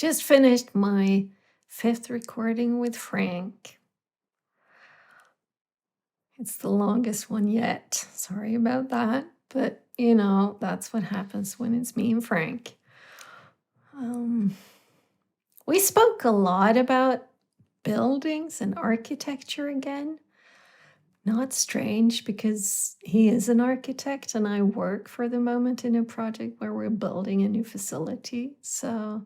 just finished my 5th recording with Frank. It's the longest one yet. Sorry about that. But, that's what happens when it's me and Frank. We spoke a lot about buildings and architecture again. Not strange because he is an architect and I work for the moment in a project where we're building a new facility. So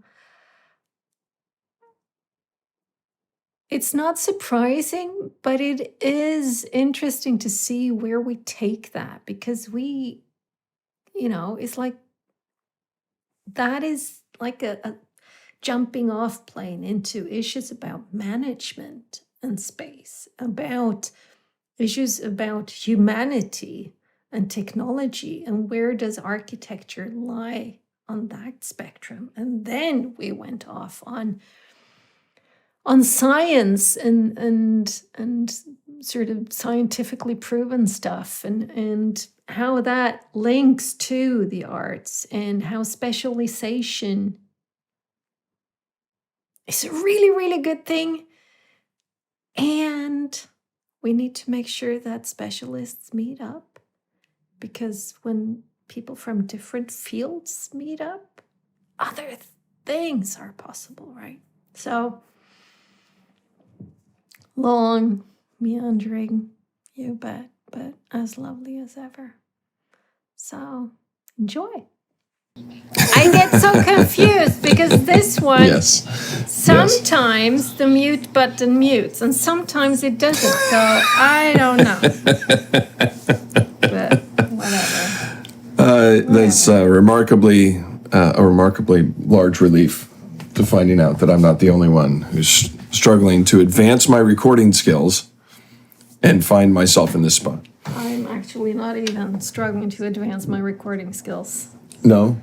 it's not surprising, but it is interesting to see where we take that because it's like that is like a jumping off plane into issues about management and space, about issues about humanity and technology, and where does architecture lie on that spectrum? And then we went off on science and sort of scientifically proven stuff and how that links to the arts and how specialization is a really, really good thing. And we need to make sure that specialists meet up, because when people from different fields meet up, other things are possible, right? So, long, meandering, you bet, but as lovely as ever. So, enjoy. I get so confused because this one, sometimes the mute button mutes and sometimes it doesn't. So I don't know. But whatever. That's a remarkably large relief to finding out that I'm not the only one who's struggling to advance my recording skills and find myself in this spot. I'm actually not even struggling to advance my recording skills. No?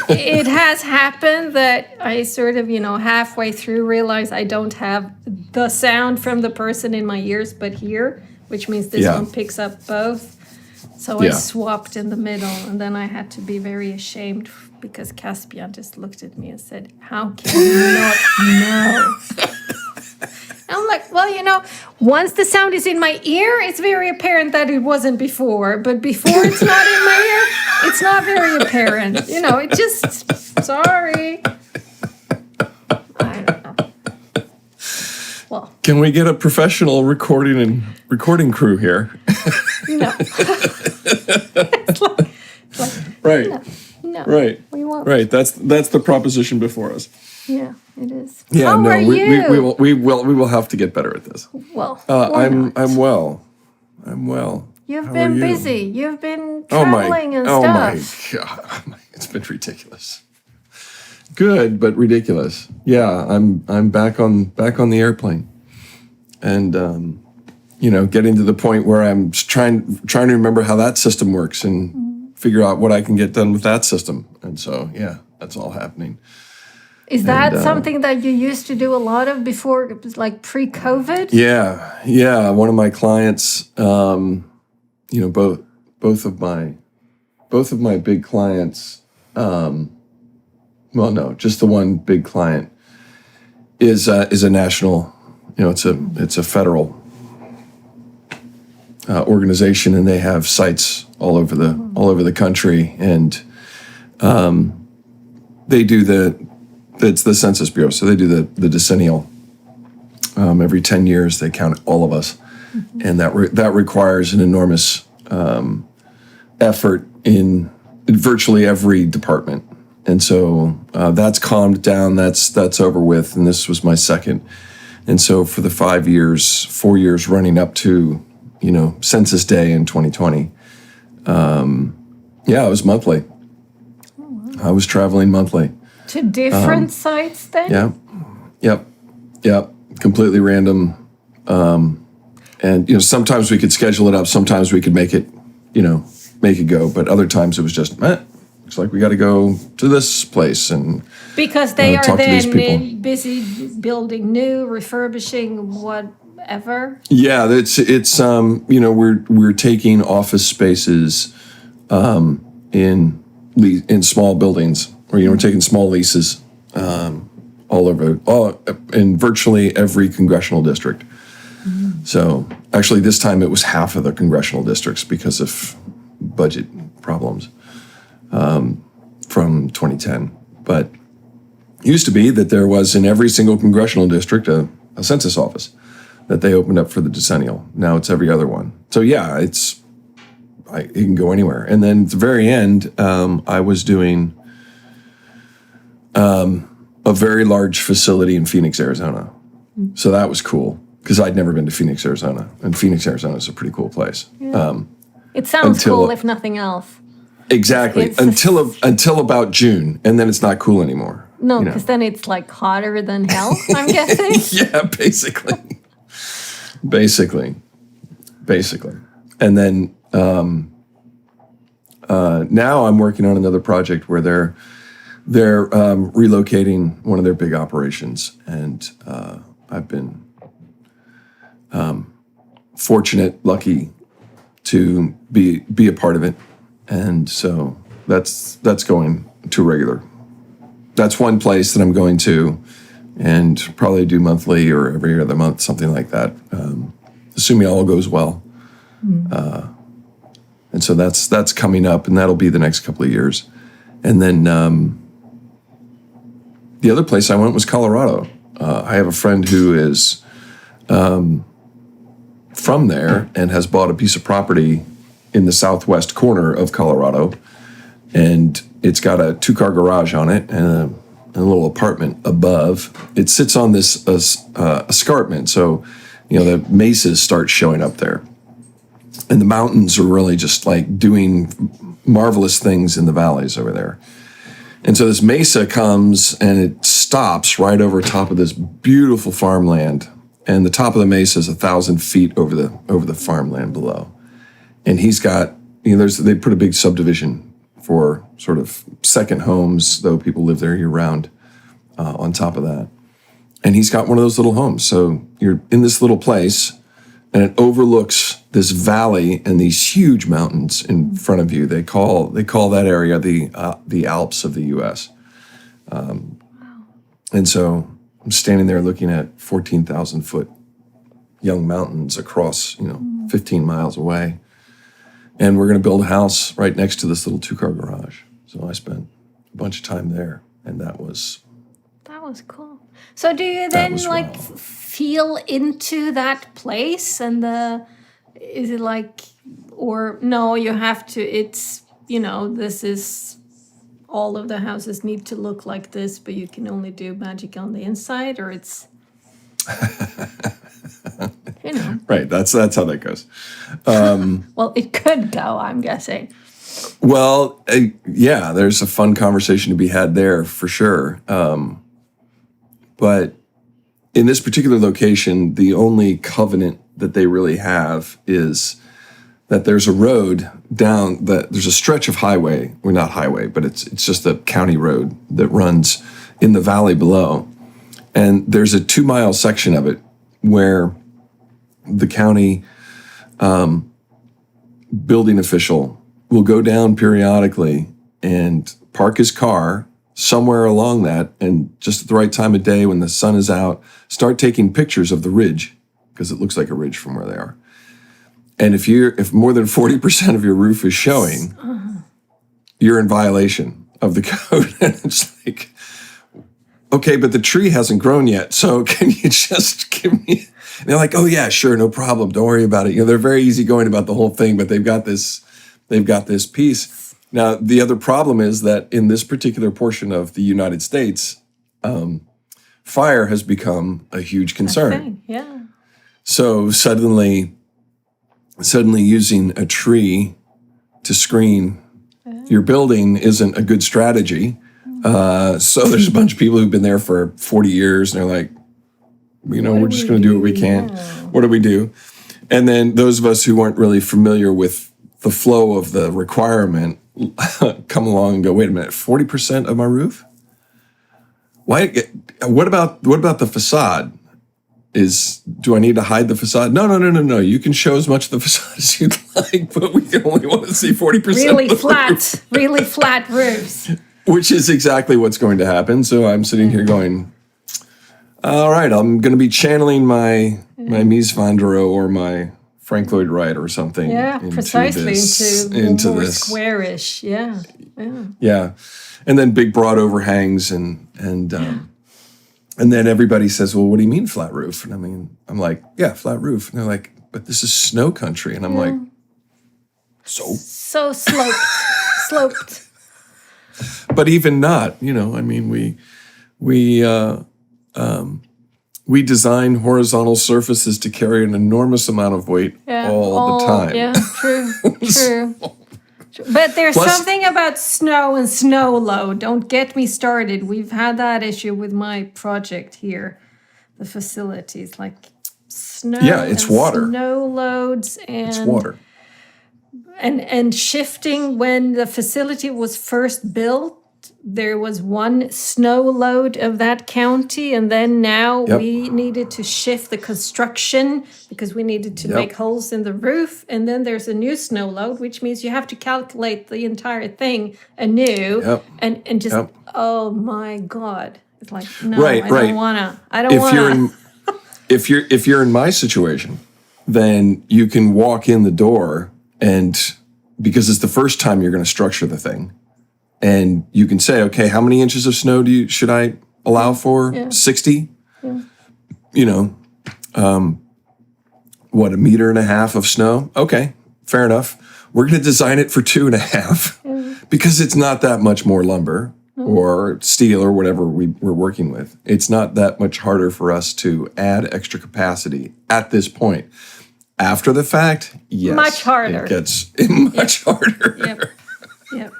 It has happened that I sort of, halfway through realize I don't have the sound from the person in my ears, but here, which means this one picks up both. So I swapped in the middle, and then I had to be very ashamed because Caspian just looked at me and said, "How can you not know?" I'm like, well, once the sound is in my ear, it's very apparent that it wasn't before. But before it's not in my ear, it's not very apparent. It just, sorry. I don't know. Well. Can we get a professional recording crew here? No. It's like, right. No. Right. We won't. Right. That's the proposition before us. Yeah, it is. Yeah, How are you? We will have to get better at this. Well, I'm well. You've How been are you? busy. You've been traveling and stuff. Oh my God, it's been ridiculous. Good, but ridiculous. Yeah, I'm back on the airplane, and getting to the point where I'm trying to remember how that system works and figure out what I can get done with that system. And so that's all happening. Is that something that you used to do a lot of before, like pre-COVID? Yeah. One of my clients, both of my big clients. Just the one big client is a national. It's a federal organization, and they have sites all over the country, and they do it's the Census Bureau, so they do the decennial. Every 10 years, they count all of us, and that requires an enormous effort in virtually every department. And so that's calmed down. That's over with, and this was my second. And so for the 4 years running up to Census Day in 2020, it was monthly. I was traveling monthly. To different sites then? Yep. Completely random. And sometimes we could schedule it up. Sometimes we could make it go. But other times it was just, looks like we got to go to this place and because they are then busy building new, refurbishing, whatever. Yeah, it's we're taking office spaces in small buildings or we're taking small leases all over, in virtually every congressional district. So actually, this time it was half of the congressional districts because of budget problems from 2010. But it used to be that there was in every single congressional district a census office that they opened up for the decennial. Now it's every other one. So yeah, it can go anywhere. And then at the very end, I was doing a very large facility in Phoenix, Arizona. So that was cool because I'd never been to Phoenix, Arizona. And Phoenix, Arizona is a pretty cool place. Yeah. It sounds cool, if nothing else. Exactly. Until about June. And then it's not cool anymore. No, because then it's like hotter than hell, I'm guessing. Yeah, basically. Basically. And then now I'm working on another project where they're relocating one of their big operations, and I've been lucky to be a part of it, and so that's going to regular. That's one place that I'm going to, and probably do monthly or every other month, something like that, assuming all goes well. And so that's coming up, and that'll be the next couple of years. And then the other place I went was Colorado. I have a friend who is from there and has bought a piece of property in the southwest corner of Colorado, and it's got a 2-car garage on it and a little apartment above. It sits on this escarpment, so the mesas start showing up there. And the mountains are really just like doing marvelous things in the valleys over there. And so this mesa comes and it stops right over top of this beautiful farmland. And the top of the mesa is 1,000 feet over the farmland below. And he's got, they put a big subdivision for sort of second homes, though people live there year round, on top of that. And he's got one of those little homes. So you're in this little place, and it overlooks this valley and these huge mountains in front of you. They call that area the Alps of the U.S. And so I'm standing there looking at 14,000-foot young mountains across 15 miles away, and we're going to build a house right next to this little 2-car garage. So I spent a bunch of time there, and that was cool. So do you then feel into that place, and is it like, or no, you have to, it's, this is, all of the houses need to look like this, but you can only do magic on the inside, or it's, Right, that's how that goes. Well, it could go, I'm guessing. Well, yeah, there's a fun conversation to be had there for sure. But in this particular location, the only covenant that they really have is that there's a road down, there's a stretch of highway, or not highway, but it's just a county road that runs in the valley below. And there's a 2-mile section of it where the county building official will go down periodically and park his car somewhere along that, and just at the right time of day when the sun is out, start taking pictures of the ridge, because it looks like a ridge from where they are. And if more than 40% of your roof is showing, you're in violation of the code. And it's like, okay, but the tree hasn't grown yet, so can you just give me? And they're like, oh yeah, sure, no problem, don't worry about it. They're very easygoing about the whole thing, but they've got this piece. Now, the other problem is that in this particular portion of the United States, fire has become a huge concern. Yeah. So suddenly using a tree to screen your building isn't a good strategy. So there's a bunch of people who've been there for 40 years, and they're like, we're just going to do what we can. Yeah. What do we do? And then those of us who weren't really familiar with the flow of the requirement come along and go, wait a minute, 40% of my roof? Why? What about the facade? Do I need to hide the facade? No. You can show as much of the facade as you'd like, but we can only want to see 40%. Really flat roofs. which is exactly what's going to happen. So I'm sitting here going, all right, I'm going to be channeling my Mies van der Rohe or my Frank Lloyd Wright or something. Yeah, precisely into more this squarish. Yeah. Yeah, and then big broad overhangs and then everybody says, well, what do you mean flat roof? And I'm like, yeah, flat roof. And they're like, but this is snow country. And I'm like, so sloped. But even not, we design horizontal surfaces to carry an enormous amount of weight all the time. Yeah, true. But there's something about snow and snow load. Don't get me started. We've had that issue with my project here, the facilities, like snow. Yeah, it's water. Snow loads and it's water. And shifting. When the facility was first built, there was one snow load of that county, and then now we needed to shift the construction because we needed to make holes in the roof, and then there's a new snow load, which means you have to calculate the entire thing anew, and just oh my God, it's like no, I don't wanna. If you're in my situation, then you can walk in the door, and because it's the first time you're going to structure the thing. And you can say, okay, how many inches of snow should I allow for? 60? Yeah. What, 1.5 meters of snow? Okay, fair enough. We're going to design it for 2.5 because it's not that much more lumber or steel or whatever we're working with. It's not that much harder for us to add extra capacity at this point. After the fact, yes. Much harder. It gets much harder. Yep.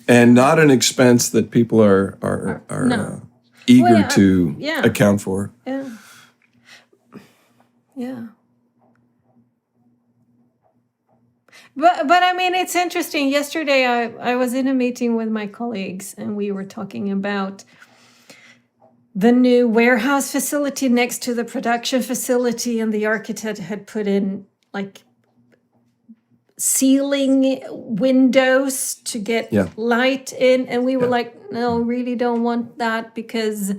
And not an expense that people are eager to account for. Yeah. But I mean, it's interesting. Yesterday, I was in a meeting with my colleagues, and we were talking about the new warehouse facility next to the production facility, and the architect had put in like ceiling windows to get light in, and we were like, no, really don't want that because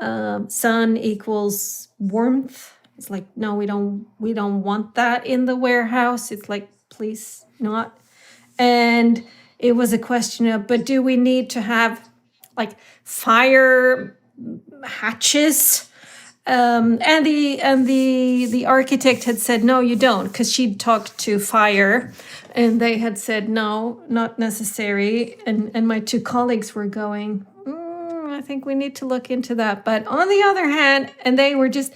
sun equals warmth. It's like, no, we don't want that in the warehouse. It's like, please not. And it was a question of, but do we need to have like fire hatches? And the architect had said, no, you don't, because she'd talked to fire, and they had said, no, not necessary. And my two colleagues were going, I think we need to look into that. But on the other hand, and they were just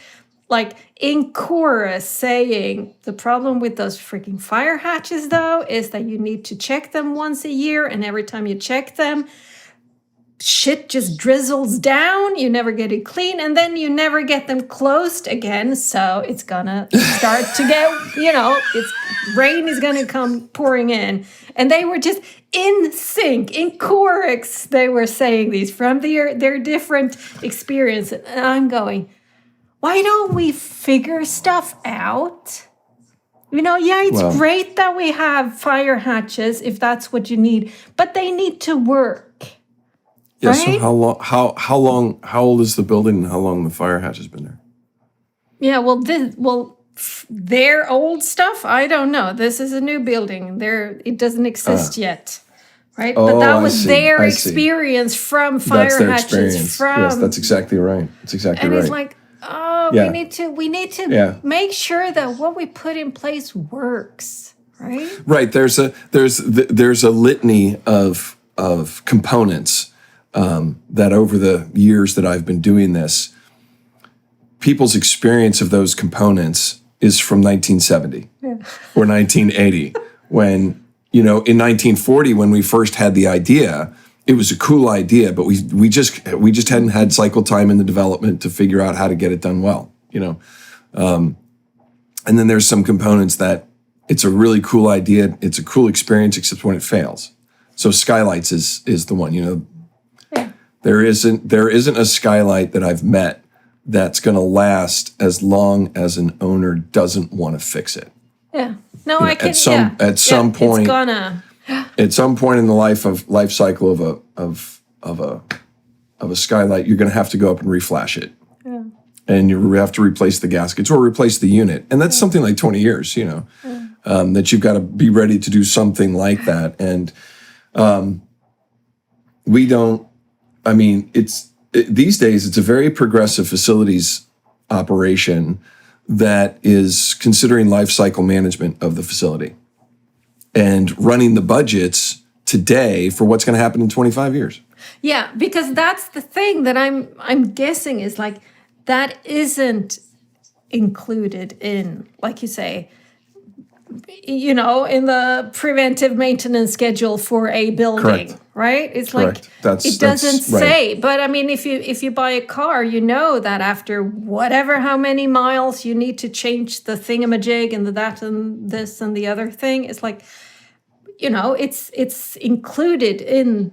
like in chorus saying, the problem with those freaking fire hatches, though, is that you need to check them once a year. And every time you check them, shit just drizzles down, you never get it clean, and then you never get them closed again, so it's gonna start to get, rain is gonna come pouring in. And they were just in sync, in chorus, they were saying these from their different experience. And I'm going, why don't we figure stuff out? It's great that we have fire hatches if that's what you need, but they need to work. Yeah, right? So how old is the building, and how long the fire hatch has been there? Yeah, their old stuff, I don't know. This is a new building. It doesn't exist yet, right? But that was their experience from fire hatches. Yes, that's exactly right. That's exactly right. And it's like, we need to make sure that what we put in place works, right? Right. There's a litany of components. That over the years that I've been doing this, people's experience of those components is from 1970 or 1980. When, in 1940, when we first had the idea, it was a cool idea, but we just hadn't had cycle time in the development to figure out how to get it done well, And then there's some components that it's a really cool idea, it's a cool experience, except when it fails. So Skylights is the one, There isn't a skylight that I've met that's going to last as long as an owner doesn't want to fix it. Yeah. No, I can. At some point, it's gonna. At some point in the life cycle a skylight, you're going to have to go up and reflash it. Yeah. And you have to replace the gaskets or replace the unit. And that's something like 20 years, that you've got to be ready to do something like that. And we don't, I mean, these days, it's a very progressive facilities operation that is considering life cycle management of the facility and running the budgets today for what's going to happen in 25 years. Yeah, because that's the thing that I'm guessing is like that isn't included in, like you say, in the preventive maintenance schedule for a building. Correct. Right? It's Correct. like it doesn't right. say. But I mean, if you buy a car, you know that after whatever how many miles you need to change the thingamajig and the that and this and the other thing. It's like, it's included in.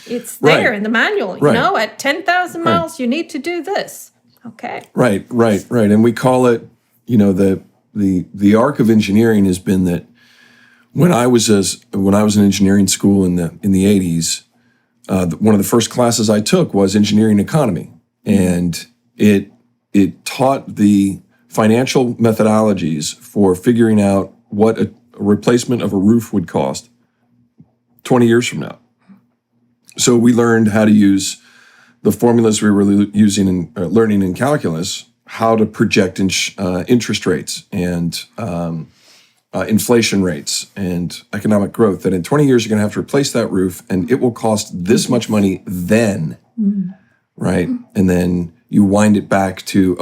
It's there in the manual. Right. At 10,000 miles, you need to do this. Okay. Right. And we call it, the arc of engineering has been that when I was in engineering school in the 80s, one of the first classes I took was engineering economy, and it taught the financial methodologies for figuring out what a replacement of a roof would cost 20 years from now. So we learned how to use the formulas we were using and learning in calculus, how to project interest rates and inflation rates and economic growth, that in 20 years you're going to have to replace that roof and it will cost this much money then, right? And then you wind it back to,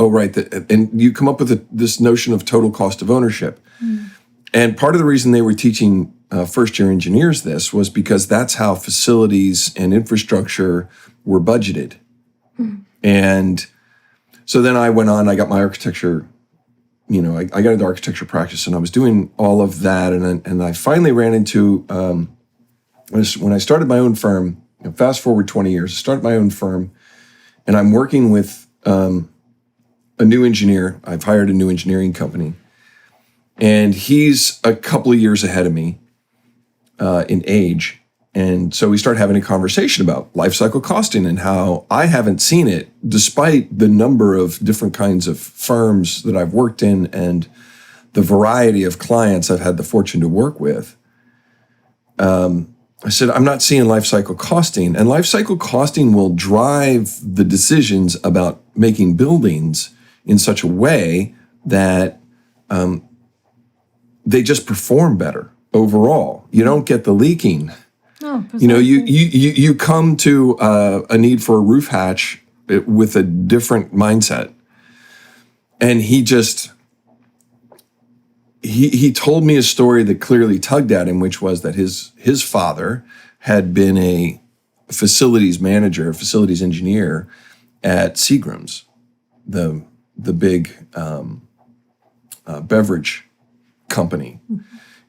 and you come up with this notion of total cost of ownership. And part of the reason they were teaching first-year engineers this was because that's how facilities and infrastructure were budgeted. And so then I went on, I got my architecture, I got into architecture practice, and I was doing all of that, and I finally ran into, when I started my own firm, fast forward 20 years, I started my own firm, and I'm working with a new engineer. I've hired a new engineering company, and he's a couple of years ahead of me in age. And so we started having a conversation about life cycle costing and how I haven't seen it, despite the number of different kinds of firms that I've worked in and the variety of clients I've had the fortune to work with. I said, I'm not seeing life cycle costing, and life cycle costing will drive the decisions about making buildings in such a way that they just perform better overall. You don't get the leaking. Oh, you come to a need for a roof hatch with a different mindset. And he told me a story that clearly tugged at him, which was that his father had been a facilities manager, a facilities engineer at Seagram's, the big beverage company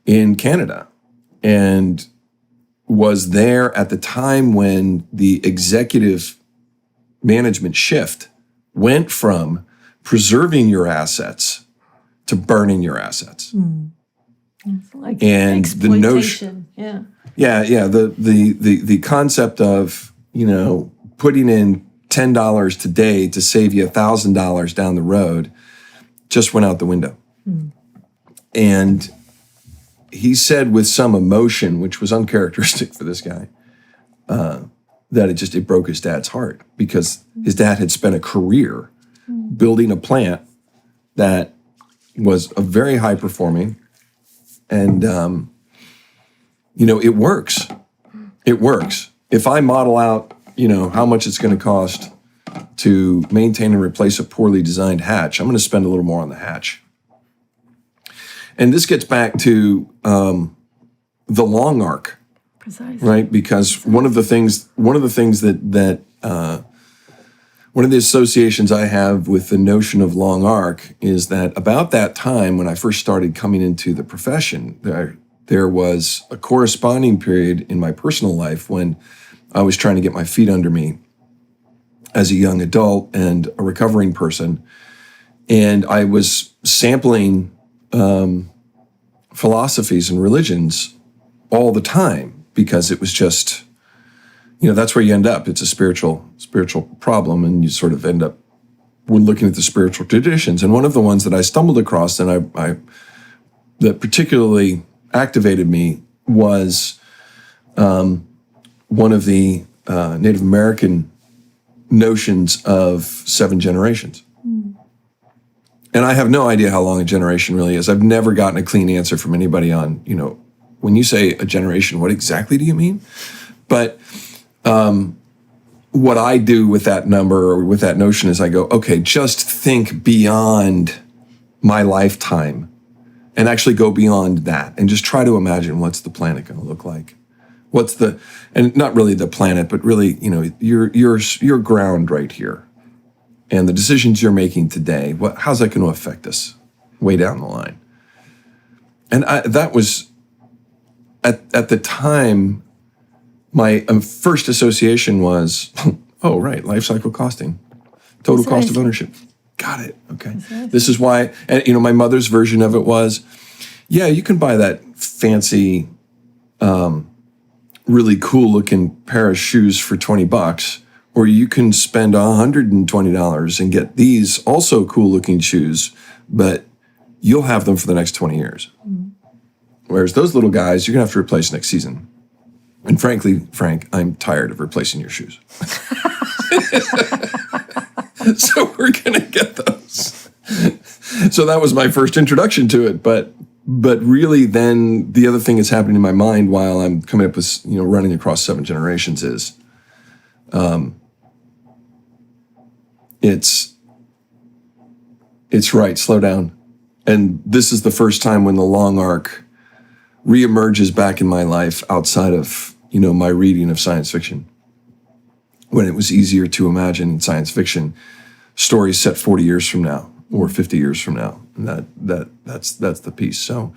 in Canada, and was there at the time when the executive management shift went from preserving your assets to burning your assets. It's like and the notion, the concept of putting in $10 today to save you $1,000 down the road just went out the window. And he said with some emotion, which was uncharacteristic for this guy, that it broke his dad's heart, because his dad had spent a career building a plant that was a very high performing, and it works. It works. If I model out, how much it's going to cost to maintain and replace a poorly designed hatch, I'm going to spend a little more on the hatch. And this gets back to the long arc, precisely, right? Because one of the things that one of the associations I have with the notion of long arc is that about that time when I first started coming into the profession, there was a corresponding period in my personal life when I was trying to get my feet under me as a young adult and a recovering person, and I was sampling philosophies and religions all the time, because it was just, that's where you end up. It's a spiritual problem, and you sort of end up, we're looking at the spiritual traditions. And one of the ones that I stumbled across and I that particularly activated me was one of the Native American notions of 7 generations. And I have no idea how long a generation really is. I've never gotten a clean answer from anybody on, when you say a generation, what exactly do you mean? But what I do with that number or with that notion is I go, okay, just think beyond my lifetime and actually go beyond that and just try to imagine what's the planet going to look like. And not really the planet, but really, your ground right here. And the decisions you're making today, how's that going to affect us way down the line? And that was, at the time, my first association was, oh, right, life cycle costing, total cost of ownership. Got it, okay. This is why, and my mother's version of it was, yeah, you can buy that fancy, really cool looking pair of shoes for $20, or you can spend $120 and get these also cool looking shoes, but you'll have them for the next 20 years. Mm-hmm. Whereas those little guys, you're gonna have to replace next season. And frankly, Frank, I'm tired of replacing your shoes. So we're gonna get those. So that was my first introduction to it, but really then the other thing that's happening in my mind while I'm coming up with, running across 7 generations is, it's right, slow down. And this is the first time when the long arc reemerges back in my life outside of, my reading of science fiction. When it was easier to imagine in science fiction stories set 40 years from now or 50 years from now. And that's the piece. So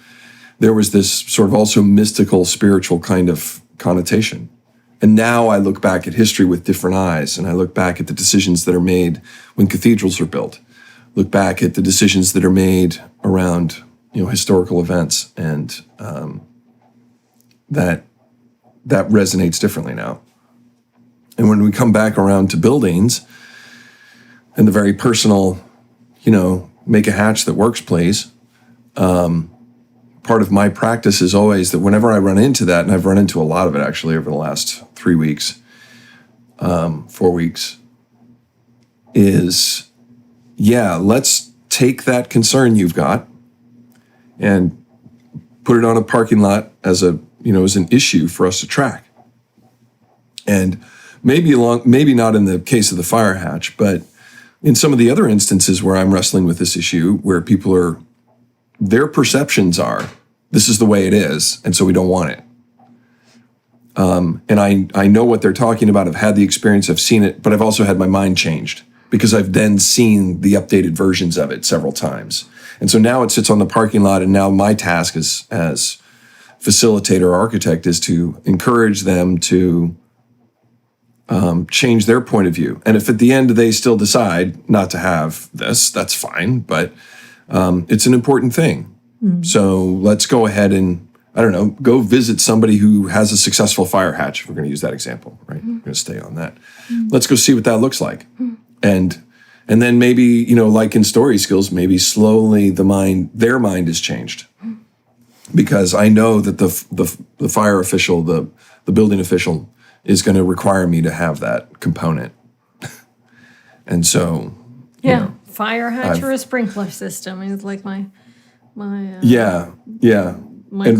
there was this sort of also mystical, spiritual kind of connotation. And now I look back at history with different eyes, and I look back at the decisions that are made when cathedrals are built, look back at the decisions that are made around, historical events, and that resonates differently now. And when we come back around to buildings and the very personal, make a hatch that works, please. Part of my practice is always that whenever I run into that, and I've run into a lot of it actually over the last 3 weeks, 4 weeks, is, let's take that concern you've got and put it on a parking lot as as an issue for us to track. And maybe not in the case of the fire hatch, but in some of the other instances where I'm wrestling with this issue, where people their perceptions are, this is the way it is, and so we don't want it. And I know what they're talking about. I've had the experience, I've seen it, but I've also had my mind changed because I've then seen the updated versions of it several times. And so now it sits on the parking lot, and now my task as facilitator or architect is to encourage them to change their point of view. And if at the end they still decide not to have this, that's fine, but it's an important thing. Mm-hmm. So let's go ahead and, go visit somebody who has a successful fire hatch, if we're going to use that example, right? Mm-hmm. We're going to stay on that. Mm-hmm. Let's go see what that looks like. Mm-hmm. And then maybe, like in story skills, maybe slowly their mind is changed. Mm-hmm. Because I know that the fire official, the building official, is going to require me to have that component. And so, fire hatch or a sprinkler system is like my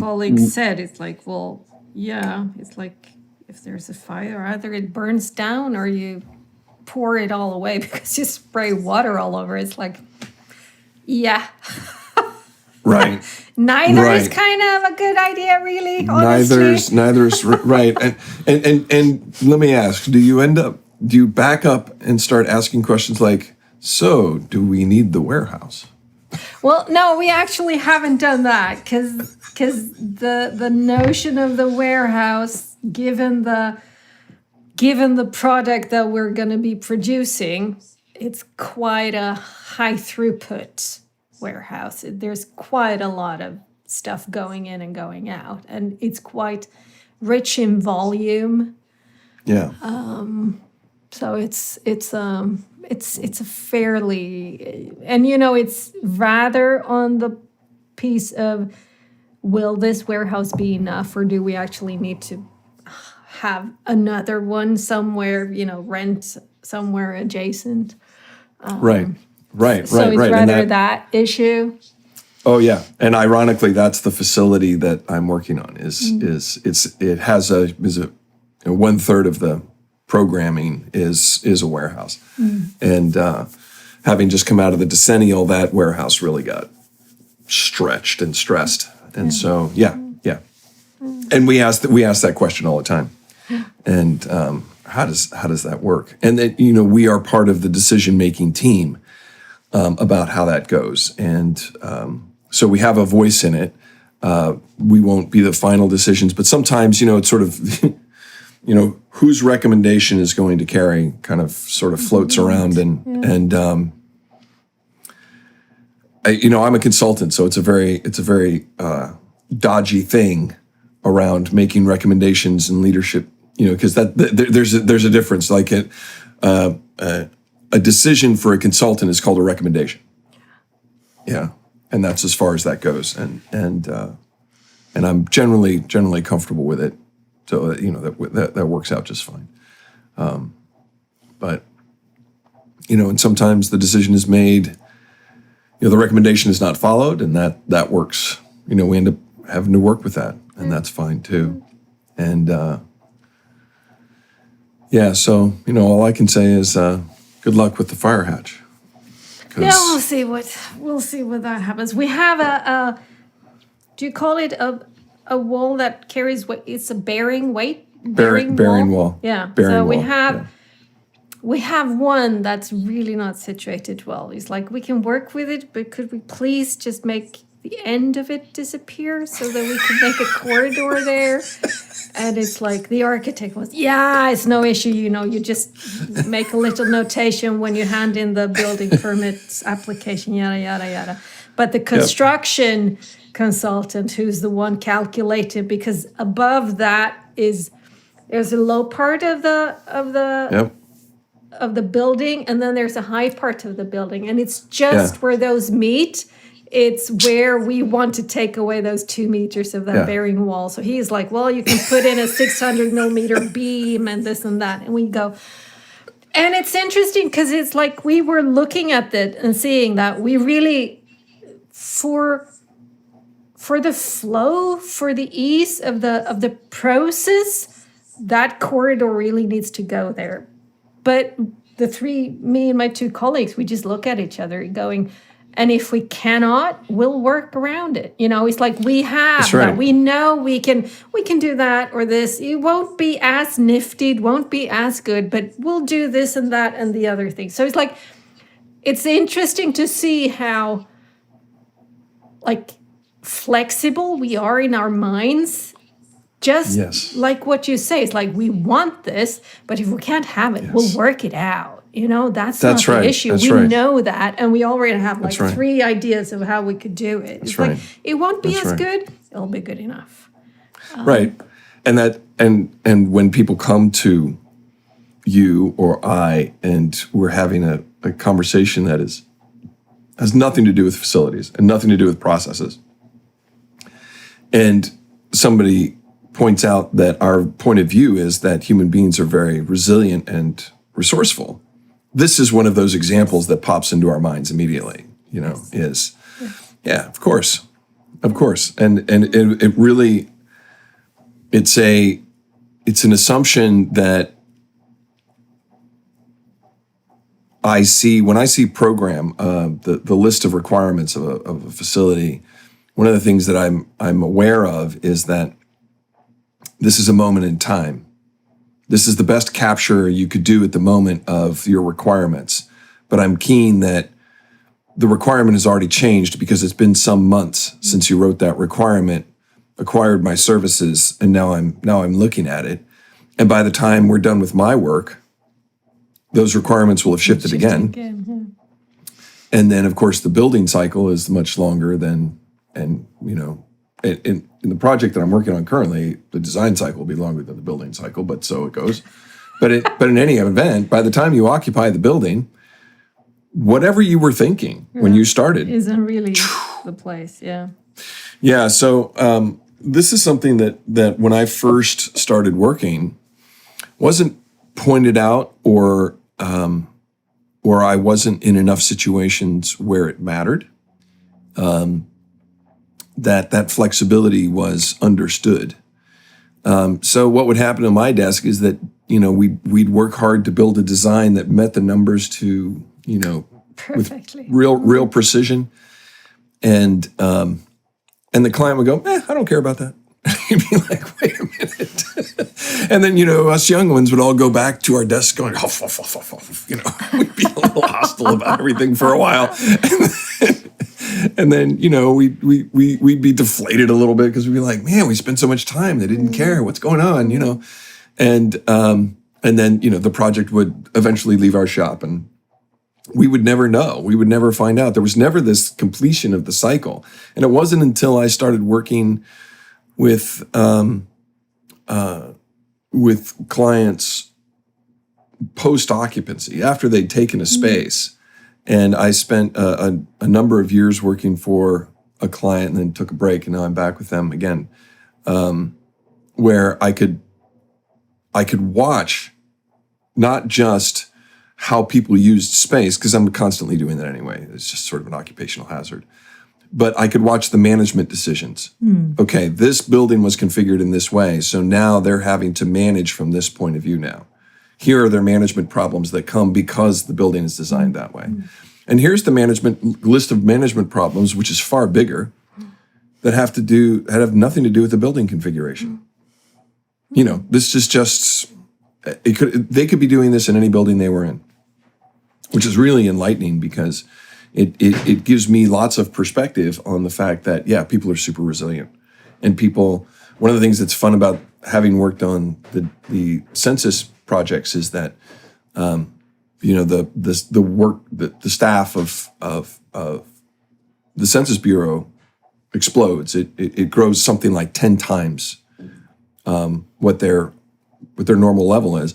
colleague said. It's like, it's like if there's a fire, either it burns down or you pour it all away because you spray water all over. It's like, right. Neither is kind of a good idea, really, honestly. Neither is right. And let me ask, do you back up and start asking questions like, so do we need the warehouse? Well, no, we actually haven't done that because the notion of the warehouse, given the product that we're going to be producing, it's quite a high throughput warehouse. There's quite a lot of stuff going in and going out, and it's quite rich in volume. Yeah. So it's a fairly, and it's rather on the piece of, will this warehouse be enough, or do we actually need to have another one somewhere, rent somewhere adjacent? Right. So it's right. rather that issue. Oh yeah, and ironically, that's the facility that I'm working on. It has a 1/3 of the programming is a warehouse, and having just come out of the decennial, that warehouse really got stretched and stressed, and so yeah, and we ask that question all the time, and how does that work? And that we are part of the decision making team about how that goes, and so we have a voice in it. We won't be the final decisions, but sometimes it's sort of whose recommendation is going to carry kind of sort of floats around, and I'm a consultant, so it's a very dodgy thing around making recommendations and leadership, because there's a difference. Like a decision for a consultant is called a recommendation. Yeah, and that's as far as that goes, and I'm generally comfortable with it, so that works out just fine. But and sometimes the decision is made, the recommendation is not followed, and that works. We end up having to work with that, and that's fine too. And so all I can say is good luck with the fire hatch. Yeah, we'll see what that happens. We have a do you call it a wall that carries weight? It's a bearing weight. Bearing wall. Yeah. Bearing so we wall, have. We have one that's really not situated well. It's like, we can work with it, but could we please just make the end of it disappear so that we can make a corridor there? And it's like, the architect was, it's no issue, you just make a little notation when you hand in the building permits application, yada, yada, yada. But the construction consultant, who's the one calculated, because above that there's a low part of the building, and then there's a high part of the building, and it's just where those meet. It's where we want to take away those 2 meters of that bearing wall. So he's like, well, you can put in a 600 millimeter beam and this and that. And we go, and it's interesting because it's like, we were looking at it and seeing that we really, for the flow, for the ease of the process, that corridor really needs to go there. But me and my 2 colleagues, we just look at each other going, and if we cannot, we'll work around it. It's like, we have that. We know we can do that or this. It won't be as nifty, it won't be as good, but we'll do this and that and the other thing. So it's like, it's interesting to see how flexible we are in our minds. Just like what you say, it's like, we want this, but if we can't have it, we'll work it out. That's not the issue. We know that, and we already have 3 ideas of how we could do it. It's like, it won't be as good, it'll be good enough. Right. And when people come to you or I, and we're having a conversation that has nothing to do with facilities and nothing to do with processes, and somebody points out that our point of view is that human beings are very resilient and resourceful, this is one of those examples that pops into our minds immediately, of course. And it really, it's an assumption that I see when I see program, the list of requirements of a facility. One of the things that I'm aware of is that this is a moment in time. This is the best capture you could do at the moment of your requirements. But I'm keen that the requirement has already changed because it's been some months since you wrote that requirement, acquired my services, and now I'm looking at it. And by the time we're done with my work, those requirements will have shifted again. And then, of course, the building cycle is much longer than, in the project that I'm working on currently, the design cycle will be longer than the building cycle, but so it goes. But in any event, by the time you occupy the building, whatever you were thinking when you started isn't really the place. Yeah. Yeah. So this is something that when I first started working wasn't pointed out, or I wasn't in enough situations where it mattered. That flexibility was understood. So what would happen on my desk is that, we'd work hard to build a design that met the numbers to, Perfectly. with real precision. And the client would go, I don't care about that. You'd be like, wait a minute. And then, us young ones would all go back to our desks going, huff, huff, huff, huff, huff. We'd be a little hostile about everything for a while. And then, we'd be deflated a little bit because we'd be like, man, we spent so much time. They didn't care. What's going on, And then, the project would eventually leave our shop, and we would never know. We would never find out. There was never this completion of the cycle. And it wasn't until I started working with clients post-occupancy, after they'd taken a space. And I spent a number of years working for a client and then took a break, and now I'm back with them again, where I could watch not just how people used space, because I'm constantly doing that anyway. It's just sort of an occupational hazard. But I could watch the management decisions. Okay, this building was configured in this way, so now they're having to manage from this point of view now. Here are their management problems that come because the building is designed that way. And here's the list of management problems, which is far bigger, that have nothing to do with the building configuration. This is just, they could be doing this in any building they were in, which is really enlightening, because it gives me lots of perspective on the fact that, people are super resilient. And one of the things that's fun about having worked on the census projects is that, the staff of the Census Bureau explodes. It grows something like 10 times what their normal level is.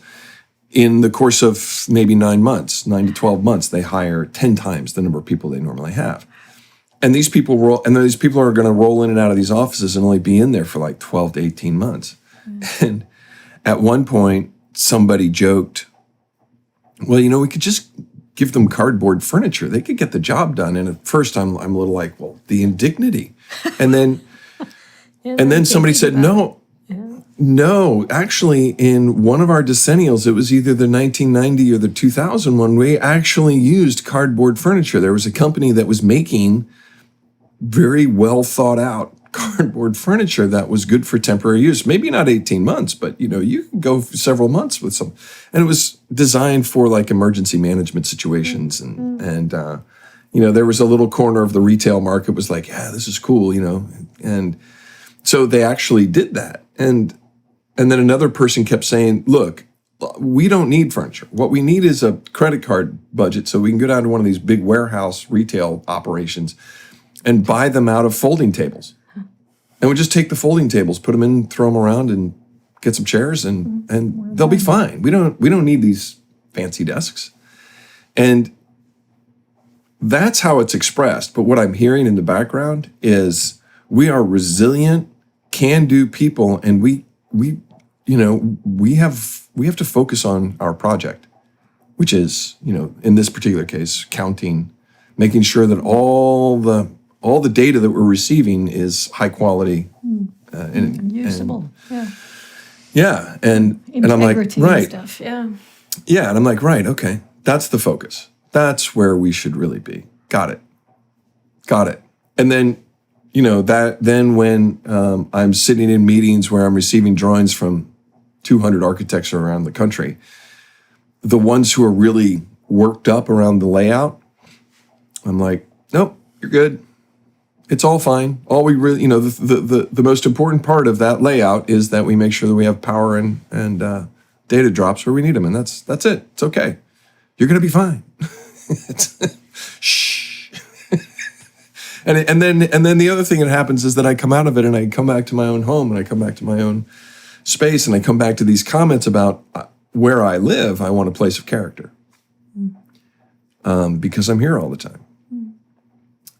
In the course of maybe 9 to 12 months, they hire 10 times the number of people they normally have. And these people are going to roll in and out of these offices and only be in there for like 12 to 18 months. And at one point, somebody joked, well, we could just give them cardboard furniture. They could get the job done. And at first, I'm a little like, well, the indignity. And then somebody said, no, actually, in one of our decennials, it was either the 1990 or the 2000 one, we actually used cardboard furniture. There was a company that was making very well thought out cardboard furniture that was good for temporary use. Maybe not 18 months, but you can go for several months with some. And it was designed for like emergency management situations. And there was a little corner of the retail market was like, this is cool, And so they actually did that. And then another person kept saying, look, we don't need furniture. What we need is a credit card budget so we can go down to one of these big warehouse retail operations and buy them out of folding tables. And we just take the folding tables, put them in, throw them around, and get some chairs, and they'll be fine. We don't need these fancy desks. And that's how it's expressed. But what I'm hearing in the background is we are resilient, can-do people, and we have to focus on our project, which is, in this particular case, counting, making sure that all the data that we're receiving is high quality and usable. And I'm like, right. Stuff, yeah, and I'm like, right, okay, that's the focus. That's where we should really be. Got it. And then, then when I'm sitting in meetings where I'm receiving drawings from 200 architects around the country, the ones who are really worked up around the layout, I'm like, nope, you're good. It's all fine. All we really, the most important part of that layout is that we make sure that we have power and data drops where we need them, and that's it. It's okay. You're gonna be fine. Shh. and then the other thing that happens is that I come out of it and I come back to my own home and I come back to my own space and I come back to these comments about where I live, I want a place of character because I'm here all the time.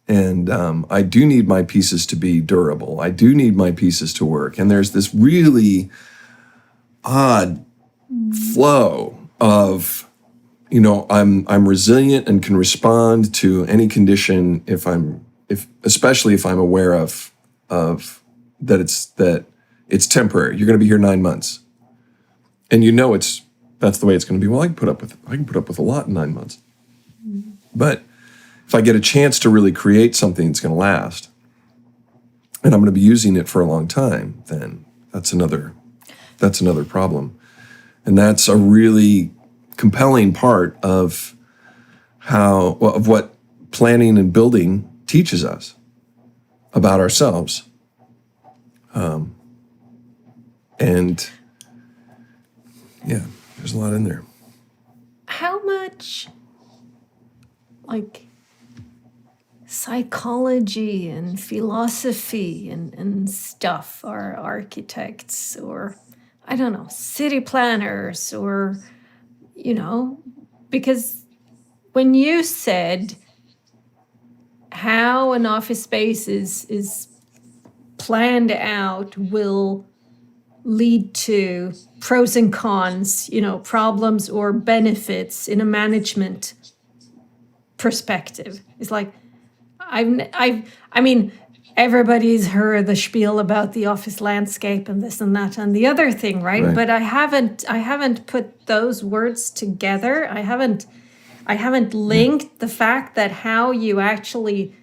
And I do need my pieces to be durable. I do need my pieces to work. And there's this really odd flow of, I'm resilient and can respond to any condition especially if I'm aware of that it's temporary. You're going to be here 9 months, and that's the way it's going to be. Well, I can put up with a lot in 9 months, but if I get a chance to really create something that's going to last, and I'm going to be using it for a long time, then that's another problem, and that's a really compelling part of what planning and building teaches us about ourselves. And yeah, there's a lot in there. How much, psychology and philosophy and stuff are architects or, I don't know, city planners or, because when you said how an office space is planned out will lead to pros and cons, problems or benefits in a management perspective. It's like, I mean, everybody's heard the spiel about the office landscape and this and that and the other thing, right? But I haven't put those words together. I haven't linked the fact that how you actually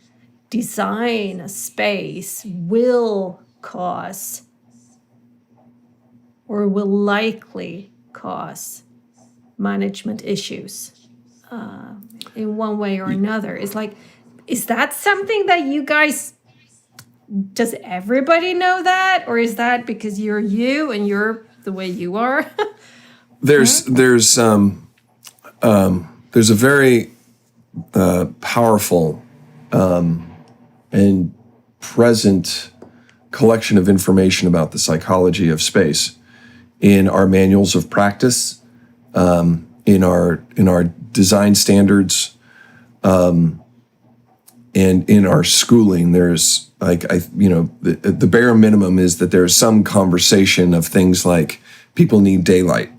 design a space will cause or will likely cause management issues in one way or another. It's like, is that something that you guys, does everybody know that? Or is that because you're you and you're the way you are? There's a very powerful and present collection of information about the psychology of space in our manuals of practice, in our design standards, and in our schooling. There's the bare minimum is that there's some conversation of things like people need daylight.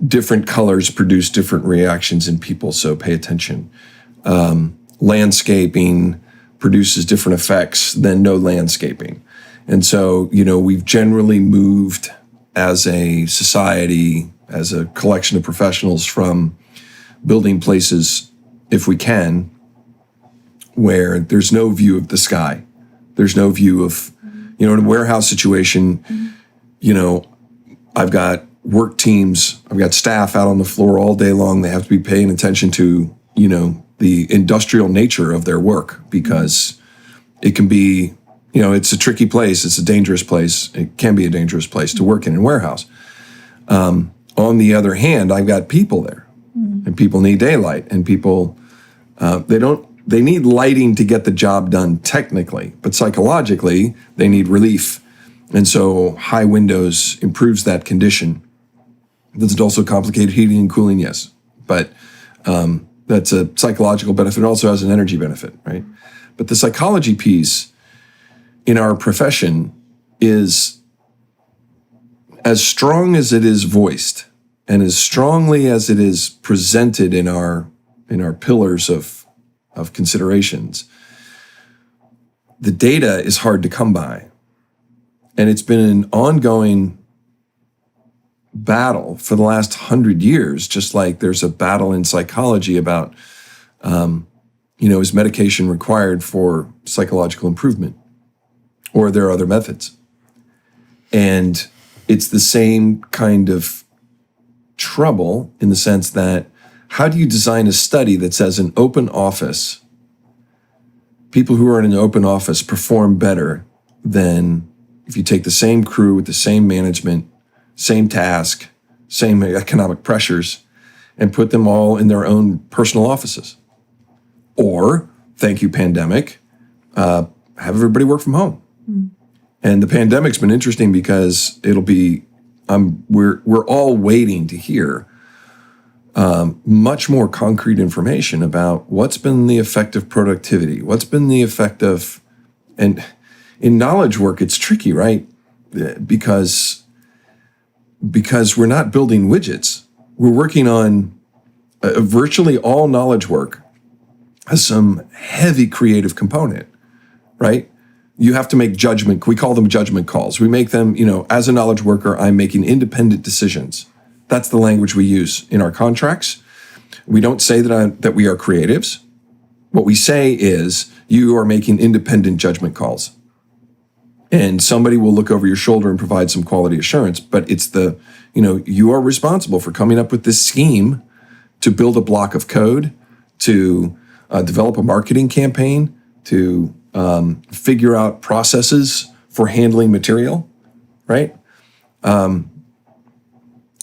Different colors produce different reactions in people, so pay attention. Landscaping produces different effects than no landscaping. And so, we've generally moved as a society, as a collection of professionals, from building places, if we can, where there's no view of the sky. There's no view of, in a warehouse situation, I've got work teams, I've got staff out on the floor all day long. They have to be paying attention to, the industrial nature of their work, because it can be, it's a tricky place. It's a dangerous place. It can be a dangerous place to work in a warehouse. On the other hand, I've got people there, and people need daylight, and people, they need lighting to get the job done technically, but psychologically, they need relief. And so high windows improves that condition. Does it also complicate heating and cooling? Yes. But that's a psychological benefit. It also has an energy benefit, right? But the psychology piece in our profession is as strong as it is voiced and as strongly as it is presented in our pillars of considerations. The data is hard to come by. And it's been an ongoing battle for the last 100 years, just like there's a battle in psychology about, is medication required for psychological improvement? Or there are other methods. And it's the same kind of trouble in the sense that how do you design a study that says an open office, people who are in an open office perform better than if you take the same crew with the same management, same task, same economic pressures, and put them all in their own personal offices? Or, thank you, pandemic, have everybody work from home. And the pandemic's been interesting because it'll be we're all waiting to hear much more concrete information about what's been the effect of productivity, what's been the effect of, and in knowledge work, it's tricky, right? Because we're not building widgets. We're working on virtually all knowledge work has some heavy creative component, right? You have to make judgment. We call them judgment calls. We make them, as a knowledge worker, I'm making independent decisions. That's the language we use in our contracts. We don't say that we are creatives. What we say is you are making independent judgment calls. And somebody will look over your shoulder and provide some quality assurance, but it's you are responsible for coming up with this scheme to build a block of code, to develop a marketing campaign, to figure out processes for handling material, right?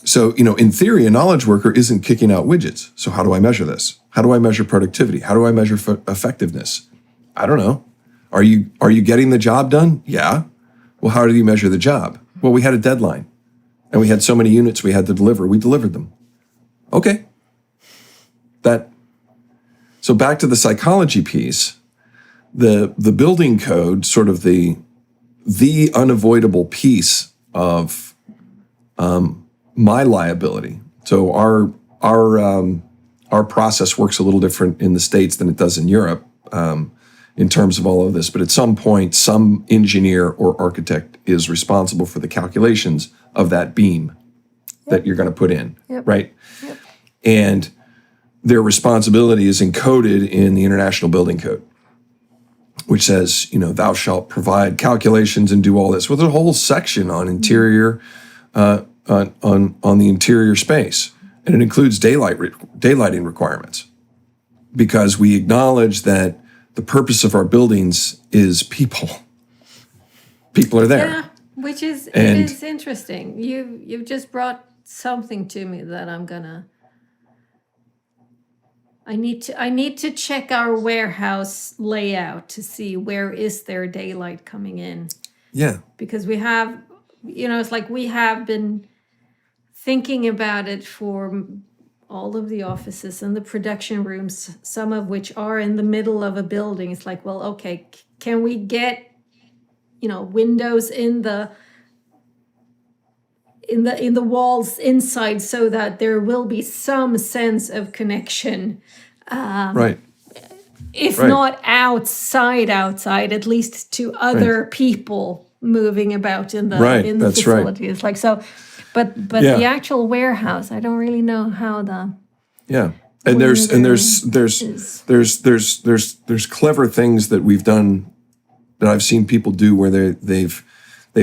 So, in theory, a knowledge worker isn't kicking out widgets. So how do I measure this? How do I measure productivity? How do I measure effectiveness? I don't know. Are you getting the job done? Yeah. Well, how do you measure the job? Well, we had a deadline, and we had so many units we had to deliver. We delivered them. Okay. So back to the psychology piece, the building code, sort of the unavoidable piece of my liability. So our process works a little different in the States than it does in Europe in terms of all of this. But at some point, some engineer or architect is responsible for the calculations of that beam that you're going to put in, right? Yep. And their responsibility is encoded in the International Building Code, which says, thou shalt provide calculations and do all this, with a whole section on interior, on the interior space. And it includes daylighting requirements, because we acknowledge that the purpose of our buildings is people. People are there. Yeah, it is interesting. You've just brought something to me that I need to check our warehouse layout to see where is there daylight coming in. Yeah. Because we have, it's like we have been thinking about it for all of the offices and the production rooms, some of which are in the middle of a building. It's like, well, okay, can we get, windows in the walls inside so that there will be some sense of connection. Right. If not outside, at least to other people moving about in the facility. Right. It's like so, but the actual warehouse, I don't really know how the And there's clever things that we've done that I've seen people do where they've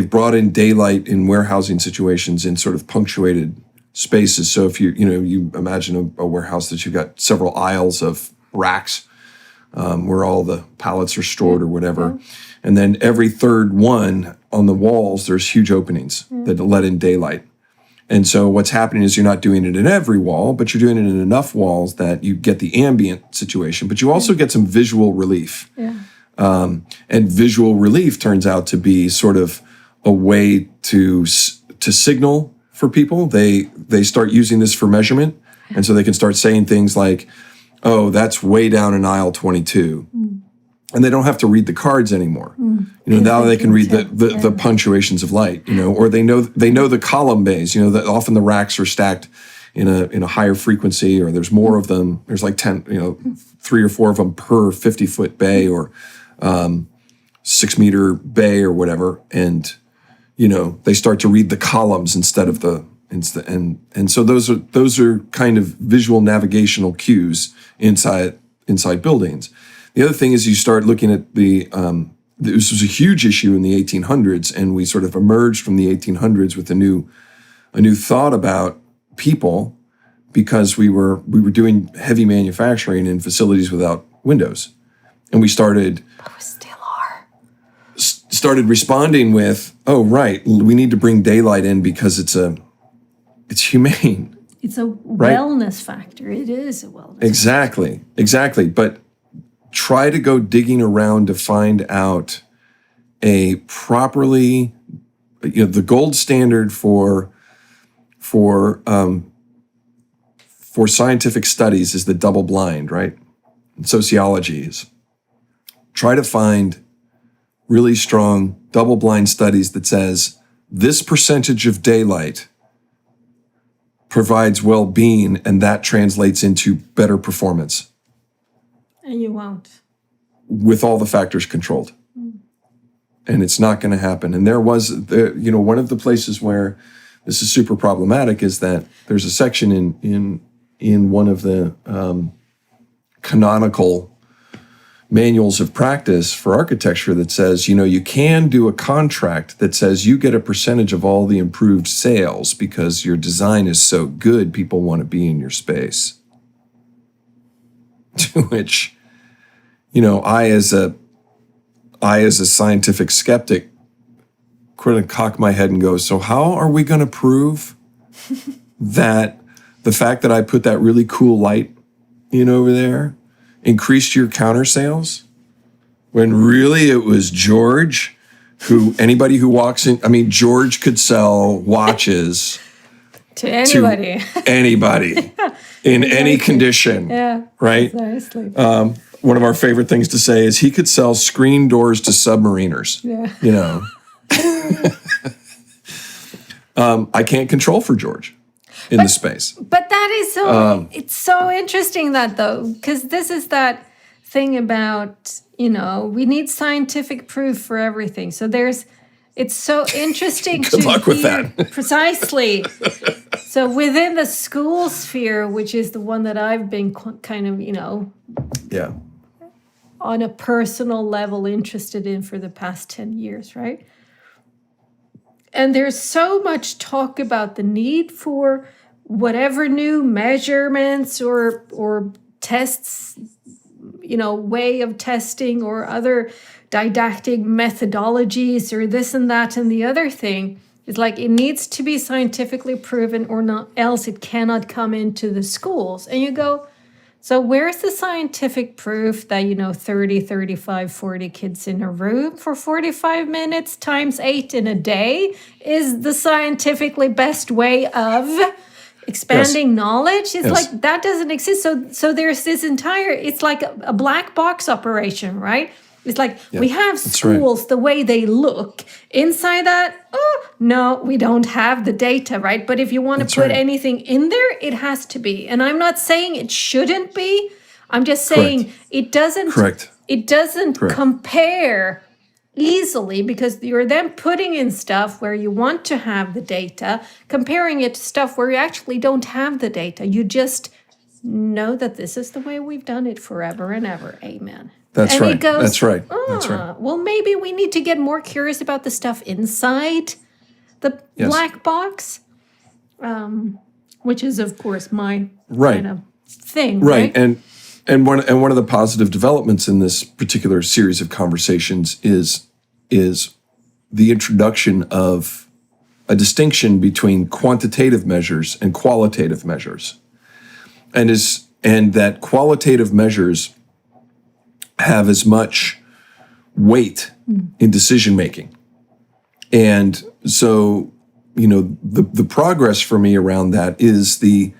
brought in daylight in warehousing situations in sort of punctuated spaces. So if you imagine a warehouse that you've got several aisles of racks where all the pallets are stored or whatever, and then every third one on the walls, there's huge openings that let in daylight. And so what's happening is you're not doing it in every wall, but you're doing it in enough walls that you get the ambient situation, but you also get some visual relief. Yeah. And visual relief turns out to be sort of a way to signal for people. They start using this for measurement, and so they can start saying things like, "Oh, that's way down in aisle 22," and they don't have to read the cards anymore. Now they can read the punctuations of light. Or they know the column bays. That often the racks are stacked in a higher frequency, or there's more of them. There's like 10, 3 or 4 of them per 50-foot bay, or 6-meter bay, or whatever, and they start to read the columns instead of and so those are kind of visual navigational cues inside buildings. The other thing is you start looking at this was a huge issue in the 1800s, and we sort of emerged from the 1800s with a new thought about people, because we were doing heavy manufacturing in facilities without windows, and we started. Started responding with, oh, right, we need to bring daylight in because it's humane. It's a wellness factor. It is a wellness factor. Exactly. But try to go digging around to find out a properly, the gold standard for for scientific studies is the double blind, right? Sociology is try to find really strong double blind studies that says this percentage of daylight provides well-being and that translates into better performance. And you won't. With all the factors controlled. And it's not going to happen. And there was, one of the places where this is super problematic is that there's a section in one of the canonical manuals of practice for architecture that says, you can do a contract that says you get a percentage of all the improved sales because your design is so good, people want to be in your space. To which, I as a scientific skeptic couldn't cock my head and go, so how are we going to prove that the fact that I put that really cool light in over there increased your counter sales when really it was George who anybody who walks in, George could sell watches to anybody, in any condition. Yeah. Right. Precisely. One of our favorite things to say is he could sell screen doors to submariners. Yeah. I can't control for George in the space. But that is so, it's so interesting that though, because this is that thing about, we need scientific proof for everything. So it's so interesting Good luck with that. Precisely. So within the school sphere, which is the one that I've been kind of, Yeah. on a personal level interested in for the past 10 years, right? And there's so much talk about the need for whatever new measurements or tests, way of testing or other didactic methodologies or this and that and the other thing. It's like it needs to be scientifically proven or not, else it cannot come into the schools. And you go, so where's the scientific proof that, 30, 35, 40 kids in a room for 45 minutes times 8 in a day is the scientifically best way of expanding knowledge? It's like that doesn't exist. So there's this entire, it's like a black box operation, right? It's like we have schools the way they look. Inside that, no, we don't have the data, right? But if you want to put anything in there, it has to be. And I'm not saying it shouldn't be. I'm just saying it doesn't. It doesn't compare easily because you're then putting in stuff where you want to have the data, comparing it to stuff where you actually don't have the data. You just know that this is the way we've done it forever and ever. Amen. That's right. That's right. Well, maybe we need to get more curious about the stuff inside the black box, which is, of course, my kind of thing. Right. And one of the positive developments in this particular series of conversations is the introduction of a distinction between quantitative measures and qualitative measures, and that qualitative measures have as much weight in decision making. And so, the progress for me around that is the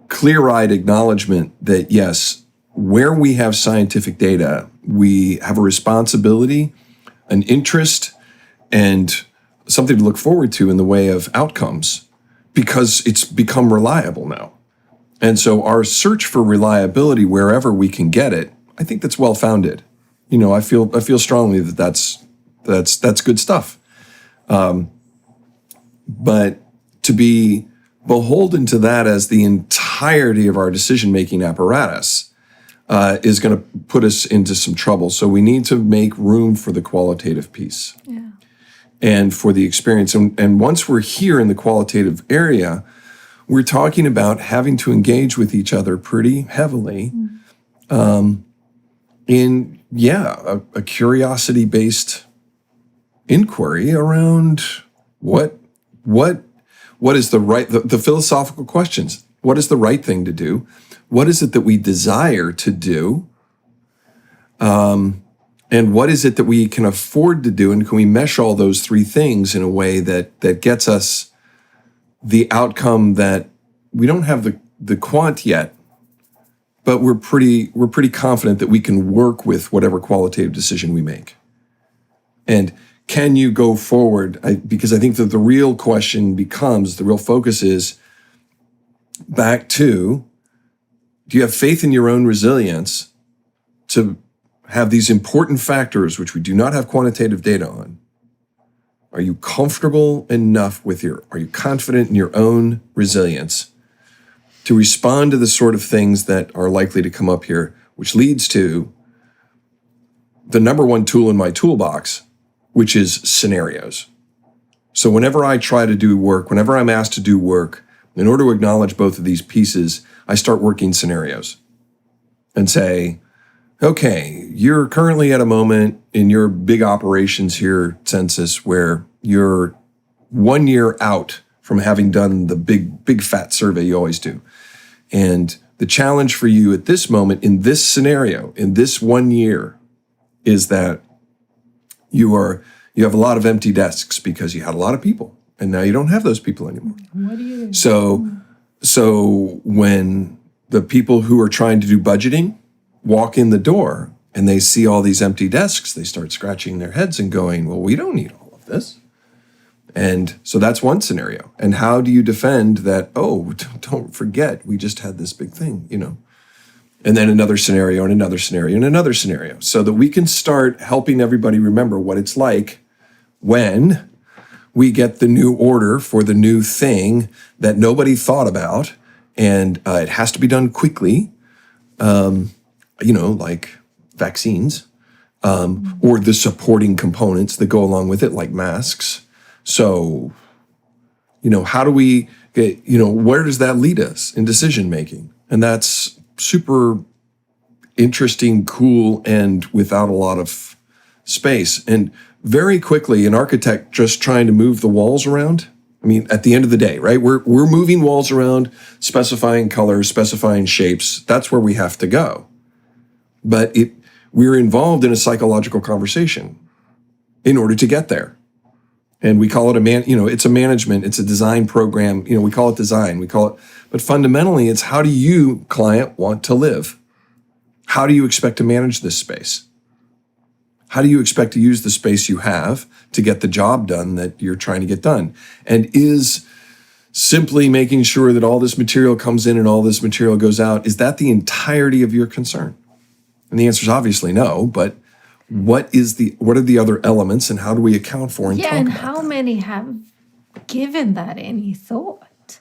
clear-eyed acknowledgement that yes, where we have scientific data, we have a responsibility, an interest, and something to look forward to in the way of outcomes because it's become reliable now. And so our search for reliability wherever we can get it, I think that's well-founded. I feel strongly that that's good stuff. But to be beholden to that as the entirety of our decision-making apparatus is going to put us into some trouble. So we need to make room for the qualitative piece and for the experience. And once we're here in the qualitative area, we're talking about having to engage with each other pretty heavily in a curiosity-based inquiry around what is the philosophical questions. What is the right thing to do? What is it that we desire to do? And what is it that we can afford to do? And can we mesh all those three things in a way that gets us the outcome that we don't have the quant yet, but we're pretty confident that we can work with whatever qualitative decision we make. And can you go forward? Because I think that the real question becomes, the real focus is back to, do you have faith in your own resilience to have these important factors, which we do not have quantitative data on? Are you comfortable enough are you confident in your own resilience to respond to the sort of things that are likely to come up here, which leads to the number one tool in my toolbox, which is scenarios. So whenever I try to do work, whenever I'm asked to do work, in order to acknowledge both of these pieces, I start working scenarios and say, okay, you're currently at a moment in your big operations here, census, where you're 1 year out from having done the big fat survey you always do. And the challenge for you at this moment, in this scenario, in this 1 year, is that you have a lot of empty desks because you had a lot of people, and now you don't have those people anymore. What do you do? So when the people who are trying to do budgeting walk in the door and they see all these empty desks, they start scratching their heads and going, well, we don't need all of this. And so that's one scenario. And how do you defend that? Oh, don't forget, we just had this big thing, And then another scenario and another scenario and another scenario, so that we can start helping everybody remember what it's like when we get the new order for the new thing that nobody thought about, and it has to be done quickly, like vaccines, or the supporting components that go along with it, like masks. So, how do we get, where does that lead us in decision making? And that's super interesting, cool, and without a lot of space. And very quickly, an architect just trying to move the walls around. I mean, at the end of the day, right? We're moving walls around, specifying colors, specifying shapes. That's where we have to go. But we're involved in a psychological conversation in order to get there. And we call it it's a management, it's a design program. We call it design, but fundamentally it's, how do you, client, want to live? How do you expect to manage this space? How do you expect to use the space you have to get the job done that you're trying to get done? And is simply making sure that all this material comes in and all this material goes out, is that the entirety of your concern? And the answer is obviously no, but what are the other elements, and how do we account for and talk about how them? many have given that any thought?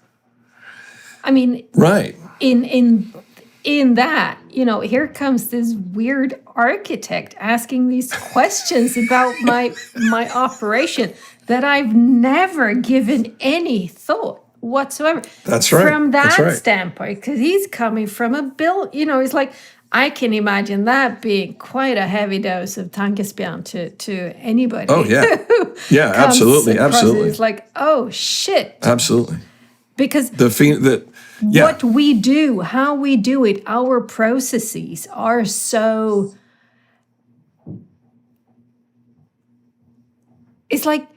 I mean, right. In that, here comes this weird architect asking these questions about my operation that I've never given any thought whatsoever. That's right. From that standpoint, because he's coming from a build, it's like, I can imagine that being quite a heavy dose of tankespjärn to anybody. Oh, yeah. Yeah, absolutely. It's like, oh, shit. Absolutely. Because what we do, how we do it, our processes are so... It's like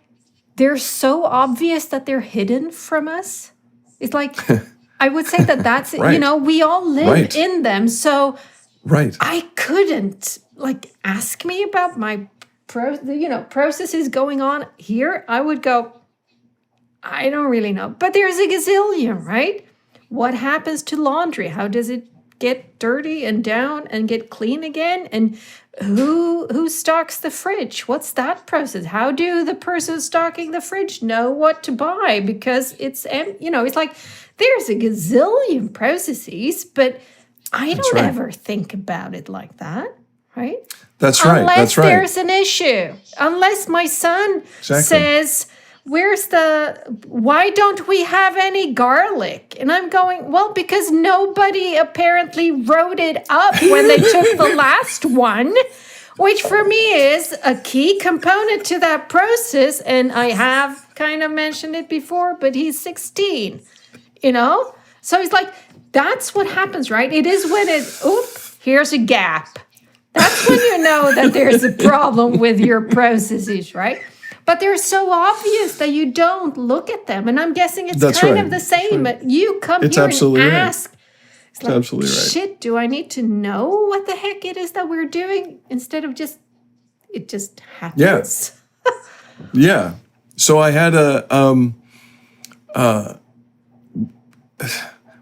they're so obvious that they're hidden from us. It's like, I would say that's, right. We all live in them. So... Right. I couldn't ask me about my processes going on here. I would go, I don't really know. But there's a gazillion, right? What happens to laundry? How does it get dirty and down and get clean again? And who stocks the fridge? What's that process? How do the person stocking the fridge know what to buy? Because it's like there's a gazillion processes, but I don't ever think about it like that, right? That's right. Unless there's an issue. Unless my son says, why don't we have any garlic? And I'm going, well, because nobody apparently wrote it up when they took the last one, which for me is a key component to that process. And I have kind of mentioned it before, but he's 16, So he's like, that's what happens, right? It is when here's a gap. That's when you know that there's a problem with your processes, right? But they're so obvious that you don't look at them. And I'm guessing it's That's kind right. of the same. That's right. But you come It's here and absolutely right. ask. It's like, absolutely right. shit, do I need to know what the heck it is that we're doing instead of it just happens? Yeah. So I had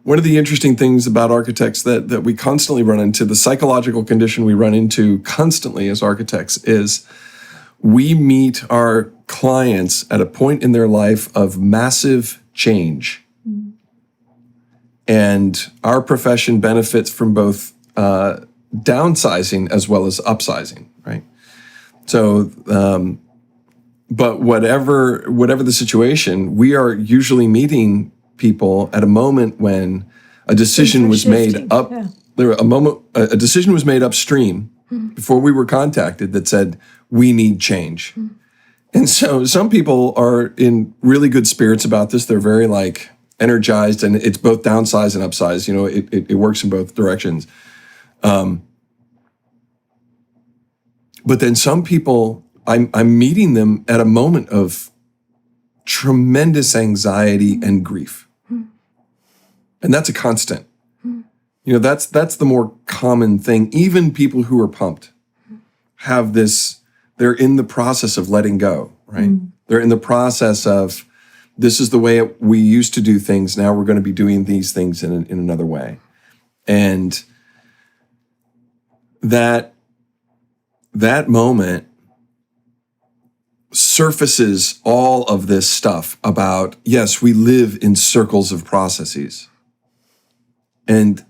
one of the interesting things about architects that we constantly run into, the psychological condition we run into constantly as architects, is we meet our clients at a point in their life of massive change. And our profession benefits from both downsizing as well as upsizing, right? So, but whatever the situation, we are usually meeting people at a moment when a decision was made up. Yeah. A decision was made upstream before we were contacted that said we need change. And so some people are in really good spirits about this. They're very energized, and it's both downsize and upsize. You know, it works in both directions. But then some people, I'm meeting them at a moment of tremendous anxiety and grief. And that's a constant. You know, that's the more common thing. Even people who are pumped have this, they're in the process of letting go, right? They're in the process of, this is the way we used to do things. Now we're going to be doing these things in another way. And that moment surfaces all of this stuff about, yes, we live in circles of processes. And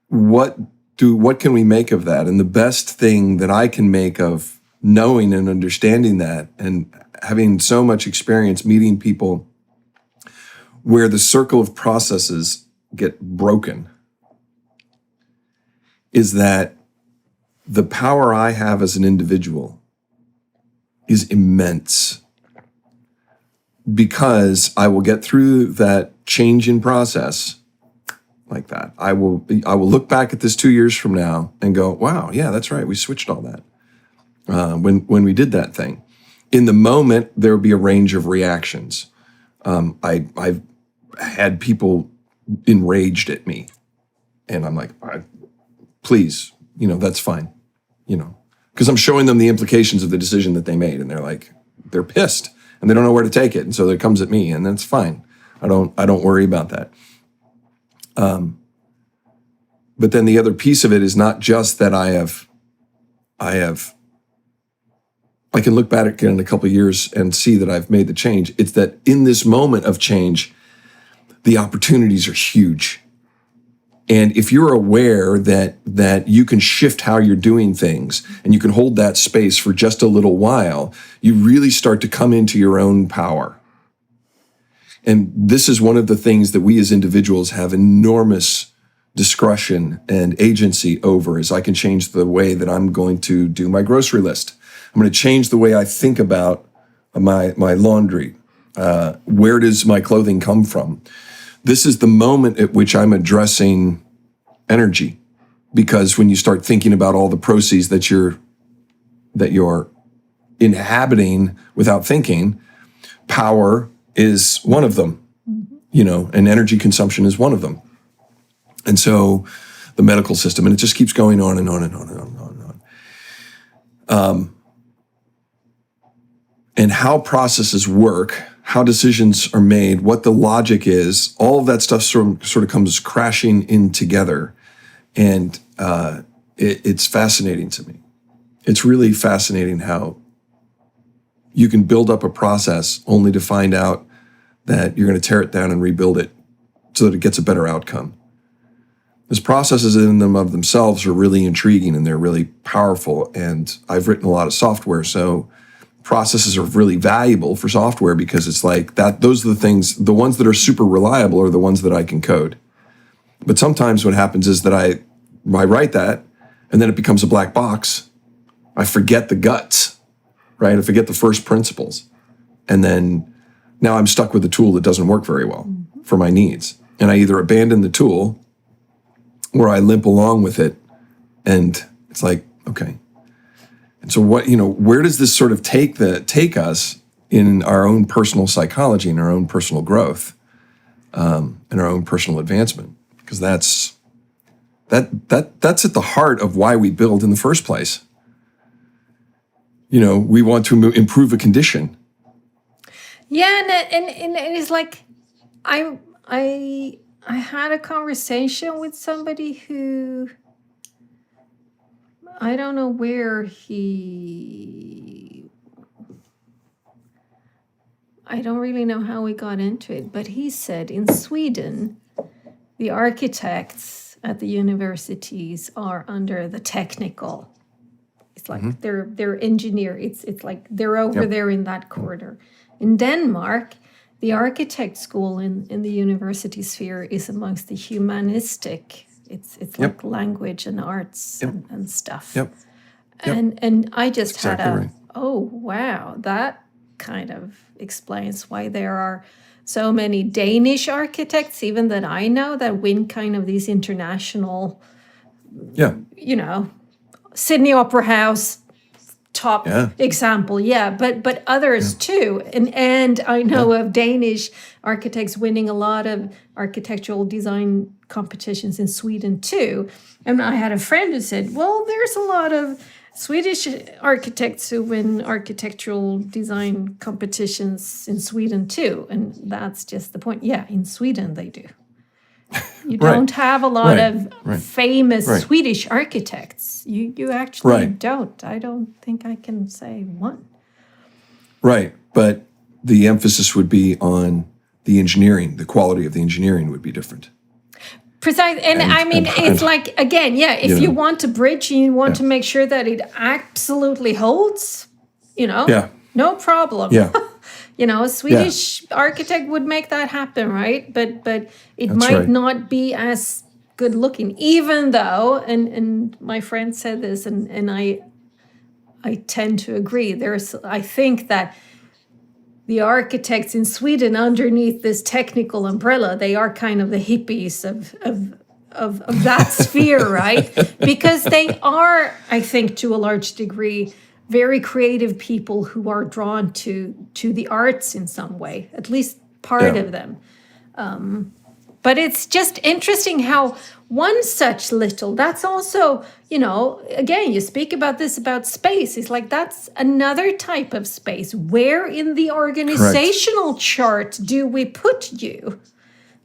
what can we make of that? And the best thing that I can make of knowing and understanding that, and having so much experience meeting people where the circle of processes get broken, is that the power I have as an individual is immense, because I will get through that change in process like that. I will look back at this 2 years from now and go, wow, yeah, that's right. We switched all that when we did that thing. In the moment, there will be a range of reactions. I've had people enraged at me, and I'm like, please, that's fine, because I'm showing them the implications of the decision that they made, and they're pissed and they don't know where to take it. And so it comes at me, and that's fine. I don't worry about that. But then the other piece of it is not just that I can look back in a couple of years and see that I've made the change. It's that in this moment of change, the opportunities are huge. And if you're aware that you can shift how you're doing things, and you can hold that space for just a little while, you really start to come into your own power. And this is one of the things that we as individuals have enormous discretion and agency over, is I can change the way that I'm going to do my grocery list. I'm going to change the way I think about my laundry. Where does my clothing come from? This is the moment at which I'm addressing energy, because when you start thinking about all the proceeds that you're inhabiting without thinking, power is one of them, and energy consumption is one of them. And so the medical system, and it just keeps going on and on and on and on and on and on. And how processes work, how decisions are made, what the logic is, all of that stuff sort of comes crashing in together. And it's fascinating to me. It's really fascinating how you can build up a process only to find out that you're going to tear it down and rebuild it so that it gets a better outcome. Those processes in them of themselves are really intriguing, and they're really powerful. And I've written a lot of software, so processes are really valuable for software, because it's like that. Those are the things, the ones that are super reliable are the ones that I can code. But sometimes what happens is that I write that, and then it becomes a black box. I forget the guts, right? I forget the first principles. And then now I'm stuck with a tool that doesn't work very well for my needs. And I either abandon the tool or I limp along with it. And it's like, okay. And so where does this sort of take us? in our own personal psychology and our own personal growth, and our own personal advancement, because that's at the heart of why we build in the first place. We want to improve a condition. Yeah, and it's like I had a conversation with somebody who, I don't know where I don't really know how we got into it, but he said in Sweden, the architects at the universities are under the technical. It's like they're engineer. It's like they're over there in that corner. In Denmark, the architect school in the university sphere is amongst the humanistic. It's like language and arts and stuff. And I just exactly had right. Oh wow, that kind of explains why there are so many Danish architects, even that I know, that win kind of these international, Sydney Opera House top example, but others too, and I know of Danish architects winning a lot of architectural design competitions in Sweden too. And I had a friend who said, well, there's a lot of Swedish architects who win architectural design competitions in Sweden too, and that's just the point. Yeah, in Sweden they do. You don't have a lot of famous Swedish architects. You actually don't. I don't think I can say one. Right, but the emphasis would be on the engineering. The quality of the engineering would be different. Precise, and I mean, it's like, again, if you want to bridge and you want to make sure that it absolutely holds, no problem. A Swedish architect would make that happen, right? But it might not be as good looking, even though, and my friend said this, and I tend to agree. I think that the architects in Sweden, underneath this technical umbrella, they are kind of the hippies of that sphere, right? Because they are, I think, to a large degree, very creative people who are drawn to the arts in some way, at least part of them. But it's just interesting how one such little, that's also, again, you speak about this, about space. It's like, that's another type of space. Where in the organizational chart do we put you?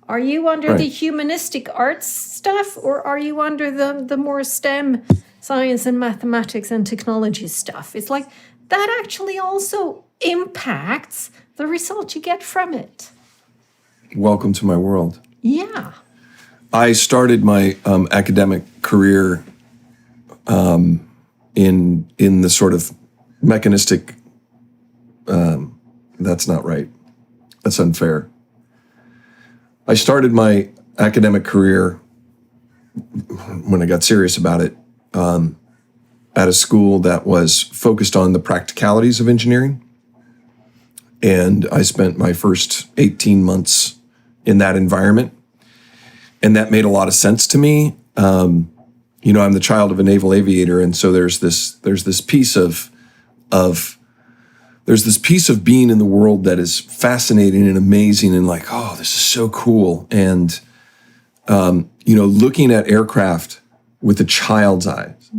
Are you under the humanistic arts stuff, or are you under the more STEM, science and mathematics and technology stuff? It's like, that actually also impacts the result you get from it. Welcome to my world. Yeah. I started my academic career in the sort of mechanistic. That's not right. That's unfair. I started my academic career when I got serious about it at a school that was focused on the practicalities of engineering. And I spent my first 18 months in that environment. And that made a lot of sense to me. I'm the child of a naval aviator, and so there's this piece of being in the world that is fascinating and amazing, and like, oh, this is so cool. And looking at aircraft with a child's eyes,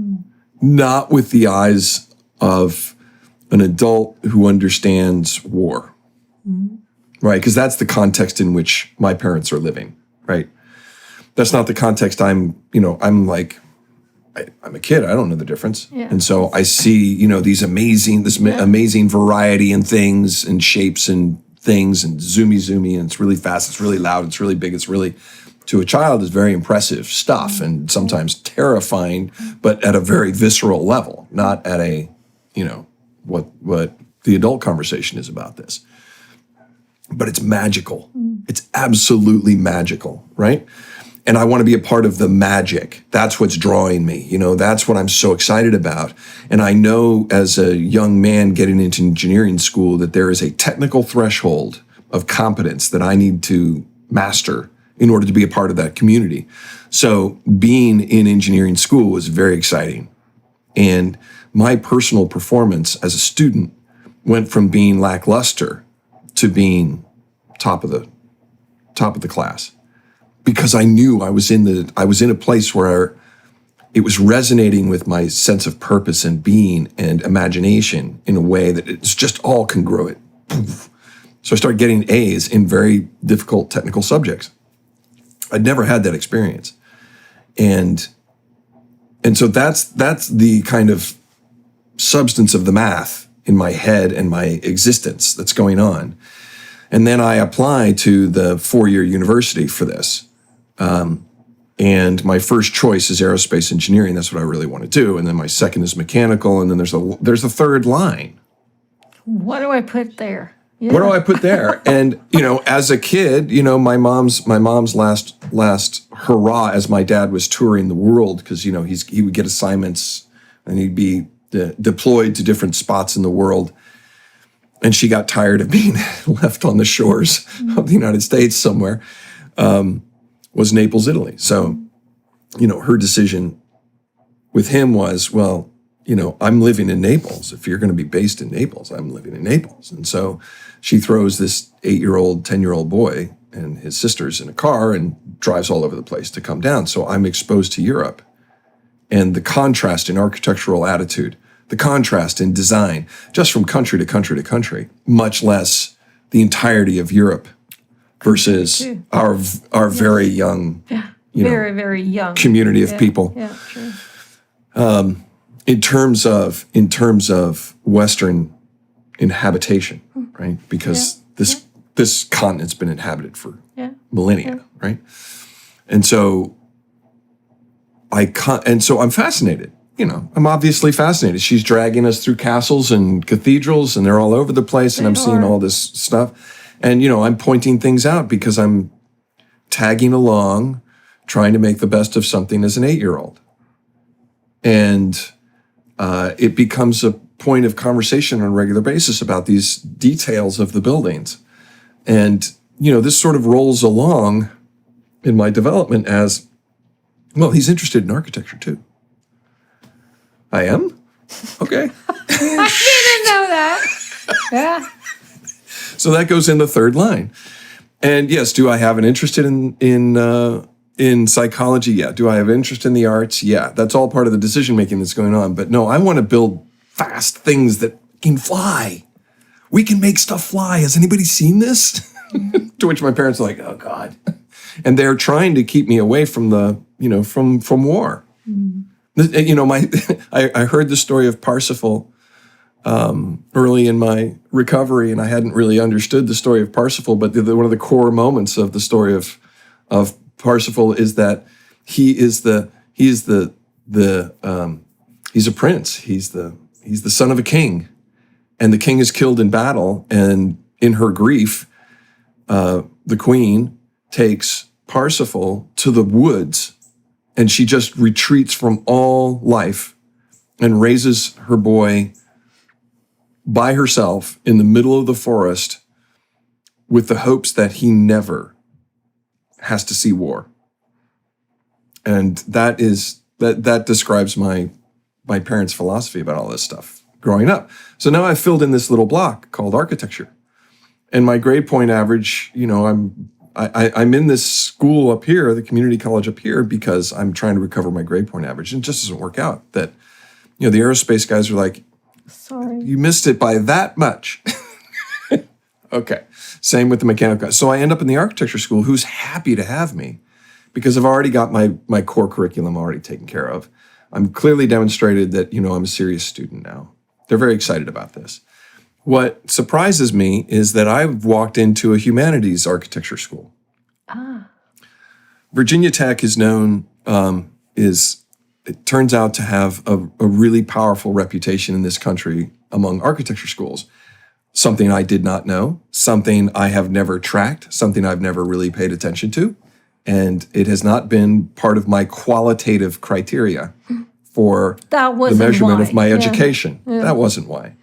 not with the eyes of an adult who understands war, right? Because that's the context in which my parents are living, right? That's not the context I'm a kid. I don't know the difference. Yeah. And so I see, this amazing variety in things and shapes and things and zoomy, and it's really fast, it's really loud, it's really big, it's really, to a child, is very impressive stuff and sometimes terrifying, but at a very visceral level, not at a, what the adult conversation is about this. But it's magical. It's absolutely magical, right? And I want to be a part of the magic. That's what's drawing me. That's what I'm so excited about. And I know as a young man getting into engineering school that there is a technical threshold of competence that I need to master in order to be a part of that community. So being in engineering school was very exciting. And my personal performance as a student went from being lackluster to being top of the class, because I knew I was in a place where it was resonating with my sense of purpose and being and imagination in a way that it's just all congruent. So I started getting A's in very difficult technical subjects. I'd never had that experience. And so that's the kind of substance of the math in my head and my existence that's going on. And then I applied to the 4-year university for this. And my first choice is aerospace engineering. That's what I really want to do. And then my second is mechanical. And then there's a third line. What do I put there? Yeah. What do I put there? And, as a kid, my mom's last hurrah as my dad was touring the world, because, he would get assignments and he'd be deployed to different spots in the world. And she got tired of being left on the shores of the United States somewhere, was Naples, Italy. So, her decision with him was, well, I'm living in Naples. If you're going to be based in Naples, I'm living in Naples. And so she throws this 8-year-old, 10-year-old boy and his sisters in a car and drives all over the place to come down. So I'm exposed to Europe and the contrast in architectural attitude, the contrast in design, just from country to country to country, much less the entirety of Europe versus our very young, very, very young community of people. Yeah, true. In terms of Western inhabitation, right? Because this continent's been inhabited for millennia, right? And so I'm fascinated. I'm obviously fascinated. She's dragging us through castles and cathedrals, and they're all over the place, and I'm seeing all this stuff. And, I'm pointing things out because I'm tagging along, trying to make the best of something as an 8-year-old. And it becomes a point of conversation on a regular basis about these details of the buildings. And, this sort of rolls along in my development as, well, he's interested in architecture too. I am? Okay. I didn't know that. Yeah. So that goes in the third line. And yes, do I have an interest in psychology? Yeah. Do I have interest in the arts? Yeah. That's all part of the decision-making that's going on. But no, I want to build fast things that can fly. We can make stuff fly. Has anybody seen this? To which my parents are like, oh God. And they're trying to keep me away from from war. I heard the story of Parsifal early in my recovery, and I hadn't really understood the story of Parsifal, but one of the core moments of the story of Parsifal is that he's a prince. He's the son of a king, and the king is killed in battle. And in her grief, the queen takes Parsifal to the woods, and she just retreats from all life and raises her boy by herself in the middle of the forest with the hopes that he never has to see war. And that describes my parents' philosophy about all this stuff growing up. So now I've filled in this little block called architecture. And my grade point average, I'm in this school up here, the community college up here, because I'm trying to recover my grade point average. And it just doesn't work out. That, the aerospace guys are like, sorry, you missed it by that much. Okay. Same with the mechanical guys. So I end up in the architecture school, who's happy to have me because I've already got my core curriculum already taken care of. I'm clearly demonstrated that, I'm a serious student now. They're very excited about this. What surprises me is that I've walked into a humanities architecture school. Virginia Tech is known, it turns out to have a really powerful reputation in this country among architecture schools. Something I did not know, something I have never tracked, something I've never really paid attention to. And it has not been part of my qualitative criteria for the measurement of my education. Yeah. That wasn't why.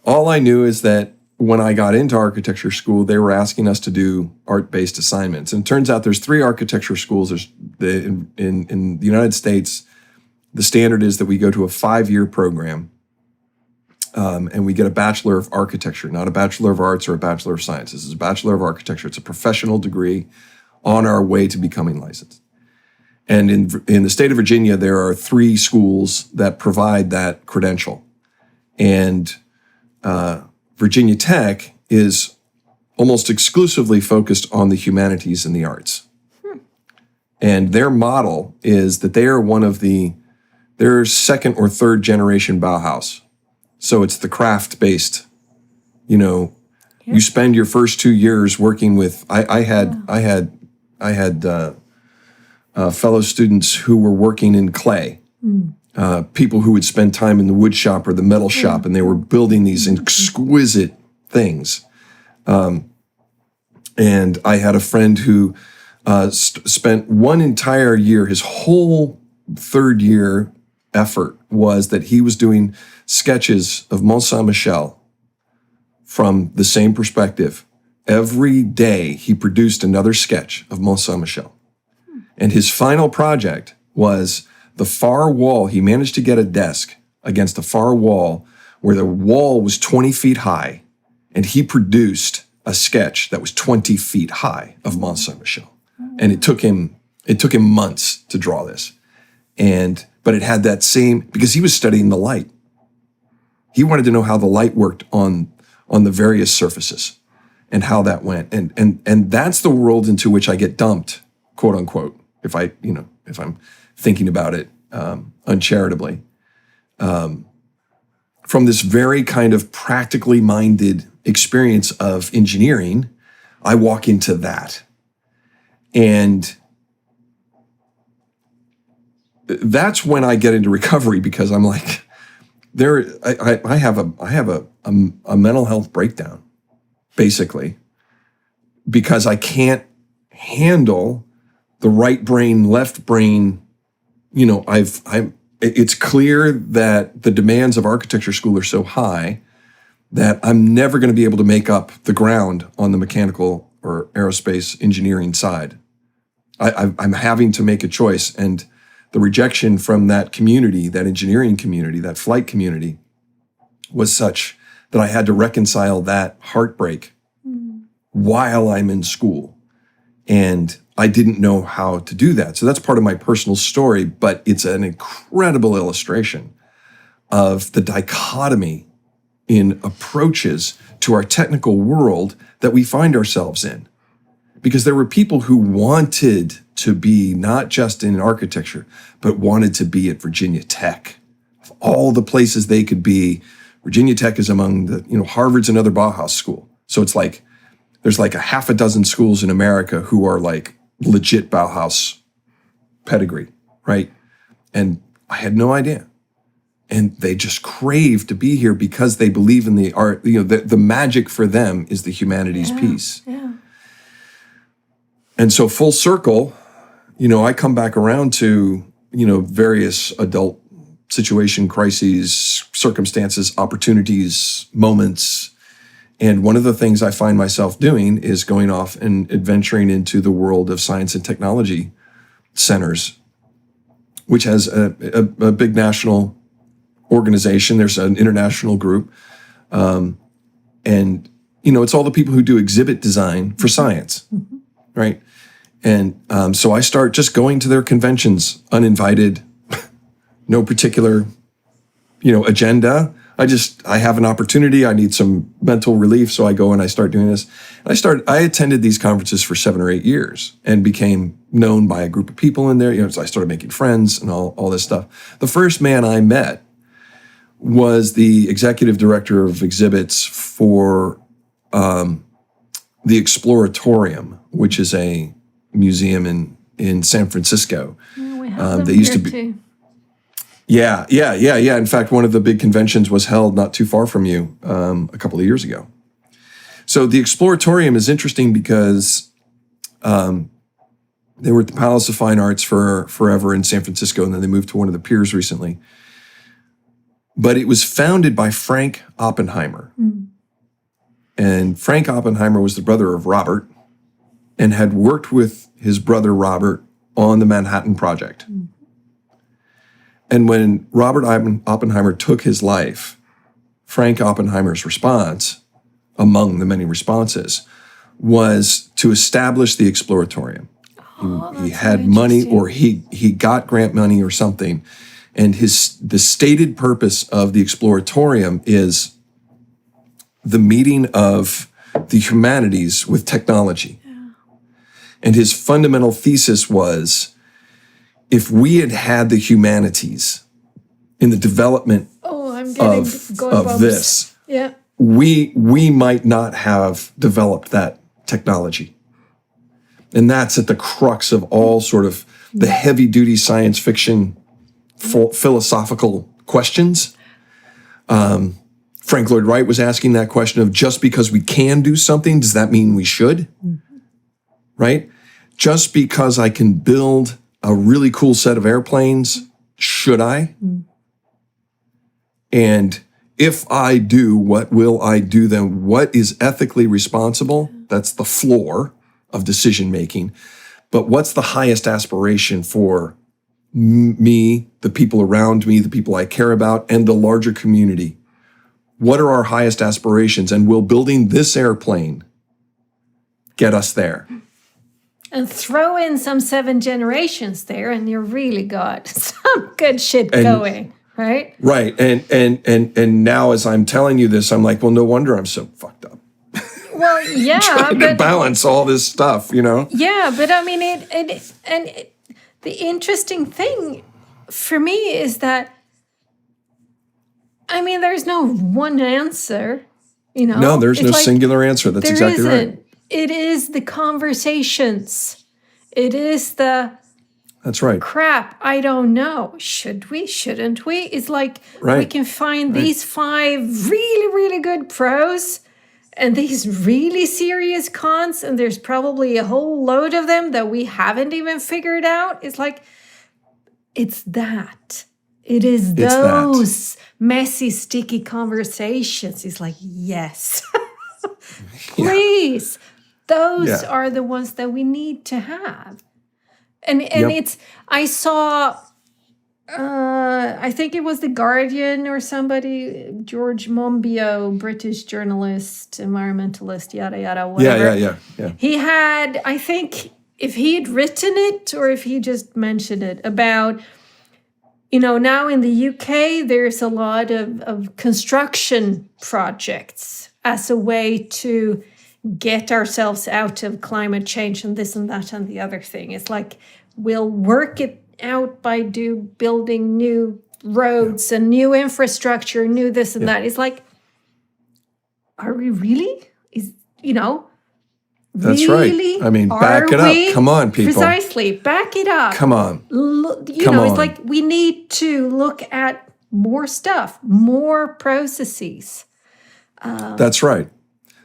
All I knew is that when I got into architecture school, they were asking us to do art-based assignments. And it turns out there's 3 architecture schools. In the United States, the standard is that we go to a 5-year program. and we get a Bachelor of Architecture, not a Bachelor of Arts or a Bachelor of Science. This is a Bachelor of Architecture. It's a professional degree on our way to becoming licensed. And in the state of Virginia, there are 3 schools that provide that credential. And Virginia Tech is almost exclusively focused on the humanities and the arts. And their model is that they are they're second or third generation Bauhaus. So it's the craft-based, you spend your first 2 years working with, I had fellow students who were working in clay, people who would spend time in the wood shop or the metal shop, and they were building these exquisite things. And I had a friend who spent one entire year, his whole third year effort was that he was doing sketches of Mont Saint-Michel from the same perspective. Every day he produced another sketch of Mont Saint-Michel. And his final project was the far wall. He managed to get a desk against a far wall where the wall was 20 feet high, and he produced a sketch that was 20 feet high of Mont Saint-Michel. And it took him months to draw this. But it had that same, because he was studying the light. He wanted to know how the light worked on the various surfaces and how that went. And that's the world into which I get dumped, quote unquote, if I'm thinking about it uncharitably. From this very kind of practically minded experience of engineering, I walk into that. And that's when I get into recovery, because I'm like, I have a mental health breakdown, basically, because I can't handle the right brain, left brain. It's clear that the demands of architecture school are so high that I'm never going to be able to make up the ground on the mechanical or aerospace engineering side. I'm having to make a choice, and the rejection from that community, that engineering community, that flight community, was such that I had to reconcile that heartbreak while I'm in school. And I didn't know how to do that. So that's part of my personal story, but it's an incredible illustration of the dichotomy in approaches to our technical world that we find ourselves in. Because there were people who wanted to be not just in architecture, but wanted to be at Virginia Tech. Of all the places they could be, Virginia Tech is among the, Harvard's another Bauhaus school. So it's like, there's like a half a dozen schools in America who are like legit Bauhaus pedigree, right? And I had no idea. And they just crave to be here because they believe in the art. The magic for them is the humanities piece. Yeah. And so full circle, I come back around to, various adult situation, crises, circumstances, opportunities, moments. And one of the things I find myself doing is going off and adventuring into the world of science and technology centers, which has a big national organization. There's an international group. And, it's all the people who do exhibit design for science, right? And so I start just going to their conventions uninvited, no particular, agenda. I have an opportunity. I need some mental relief. So I go and I start doing this. And I attended these conferences for 7 or 8 years and became known by a group of people in there. So I started making friends and all this stuff. The first man I met was the executive director of exhibits for the Exploratorium, which is a museum in San Francisco. Yeah, we have them they used here to be. Too. Yeah. In fact, one of the big conventions was held not too far from you a couple of years ago. So the Exploratorium is interesting because they were at the Palace of Fine Arts for forever in San Francisco, and then they moved to one of the piers recently. But it was founded by Frank Oppenheimer. And Frank Oppenheimer was the brother of Robert and had worked with his brother Robert on the Manhattan Project. And when Robert Oppenheimer took his life, Frank Oppenheimer's response, among the many responses, was to establish the exploratorium. He had money, or he got grant money or something, and the stated purpose of the exploratorium is the meeting of the humanities with technology. Yeah. And his fundamental thesis was, if we had had the humanities in the development of this, yeah, we might not have developed that technology. And that's at the crux of all sort of the heavy-duty science fiction philosophical questions. Frank Lloyd Wright was asking that question of, just because we can do something, does that mean we should? Mm-hmm. Right? Just because I can build a really cool set of airplanes, should I? Mm-hmm. And if I do, what will I do then? What is ethically responsible? That's the floor of decision making. But what's the highest aspiration for me, the people around me, the people I care about, and the larger community? What are our highest aspirations? And will building this airplane get us there? And throw in some 7 generations there, and you really got some good shit going, right? Right. And now as I'm telling you this, I'm like, well, no wonder I'm so fucked up. Well, yeah, trying to balance all this stuff, you know? Yeah, but I mean, the interesting thing for me is that, I mean, there's no one answer, you know? No, there's no singular answer. That's exactly right. It is the conversations. It is the... That's right. Crap, I don't know. Should we? Shouldn't we? It's like we can find these 5 really, really good pros and these really serious cons, and there's probably a whole load of them that we haven't even figured out. It's like, it's that. It is those messy, sticky conversations. It's like, yes. Please. Those are the ones that we need to have. And I saw, I think it was The Guardian or somebody, George Monbiot, British journalist, environmentalist, yada, yada, whatever. Yeah. He had, I think, if he had written it or if he just mentioned it about, you know, now in the UK, there's a lot of construction projects as a way to get ourselves out of climate change and this and that and the other thing. It's like, we'll work it out by building new roads and new infrastructure, new this and that. It's like, are we really? That's really? Right. I mean, back it up. Come on, people. Precisely. Back it up. Come on. It's like we need to look at more stuff, more processes. That's right.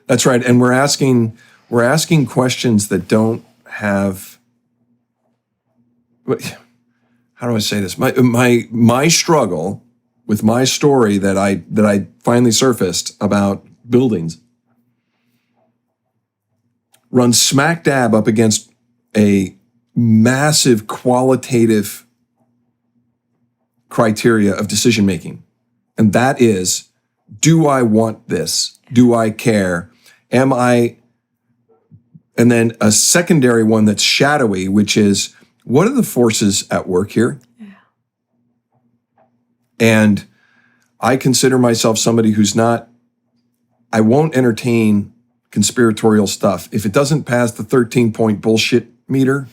That's right. And we're asking questions that don't have, how do I say this? My struggle with my story that I finally surfaced about buildings runs smack dab up against a massive qualitative criteria of decision making. And that is, do I want this? Do I care? Am I? And then a secondary one that's shadowy, which is, what are the forces at work here? Yeah. And I consider myself somebody who's not, I won't entertain conspiratorial stuff. If it doesn't pass the 13-point bullshit meter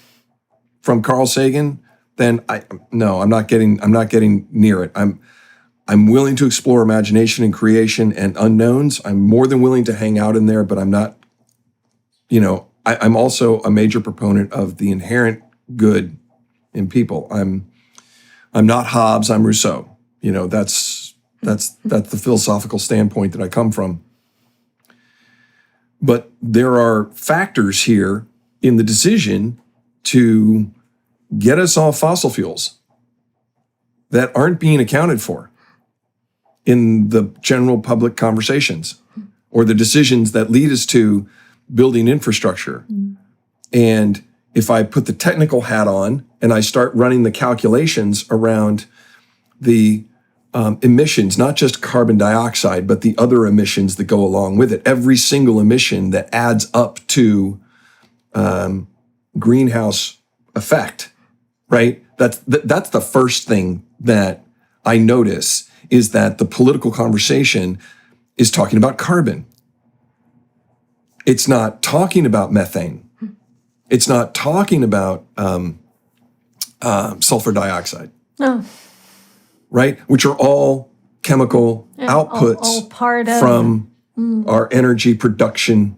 from Carl Sagan, then I'm not getting near it. I'm willing to explore imagination and creation and unknowns. I'm more than willing to hang out in there, but I'm not, I'm also a major proponent of the inherent good in people. I'm not Hobbes, I'm Rousseau. That's the philosophical standpoint that I come from. But there are factors here in the decision to get us off fossil fuels that aren't being accounted for in the general public conversations or the decisions that lead us to building infrastructure. Mm. And if I put the technical hat on and I start running the calculations around the emissions, not just carbon dioxide, but the other emissions that go along with it. Every single emission that adds up to greenhouse effect, right? That's the first thing that I notice, is that the political conversation is talking about carbon. It's not talking about methane. It's not talking about sulfur dioxide. No. Right? Which are all chemical outputs all part of from our energy production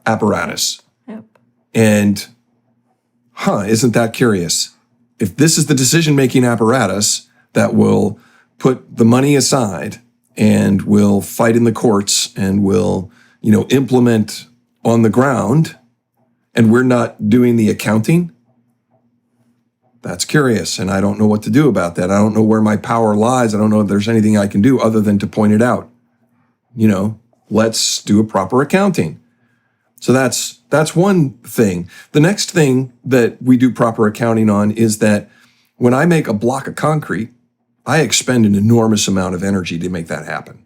apparatus. Yep. And, isn't that curious? If this is the decision-making apparatus that will put the money aside and will fight in the courts and will, implement on the ground, and we're not doing the accounting, that's curious, and I don't know what to do about that. I don't know where my power lies. I don't know if there's anything I can do other than to point it out. Let's do a proper accounting. So that's one thing. The next thing that we do proper accounting on is that when I make a block of concrete, I expend an enormous amount of energy to make that happen.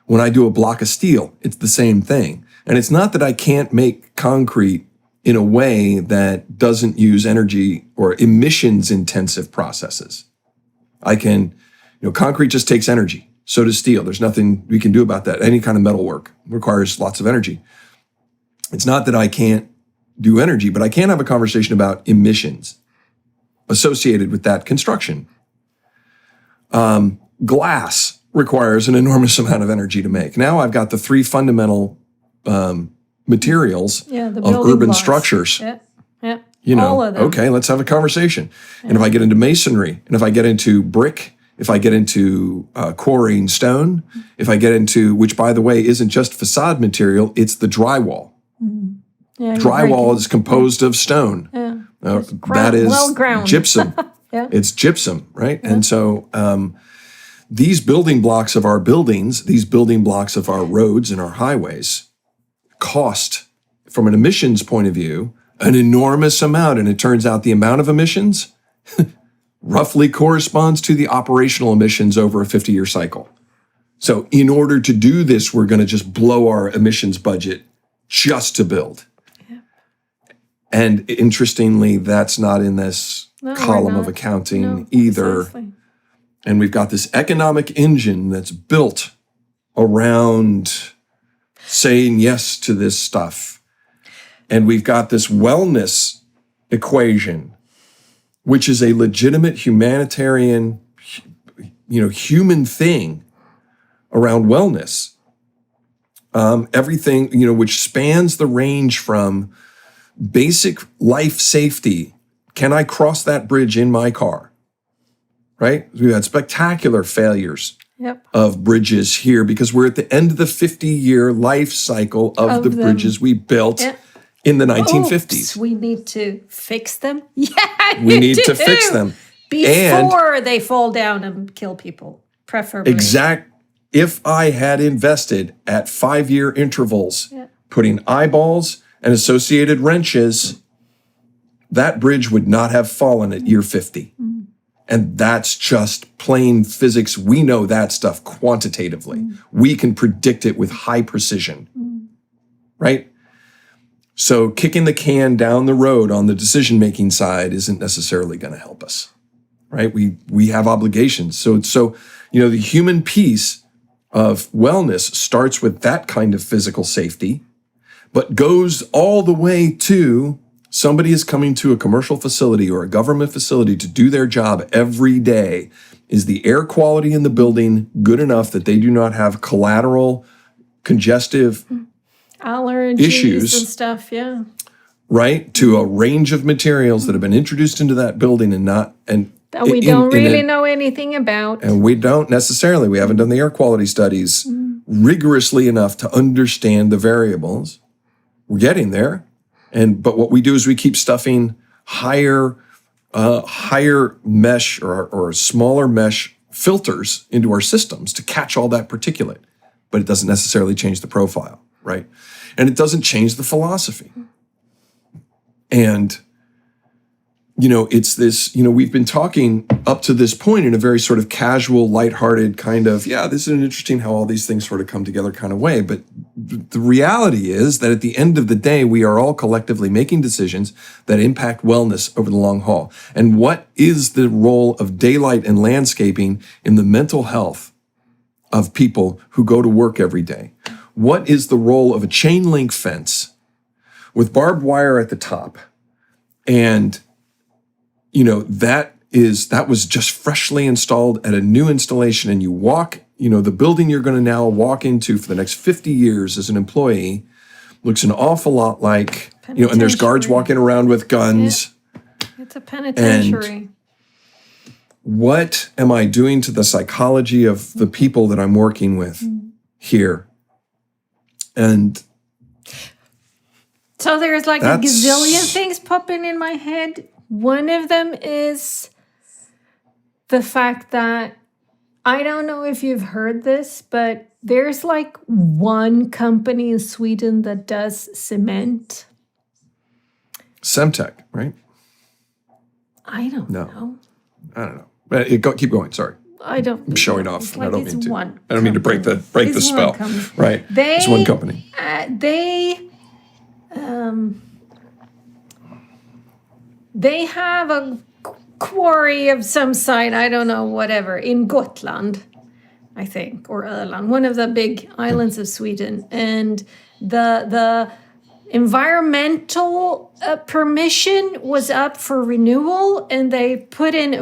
When I do a block of steel, it's the same thing. And it's not that I can't make concrete in a way that doesn't use energy or emissions intensive processes. I can, concrete just takes energy. So does steel. There's nothing we can do about that. Any kind of metal work requires lots of energy. It's not that I can't do energy, but I can have a conversation about emissions associated with that construction. Glass requires an enormous amount of energy to make. Now I've got the three fundamental materials the of urban blocks. structures. Yeah. All of them. Okay, let's have a conversation. Yeah. And if I get into masonry, and if I get into brick, if I get into quarrying stone, if I get into, which by the way isn't just facade material, it's the drywall. Mm. Yeah, drywall is composed of stone. Yeah. That is ground. gypsum. Yeah. It's gypsum, right? Yeah. And so these building blocks of our buildings, these building blocks of our roads and our highways cost, from an emissions point of view, an enormous amount. And it turns out the amount of emissions roughly corresponds to the operational emissions over a 50-year cycle. So in order to do this, we're going to just blow our emissions budget just to build. Yeah. And interestingly, that's not in this column of accounting either. Precisely. And we've got this economic engine that's built around saying yes to this stuff. And we've got this wellness equation, which is a legitimate humanitarian, human thing around wellness. Everything, which spans the range from basic life safety. Can I cross that bridge in my car? Right? We've had spectacular failures of bridges here because we're at the end of the 50-year life cycle of the bridges we built in the 1950s. Oops, we need to fix them? Yeah, we need to fix them. Before they fall down and kill people, preferably. If I had invested at 5-year intervals, putting eyeballs and associated wrenches, that bridge would not have fallen at year 50. Mm. And that's just plain physics. We know that stuff quantitatively. Mm. We can predict it with high precision, right? So kicking the can down the road on the decision-making side isn't necessarily going to help us, right? We have obligations. So the human piece of wellness starts with that kind of physical safety, but goes all the way to somebody is coming to a commercial facility or a government facility to do their job every day. Is the air quality in the building good enough that they do not have collateral congestive allergies issues and stuff, right? To a range of materials that have been introduced into that building that we don't really know anything about. And we don't necessarily. We haven't done the air quality studies rigorously enough to understand the variables. We're getting there. But what we do is we keep stuffing higher mesh or smaller mesh filters into our systems to catch all that particulate. But it doesn't necessarily change the profile, right? And it doesn't change the philosophy. And it's this, we've been talking up to this point in a very sort of casual, lighthearted kind of, this is an interesting how all these things sort of come together kind of way. But the reality is that at the end of the day, we are all collectively making decisions that impact wellness over the long haul. And what is the role of daylight and landscaping in the mental health of people who go to work every day? What is the role of a chain link fence with barbed wire at the top? And that was just freshly installed at a new installation, and you walk, the building you're going to now walk into for the next 50 years as an employee looks an awful lot like, and there's guards walking around with guns. Yeah. It's a penitentiary. And what am I doing to the psychology of the people that I'm working with here? And so there's like a gazillion things popping in my head. One of them is the fact that, I don't know if you've heard this, but there's like one company in Sweden that does cement. Semtech, right? I don't know. I don't know. But keep going, sorry. I'm showing off. Like I don't mean to break the spell. Right. It's one company. They have a quarry of some site, I don't know, whatever, in Gotland, I think, or Öland, one of the big islands of Sweden. And the environmental permission was up for renewal, and they put in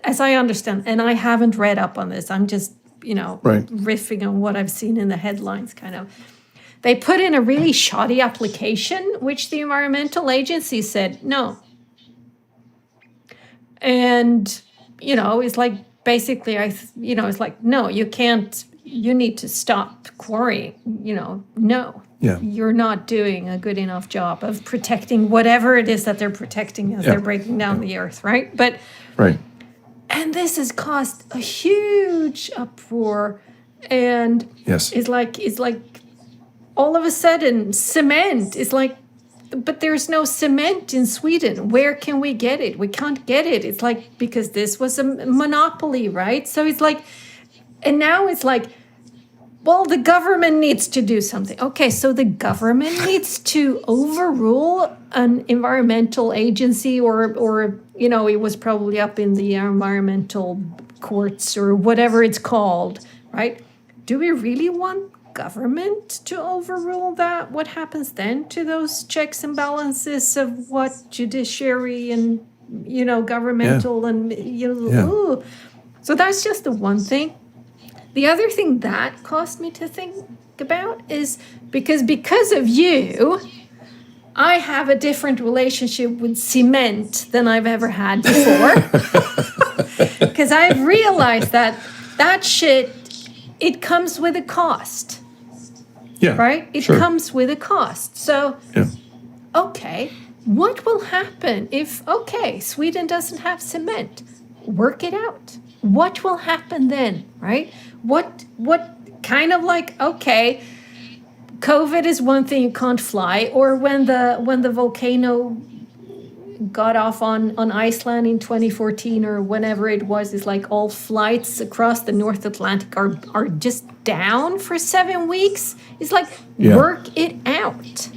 as I understand, and I haven't read up on this, I'm just, riffing on what I've seen in the headlines, kind of. They put in a really shoddy application, which the environmental agency said, no. And, it's like, basically, it's like, no, you can't, you need to stop quarrying, no. Yeah. You're not doing a good enough job of protecting whatever it is that they're protecting as they're breaking down the earth, right? But, and this has caused a huge uproar, and it's like all of a sudden cement is like, but there's no cement in Sweden. Where can we get it? We can't get it. It's like, because this was a monopoly, right? So it's like, and now it's like, well, the government needs to do something. Okay, so the government needs to overrule an environmental agency, or it was probably up in the environmental courts or whatever it's called, right? Do we really want government to overrule that? What happens then to those checks and balances of what judiciary and governmental and ooh. So that's just the one thing. The other thing that caused me to think about is because of you, I have a different relationship with cement than I've ever had before. Because I've realized that shit, it comes with a cost. Yeah. Right? It comes with a cost. So, okay, what will happen if, Sweden doesn't have cement? Work it out. What will happen then, right? What kind of like, COVID is one thing, you can't fly, or when the volcano got off on Iceland in 2014 or whenever it was, it's like all flights across the North Atlantic are just down for 7 weeks. It's like, work it out,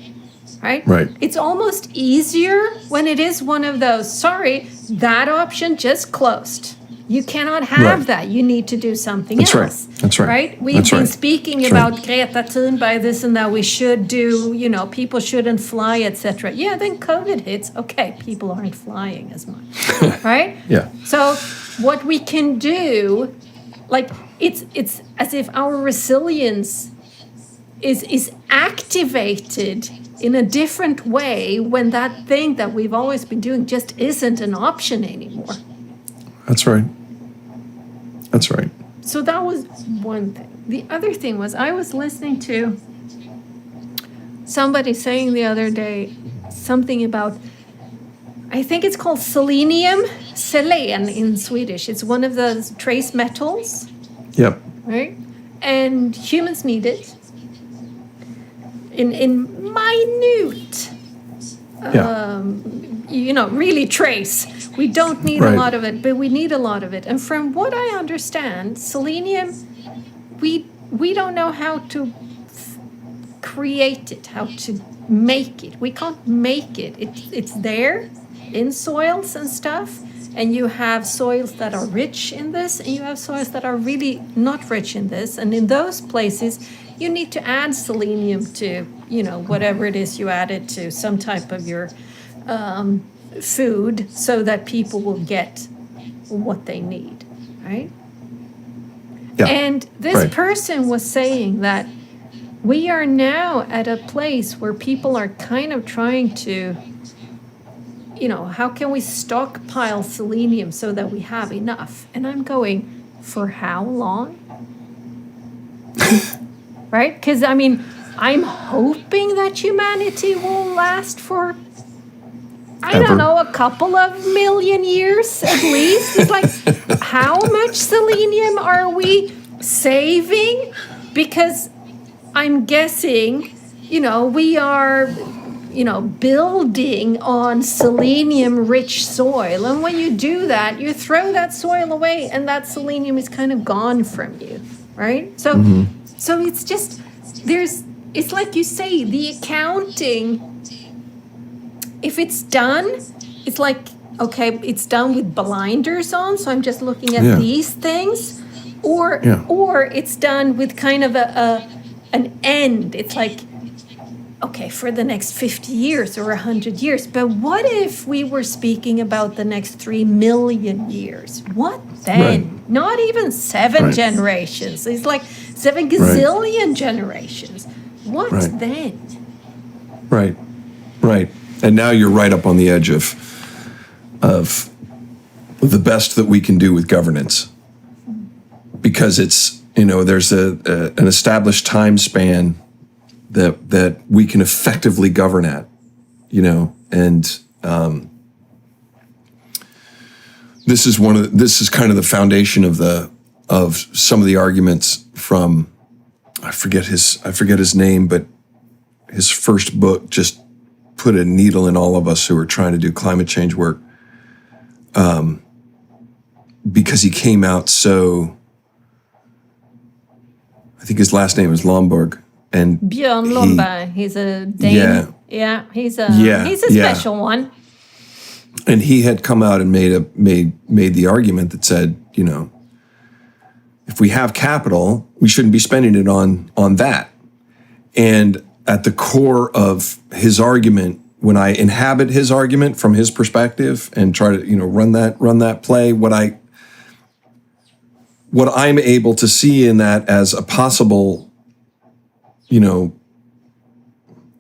right? Right. It's almost easier when it is one of those, sorry, that option just closed. You cannot have that. You need to do something else. That's right. Right? We've been speaking about Greta Thunberg, this and that. We should do, people shouldn't fly, etc. Yeah, then COVID hits. Okay, people aren't flying as much. Right? Yeah. So what we can do, like, it's as if our resilience is activated in a different way when that thing that we've always been doing just isn't an option anymore. That's right. That's right. So that was one thing. The other thing was, I was listening to somebody saying the other day something about, I think it's called selenium, selen in Swedish. It's one of the trace metals. Yep. Right? And humans need it in minute really trace. We don't need a Right. lot of it, but we need a lot of it. And from what I understand, selenium, we don't know how to create it, how to make it. We can't make it. It's there in soils and stuff. And you have soils that are rich in this, and you have soils that are really not rich in this. And in those places, you need to add selenium to, whatever it is you add it to, some type of your food, so that people will get what they need, right? Yeah. And this person was saying that we are now at a place where people are kind of trying to, how can we stockpile selenium so that we have enough? And I'm going, for how long? Right? Because, I'm hoping that humanity will last for, I don't know, a couple of million years at least. It's like, how much selenium are we saving? Because I'm guessing, we are, building on selenium-rich soil. And when you do that, you throw that soil away, and that selenium is kind of gone from you, right? So, so it's just, it's like you say, the accounting, if it's done, it's like, okay, it's done with blinders on, so I'm just looking at these things, or it's done with kind of an end. It's like, okay, for the next 50 years or 100 years. But what if we were speaking about the next 3 million years? What then? Right. Not even 7 generations. It's like 7 gazillion generations. What then? Right. And now you're right up on the edge of the best that we can do with governance. Because it's, there's an established time span that we can effectively govern at, and this is kind of the foundation of some of the arguments from, I forget his name, but his first book just put a needle in all of us who are trying to do climate change work, because he came out so, I think his last name is Lomborg. And Björn Lomborg, he's a Dane. He's a special one. And he had come out and made the argument that said, if we have capital, we shouldn't be spending it on that. And at the core of his argument, when I inhabit his argument from his perspective and try to, run that play, what I'm able to see in that as a possible,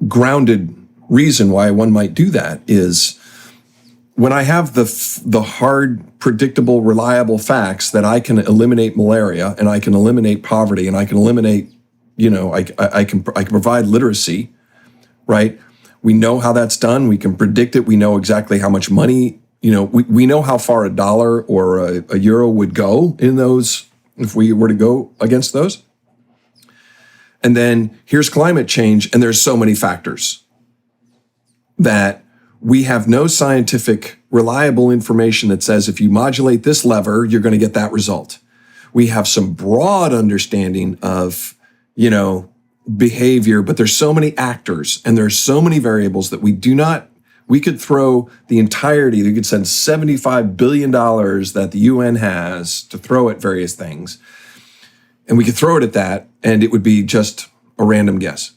grounded reason why one might do that is when I have the hard, predictable, reliable facts that I can eliminate malaria and I can eliminate poverty and I can eliminate, I can provide literacy, right? We know how that's done. We can predict it. We know exactly how much money, we know how far a dollar or a euro would go in those if we were to go against those. And then here's climate change, and there's so many factors that we have no scientific, reliable information that says if you modulate this lever, you're going to get that result. We have some broad understanding of, behavior, but there's so many actors and there's so many variables that we could throw the entirety, we could send $75 billion that the UN has to throw at various things. And we could throw it at that, and it would be just a random guess.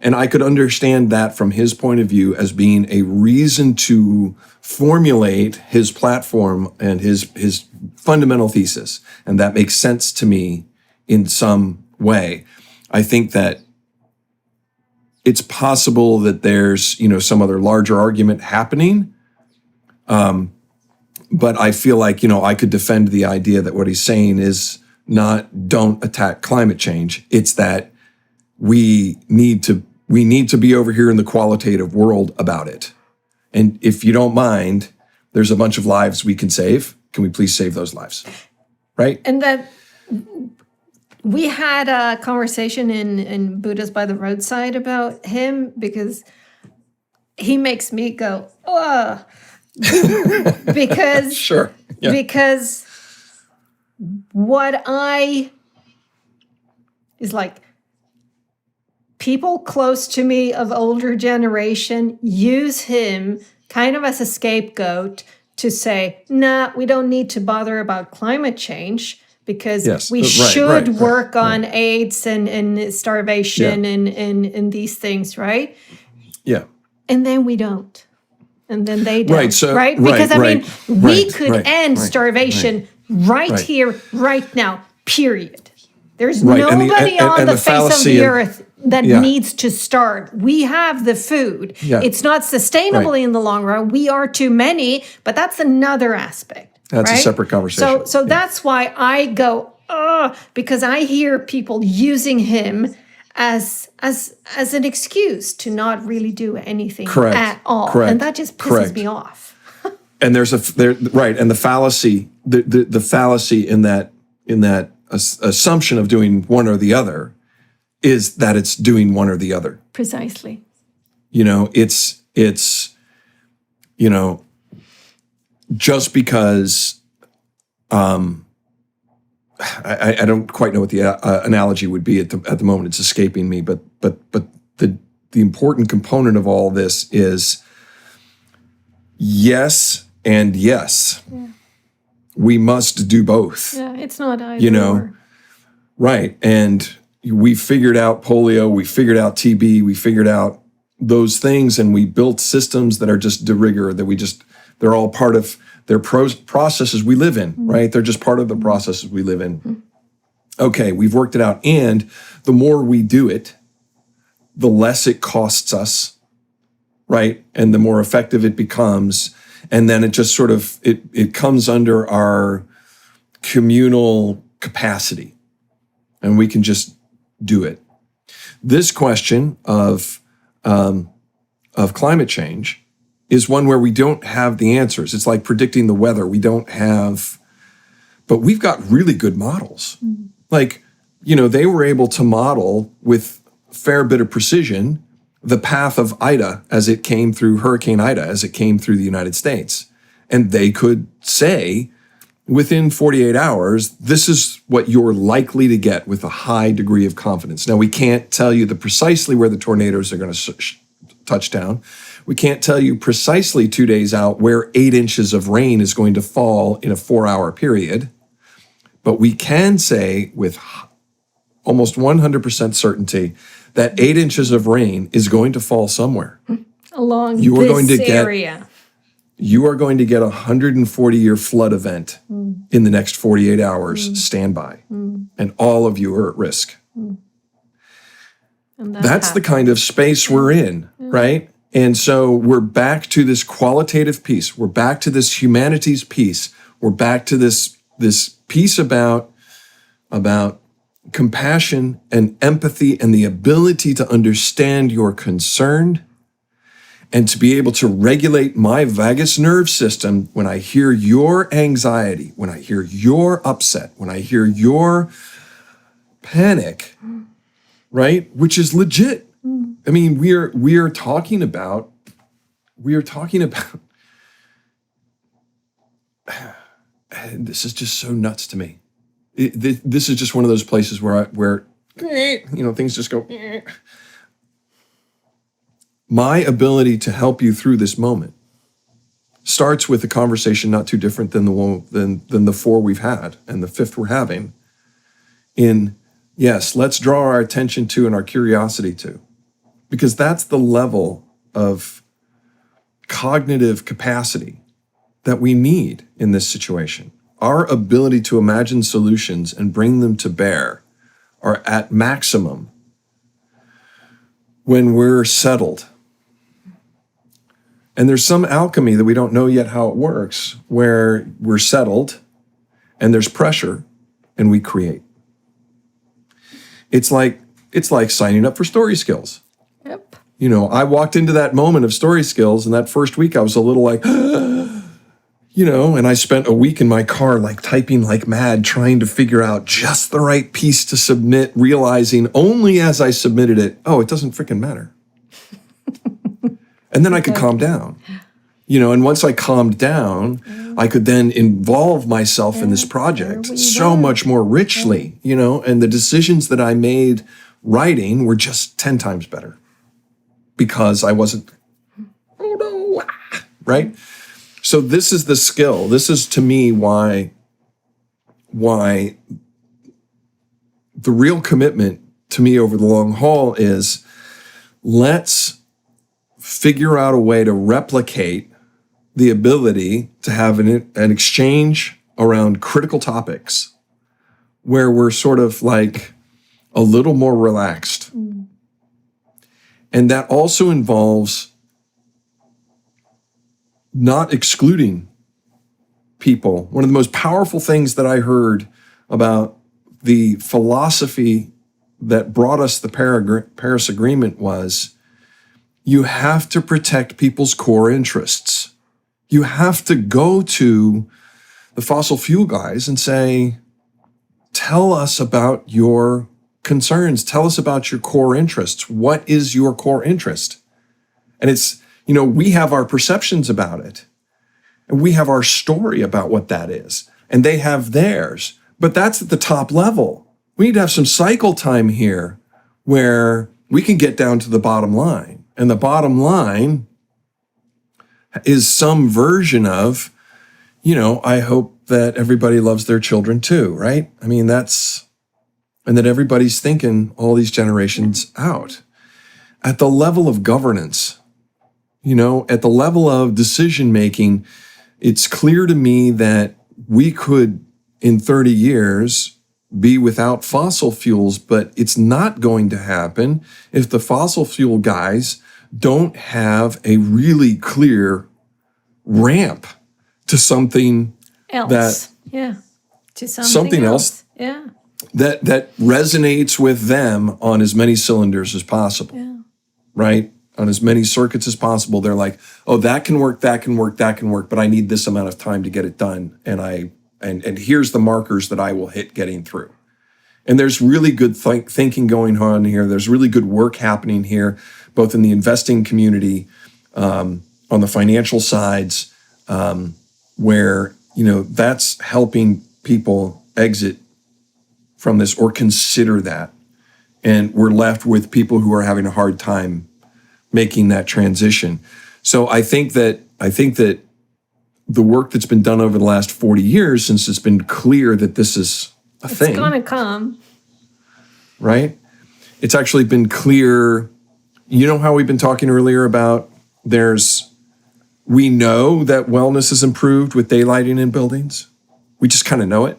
And I could understand that from his point of view as being a reason to formulate his platform and his fundamental thesis. And that makes sense to me in some way. I think that it's possible that there's, some other larger argument happening. But I feel like, I could defend the idea that what he's saying is not don't attack climate change. It's that we need to be over here in the qualitative world about it. And if you don't mind, there's a bunch of lives we can save. Can we please save those lives? Right? And that we had a conversation in Buddha's by the Roadside about him because he makes me go, ugh. Because Sure. Yeah. because what is like people close to me of older generation use him kind of as a scapegoat to say, nah, we don't need to bother about climate change because we should work on AIDS and starvation and these things, right? Yeah. And then we don't. And then they don't, right? Because, I mean, we could end starvation right here, right now, period. There's nobody on the face of the earth that needs to starve. We have the food. Yeah. It's not sustainable in the long run. We are too many, but that's another aspect. That's a separate conversation. So that's why I go, because I hear people using him as an excuse to not really do anything at all. And that just pisses me off. And there's and the fallacy, the fallacy in that assumption of doing one or the other is that it's doing one or the other. Precisely. It's just because I don't quite know what the analogy would be at the moment. It's escaping me, but the important component of all this is yes and yes. Yeah. We must do both. Yeah, it's not either or. Right. And we figured out polio, we figured out TB, we figured out those things, and we built systems that are just de rigueur, that they're all part of their processes we live in, right? They're just part of the processes we live in. Okay, we've worked it out. And the more we do it, the less it costs us, right? And the more effective it becomes. And then it just sort of, it comes under our communal capacity, and we can just do it. This question of climate change is one where we don't have the answers. It's like predicting the weather. We don't have, but we've got really good models. Mm-hmm. Like, they were able to model with a fair bit of precision the path of Ida as it came through, Hurricane Ida, as it came through the United States. And they could say within 48 hours, this is what you're likely to get with a high degree of confidence. Now, we can't tell you precisely where the tornadoes are going to touch down. We can't tell you precisely 2 days out where 8 inches of rain is going to fall in a 4-hour period. But we can say with almost 100% certainty that 8 inches of rain is going to fall somewhere. Along this area. You are going to get a 140-year flood event in the next 48 hours, standby. And all of you are at risk. That's the kind of space we're in, right? And so we're back to this qualitative piece. We're back to this humanities piece. We're back to this piece about compassion and empathy and the ability to understand your concern and to be able to regulate my vagus nerve system when I hear your anxiety, when I hear your upset, when I hear your panic, right? Which is legit. I mean, we are talking about this is just so nuts to me. This is just one of those places where things just go. My ability to help you through this moment starts with a conversation not too different than the 4 we've had and the 5th we're having. Yes, let's draw our attention to and our curiosity to, because that's the level of cognitive capacity that we need in this situation. Our ability to imagine solutions and bring them to bear are at maximum when we're settled. And there's some alchemy that we don't know yet how it works, where we're settled and there's pressure and we create. It's like signing up for Story Skills. Yep. I walked into that moment of Story Skills, and that first week I was a little like, and I spent a week in my car typing like mad, trying to figure out just the right piece to submit, realizing only as I submitted it, it doesn't freaking matter. And then I could calm down. And once I calmed down, I could then involve myself in this project so much more richly, and the decisions that I made writing were just 10 times better because I wasn't, oh no, right? So this is the skill. This is, to me, why the real commitment to me over the long haul is let's figure out a way to replicate the ability to have an exchange around critical topics where we're sort of like a little more relaxed. And that also involves not excluding people. One of the most powerful things that I heard about the philosophy that brought us the Paris Agreement was you have to protect people's core interests. You have to go to the fossil fuel guys and say, tell us about your concerns. Tell us about your core interests. What is your core interest? And it's, we have our perceptions about it. And we have our story about what that is. And they have theirs. But that's at the top level. We need to have some cycle time here where we can get down to the bottom line. And the bottom line is some version of, I hope that everybody loves their children too, right? I mean, and that everybody's thinking all these generations out. At the level of governance, at the level of decision making, it's clear to me that we could, in 30 years, be without fossil fuels, but it's not going to happen if the fossil fuel guys don't have a really clear ramp to something else. To something else. Yeah. That resonates with them on as many cylinders as possible. Yeah. Right? On as many circuits as possible. They're like, oh, that can work, but I need this amount of time to get it done. And here's the markers that I will hit getting through. And there's really good thinking going on here. There's really good work happening here, both in the investing community, on the financial sides, where, that's helping people exit from this or consider that. And we're left with people who are having a hard time making that transition. So I think that the work that's been done over the last 40 years, since it's been clear that this is a thing. It's going to come. Right? It's actually been clear. How we've been talking earlier about we know that wellness is improved with daylighting in buildings. We just kind of know it.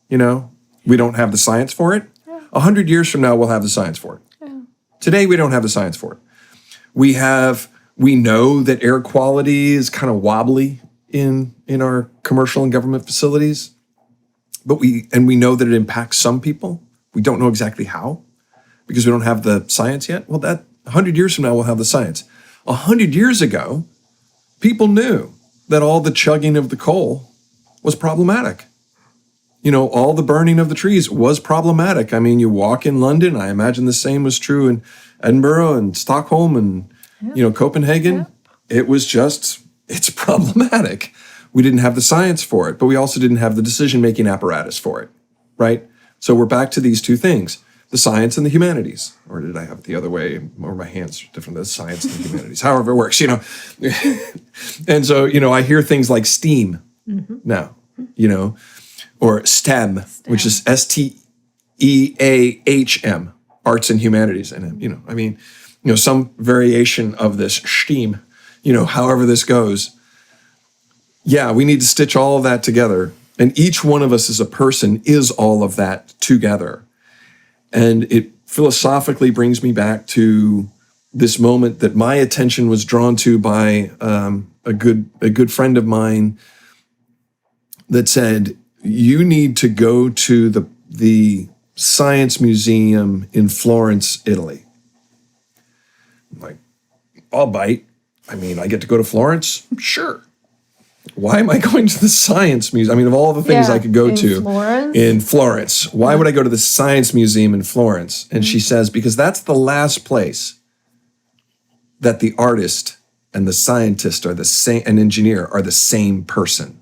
We don't have the science for it. 100 years from now, we'll have the science for it. Yeah. Today, we don't have the science for it. We know that air quality is kind of wobbly in our commercial and government facilities, but we know that it impacts some people. We don't know exactly how because we don't have the science yet. Well, that 100 years from now, we'll have the science. 100 years ago, people knew that all the chugging of the coal was problematic. All the burning of the trees was problematic. I mean, you walk in London, I imagine the same was true in Edinburgh and Stockholm and, Copenhagen. Yep. It's problematic. We didn't have the science for it, but we also didn't have the decision-making apparatus for it, right? So we're back to these two things, the science and the humanities. Or did I have it the other way? Or my hands are different, the science and the humanities, however it works, And so, I hear things like STEAM now, or STEM, which is STEAHM, arts and humanities. And, some variation of this STEAM, however this goes. Yeah, we need to stitch all of that together. And each one of us as a person is all of that together. And it philosophically brings me back to this moment that my attention was drawn to by a good friend of mine that said, you need to go to the Science Museum in Florence, Italy. I'm like, I'll bite. I mean, I get to go to Florence? Sure. Why am I going to the Science Museum? I mean, of all the things I could go to in Florence, why would I go to the Science Museum in Florence? And she says, because that's the last place that the artist and the scientist are the same, an engineer are the same person.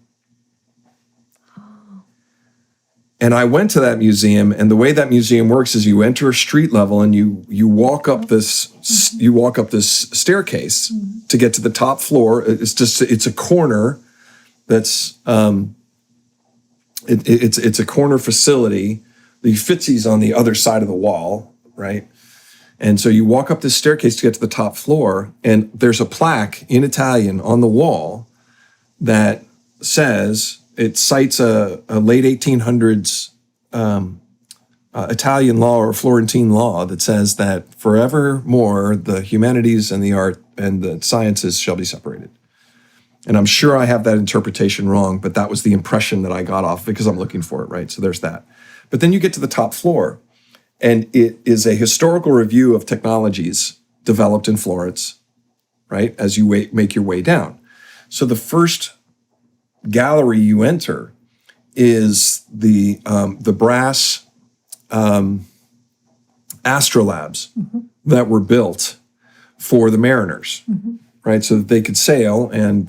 And I went to that museum, and the way that museum works is you enter a street level and you walk up this staircase to get to the top floor. It's a corner that's it's a corner facility. The Uffizi's on the other side of the wall, right? And so you walk up this staircase to get to the top floor, and there's a plaque in Italian on the wall that says, it cites a late 1800s Italian law or Florentine law that says that forevermore the humanities and the art and the sciences shall be separated. And I'm sure I have that interpretation wrong, but that was the impression that I got off because I'm looking for it, right? So there's that. But then you get to the top floor, and it is a historical review of technologies developed in Florence, right, as you make your way down. So the first gallery you enter is the brass astrolabes that were built for the mariners, right, so that they could sail, and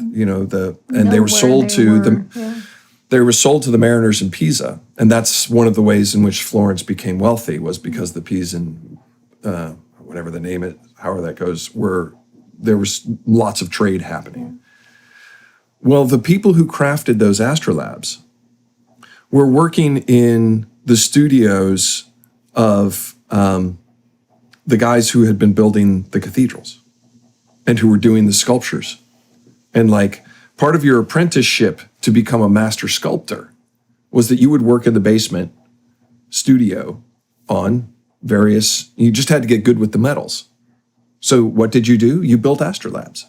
they were sold to them. Yeah. They were sold to the mariners in Pisa, and that's one of the ways in which Florence became wealthy, was because the Pisan, whatever the name it, however that goes, there was lots of trade happening. Yeah. Well, the people who crafted those astrolabes were working in the studios of the guys who had been building the cathedrals and who were doing the sculptures. And like part of your apprenticeship to become a master sculptor was that you would work in the basement studio on various, you just had to get good with the metals. So what did you do? You built astrolabes.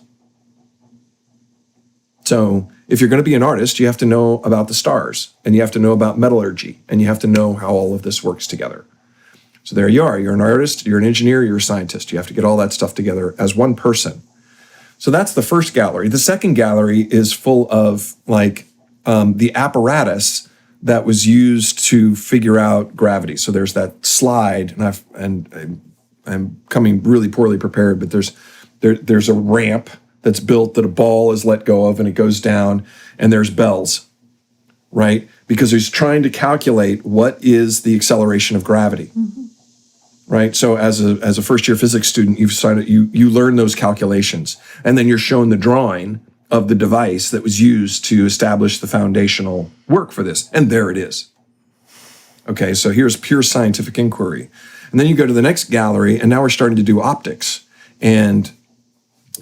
So if you're going to be an artist, you have to know about the stars, and you have to know about metallurgy, and you have to know how all of this works together. So there you are. You're an artist, you're an engineer, you're a scientist. You have to get all that stuff together as one person. So that's the first gallery. The second gallery is full of the apparatus that was used to figure out gravity. So there's that slide, and I'm coming really poorly prepared, but there's a ramp that's built that a ball is let go of and it goes down, and there's bells, right? Because he's trying to calculate what is the acceleration of gravity, right? So as a first-year physics student, you learn those calculations, and then you're shown the drawing of the device that was used to establish the foundational work for this, and there it is. Okay, so here's pure scientific inquiry. And then you go to the next gallery, and now we're starting to do optics, and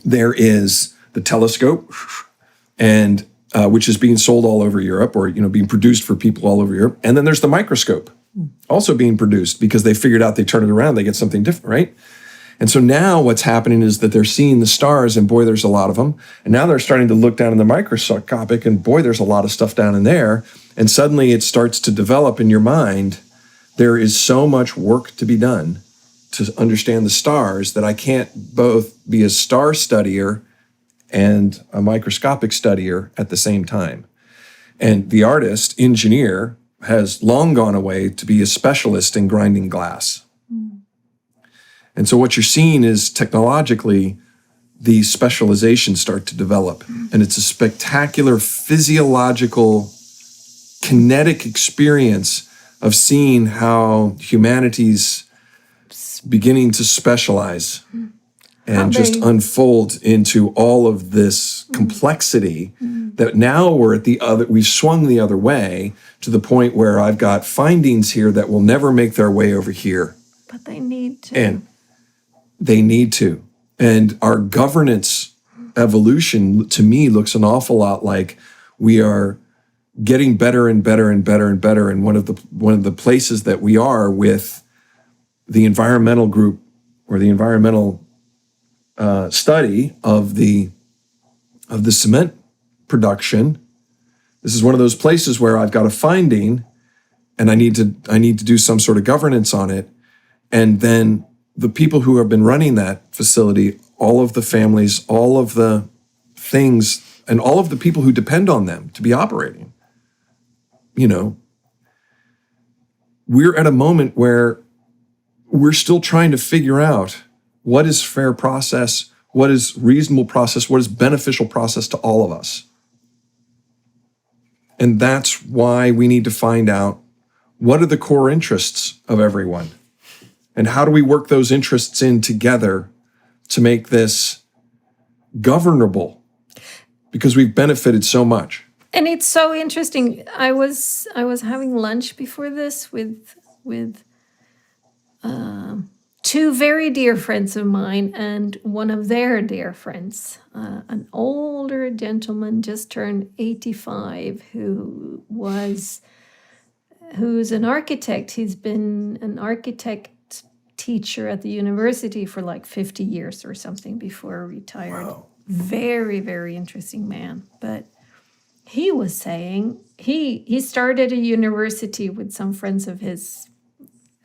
there is the telescope, and which is being sold all over Europe, or being produced for people all over Europe. And then there's the microscope, also being produced because they figured out they turn it around, they get something different, right? And so now what's happening is that they're seeing the stars, and boy, there's a lot of them. And now they're starting to look down in the microscopic, and boy, there's a lot of stuff down in there. And suddenly it starts to develop in your mind. There is so much work to be done to understand the stars that I can't both be a star studier and a microscopic studier at the same time. And the artist, engineer, has long gone away to be a specialist in grinding glass. And so what you're seeing is technologically, these specializations start to develop. And it's a spectacular physiological, kinetic experience of seeing how humanity's beginning to specialize and just unfold into all of this complexity that now we've swung the other way to the point where I've got findings here that will never make their way over here. But they need to. And they need to. And our governance evolution, to me, looks an awful lot like we are getting better and better and better and better. And one of the places that we are with the environmental group, or the environmental study of the cement production, this is one of those places where I've got a finding, and I need to do some sort of governance on it, and then the people who have been running that facility, all of the families, all of the things, and all of the people who depend on them to be operating, we're at a moment where we're still trying to figure out what is fair process, what is reasonable process, what is beneficial process to all of us. And that's why we need to find out what are the core interests of everyone, and how do we work those interests in together to make this governable, because we've benefited so much. And it's so interesting. I was having lunch before this with two very dear friends of mine and one of their dear friends, an older gentleman just turned 85 who's an architect. He's been an architect teacher at the university for like 50 years or something before he retired. Wow. Very, very interesting man. But he was saying he started a university with some friends of his,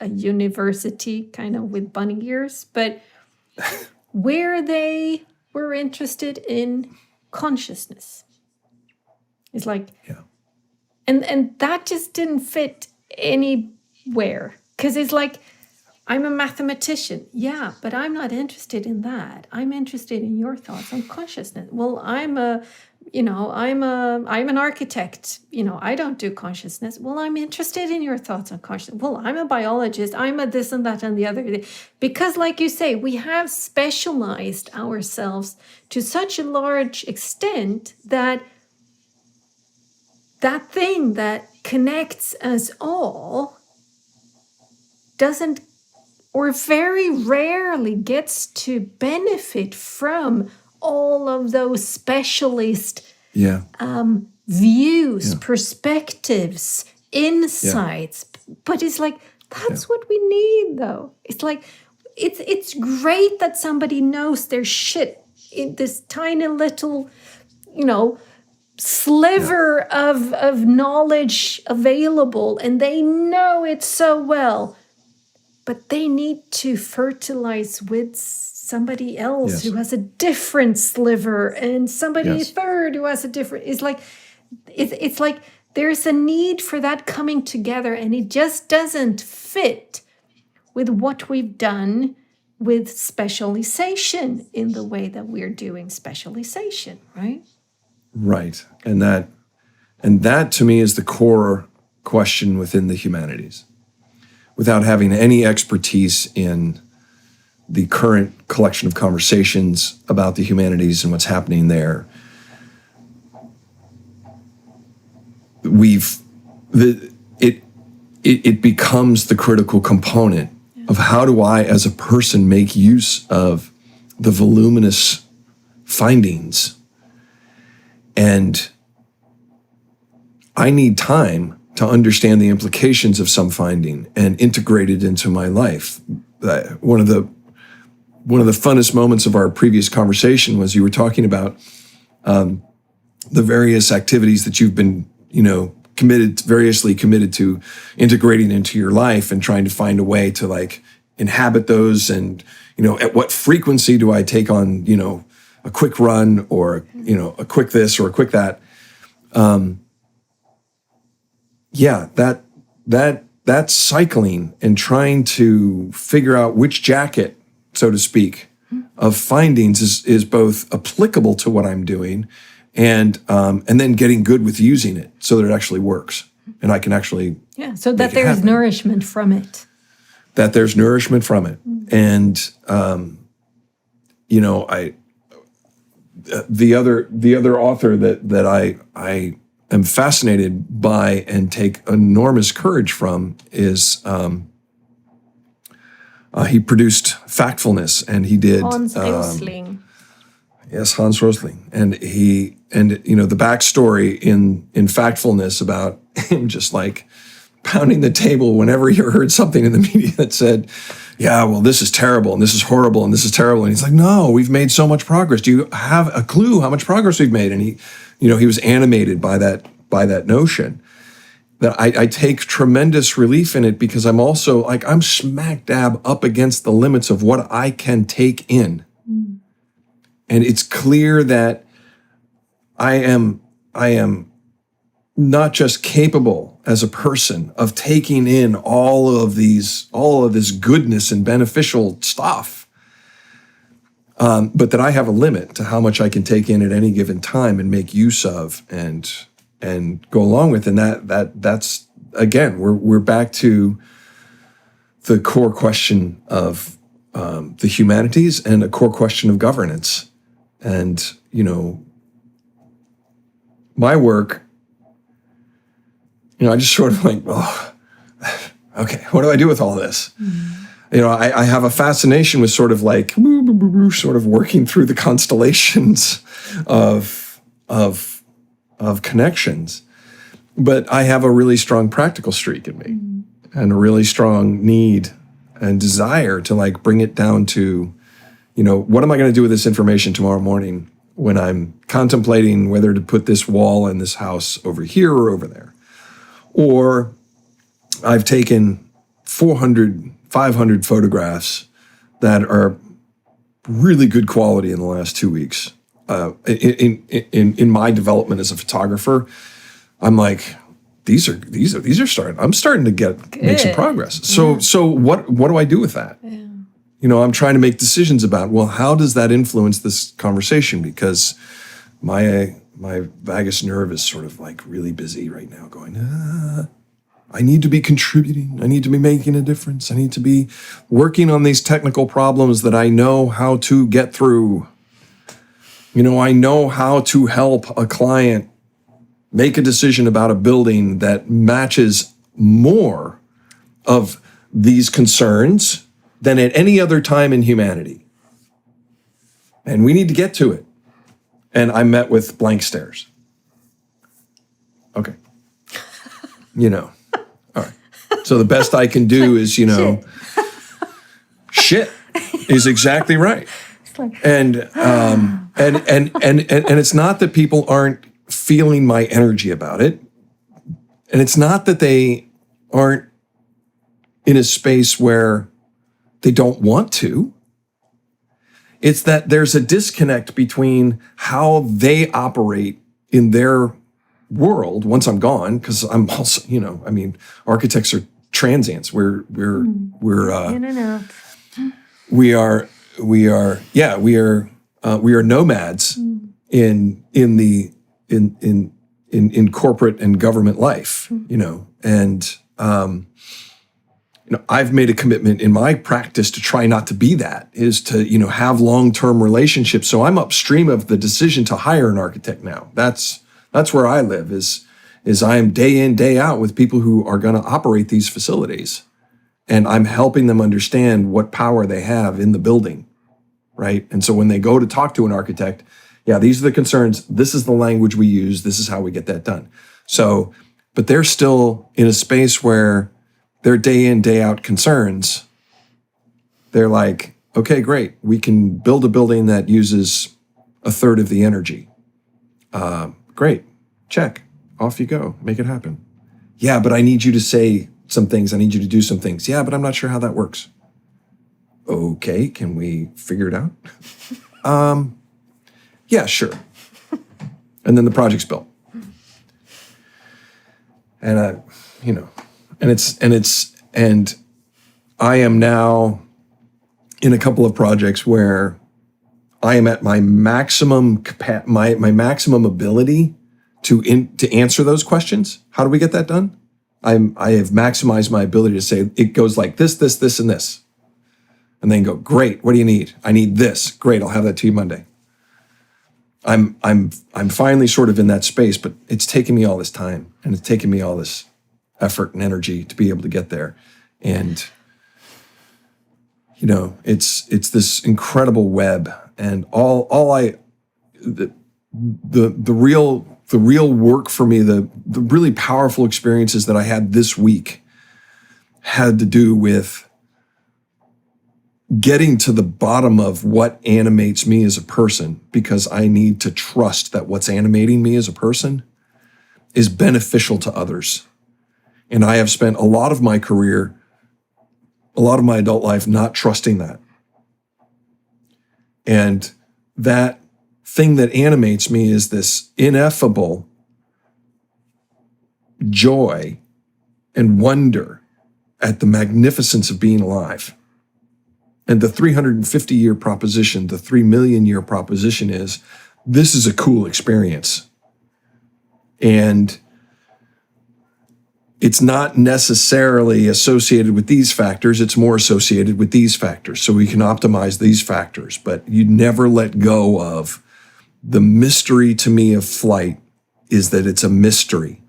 a university kind of with bunny ears, but where they were interested in consciousness. It's like, yeah. And that just didn't fit anywhere, because it's like, I'm a mathematician. Yeah, but I'm not interested in that. I'm interested in your thoughts on consciousness. Well, I'm an architect. I don't do consciousness. Well, I'm interested in your thoughts on consciousness. Well, I'm a biologist. I'm a this and that and the other. Because like you say, we have specialized ourselves to such a large extent that that thing that connects us all doesn't, or very rarely gets to benefit from all of those specialist views, perspectives, insights. But it's like, that's what we need, though. It's like, it's great that somebody knows their shit in this tiny little, sliver of knowledge available, and they know it so well. But they need to fertilize with somebody else who has a different sliver, and somebody third who has a different. It's like there's a need for that coming together, and it just doesn't fit with what we've done with specialization in the way that we're doing specialization, right? Right. And that to me is the core question within the humanities. Without having any expertise in the current collection of conversations about the humanities and what's happening there, it becomes the critical component of how do I, as a person, make use of the voluminous findings. And I need time to understand the implications of some finding and integrate it into my life. One of the funnest moments of our previous conversation was you were talking about the various activities that you've been, variously committed to integrating into your life and trying to find a way to like inhabit those. And, at what frequency do I take on, a quick run or, a quick this or a quick that. That cycling and trying to figure out which jacket, so to speak, of findings is both applicable to what I'm doing and then getting good with using it so that it actually works and I can actually so that there's nourishment from it. That there's nourishment from it. And the other author that I am fascinated by and take enormous courage from is he produced Factfulness, and he did Hans Rosling. Yes, Hans Rosling, and the backstory in Factfulness about him just like pounding the table whenever he heard something in the media that said, yeah, well, this is terrible, and this is horrible, and this is terrible. And he's like, no, we've made so much progress. Do you have a clue how much progress we've made? And he was animated by that notion. That I take tremendous relief in it because I'm also like, I'm smack dab up against the limits of what I can take in. And it's clear that I am not just capable as a person of taking in all of this goodness and beneficial stuff. but that I have a limit to how much I can take in at any given time and make use of and go along with. And that's again, we're back to the core question of the humanities and a core question of governance. And, my work, I just sort of like, oh, okay, what do I do with all this? Mm-hmm. I have a fascination with sort of like, sort of working through the constellations of connections. But I have a really strong practical streak in me and a really strong need and desire to like bring it down to, what am I going to do with this information tomorrow morning when I'm contemplating whether to put this wall in this house over here or over there? Or I've taken 400, 500 photographs that are really good quality in the last 2 weeks. In my development as a photographer, I'm like, these are starting. I'm starting to make some progress. So what do I do with that? Yeah. I'm trying to make decisions about, well, how does that influence this conversation? Because my vagus nerve is sort of like really busy right now going, I need to be contributing. I need to be making a difference. I need to be working on these technical problems that I know how to get through. I know how to help a client make a decision about a building that matches more of these concerns than at any other time in humanity. And we need to get to it. And I met with blank stares. Okay. All right. So the best I can do is, shit is exactly right. And it's not that people aren't feeling my energy about it. And it's not that they aren't in a space where they don't want to. It's that there's a disconnect between how they operate in their world once I'm gone, because I'm also, architects are transients. We're in and out. We are nomads in corporate and government life, and I've made a commitment in my practice to try not to be that, is to, have long-term relationships. So I'm upstream of the decision to hire an architect now. That's where I live, is I am day in, day out with people who are going to operate these facilities. And I'm helping them understand what power they have in the building, right? And so when they go to talk to an architect, these are the concerns. This is the language we use. This is how we get that done. So, but they're still in a space where their day in, day out concerns, they're like, okay, great. We can build a building that uses a third of the energy. Great. Check. Off you go. Make it happen. Yeah, but I need you to say some things. I need you to do some things. Yeah, but I'm not sure how that works. Okay, can we figure it out? Yeah, sure. And then the project's built. And and I am now in a couple of projects where I am at my maximum my maximum ability to answer those questions. How do we get that done? I have maximized my ability to say it goes like this, this, this, and this, and then go, great. What do you need? I need this. Great. I'll have that to you Monday. I'm finally sort of in that space, but it's taken me all this time, and it's taken me all this effort and energy to be able to get there. And it's this incredible web, and the real work for me, the really powerful experiences that I had this week had to do with getting to the bottom of what animates me as a person, because I need to trust that what's animating me as a person is beneficial to others. And I have spent a lot of my career, a lot of my adult life, not trusting that. And that thing that animates me is this ineffable joy and wonder at the magnificence of being alive. And the 350-year proposition, the 3 million year proposition is, this is a cool experience. And it's not necessarily associated with these factors. It's more associated with these factors. So we can optimize these factors, but you never let go of the mystery to me of flight is that it's a mystery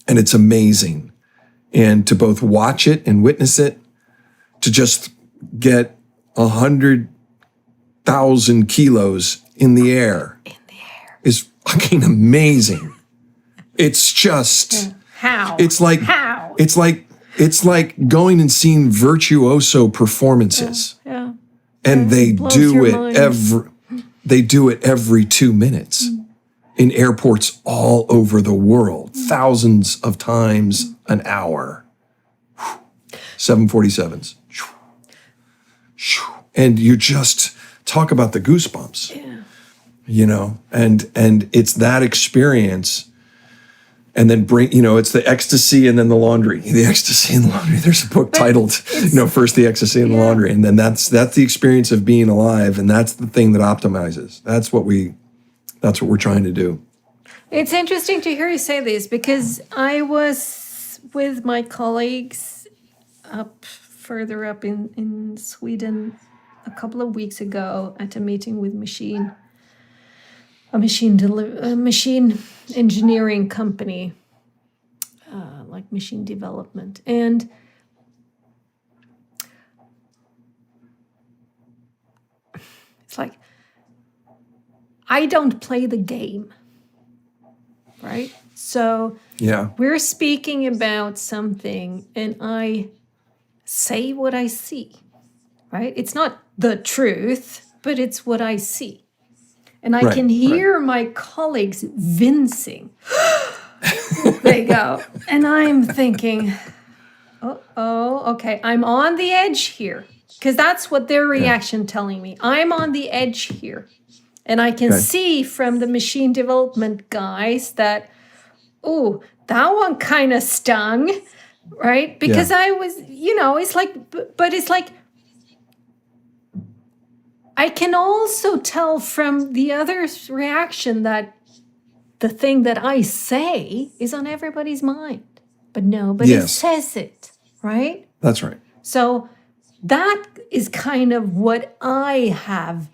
and it's amazing. And to both watch it and witness it, to just get 100,000 kilos in the air is fucking amazing. It's just... How? It's like how? It's like going and seeing virtuoso performances. Yeah. And they do it mind. every 2 minutes in airports all over the world, thousands of times an hour. 747s. And you just talk about the goosebumps. Yeah. You know, and it's that experience. And then it's the ecstasy and then the laundry. The ecstasy and the laundry. There's a book titled, first the ecstasy and the laundry. And then that's the experience of being alive. And that's the thing that optimizes. That's what we're trying to do. It's interesting to hear you say this because I was with my colleagues further up in Sweden a couple of weeks ago at a meeting with a machine engineering company, like machine development. And it's like, I don't play the game, right? So we're speaking about something and I say what I see, right? It's not the truth, but it's what I see. And I can hear my colleagues wincing. They go. And I'm thinking, okay, I'm on the edge here. Because that's what their reaction telling me. I'm on the edge here. And I can see from the machine development guys that, that one kind of stung, right? Because I was, it's like, but it's like, I can also tell from the other's reaction that the thing that I say is on everybody's mind, but nobody says it, right? That's right. So that is kind of what I have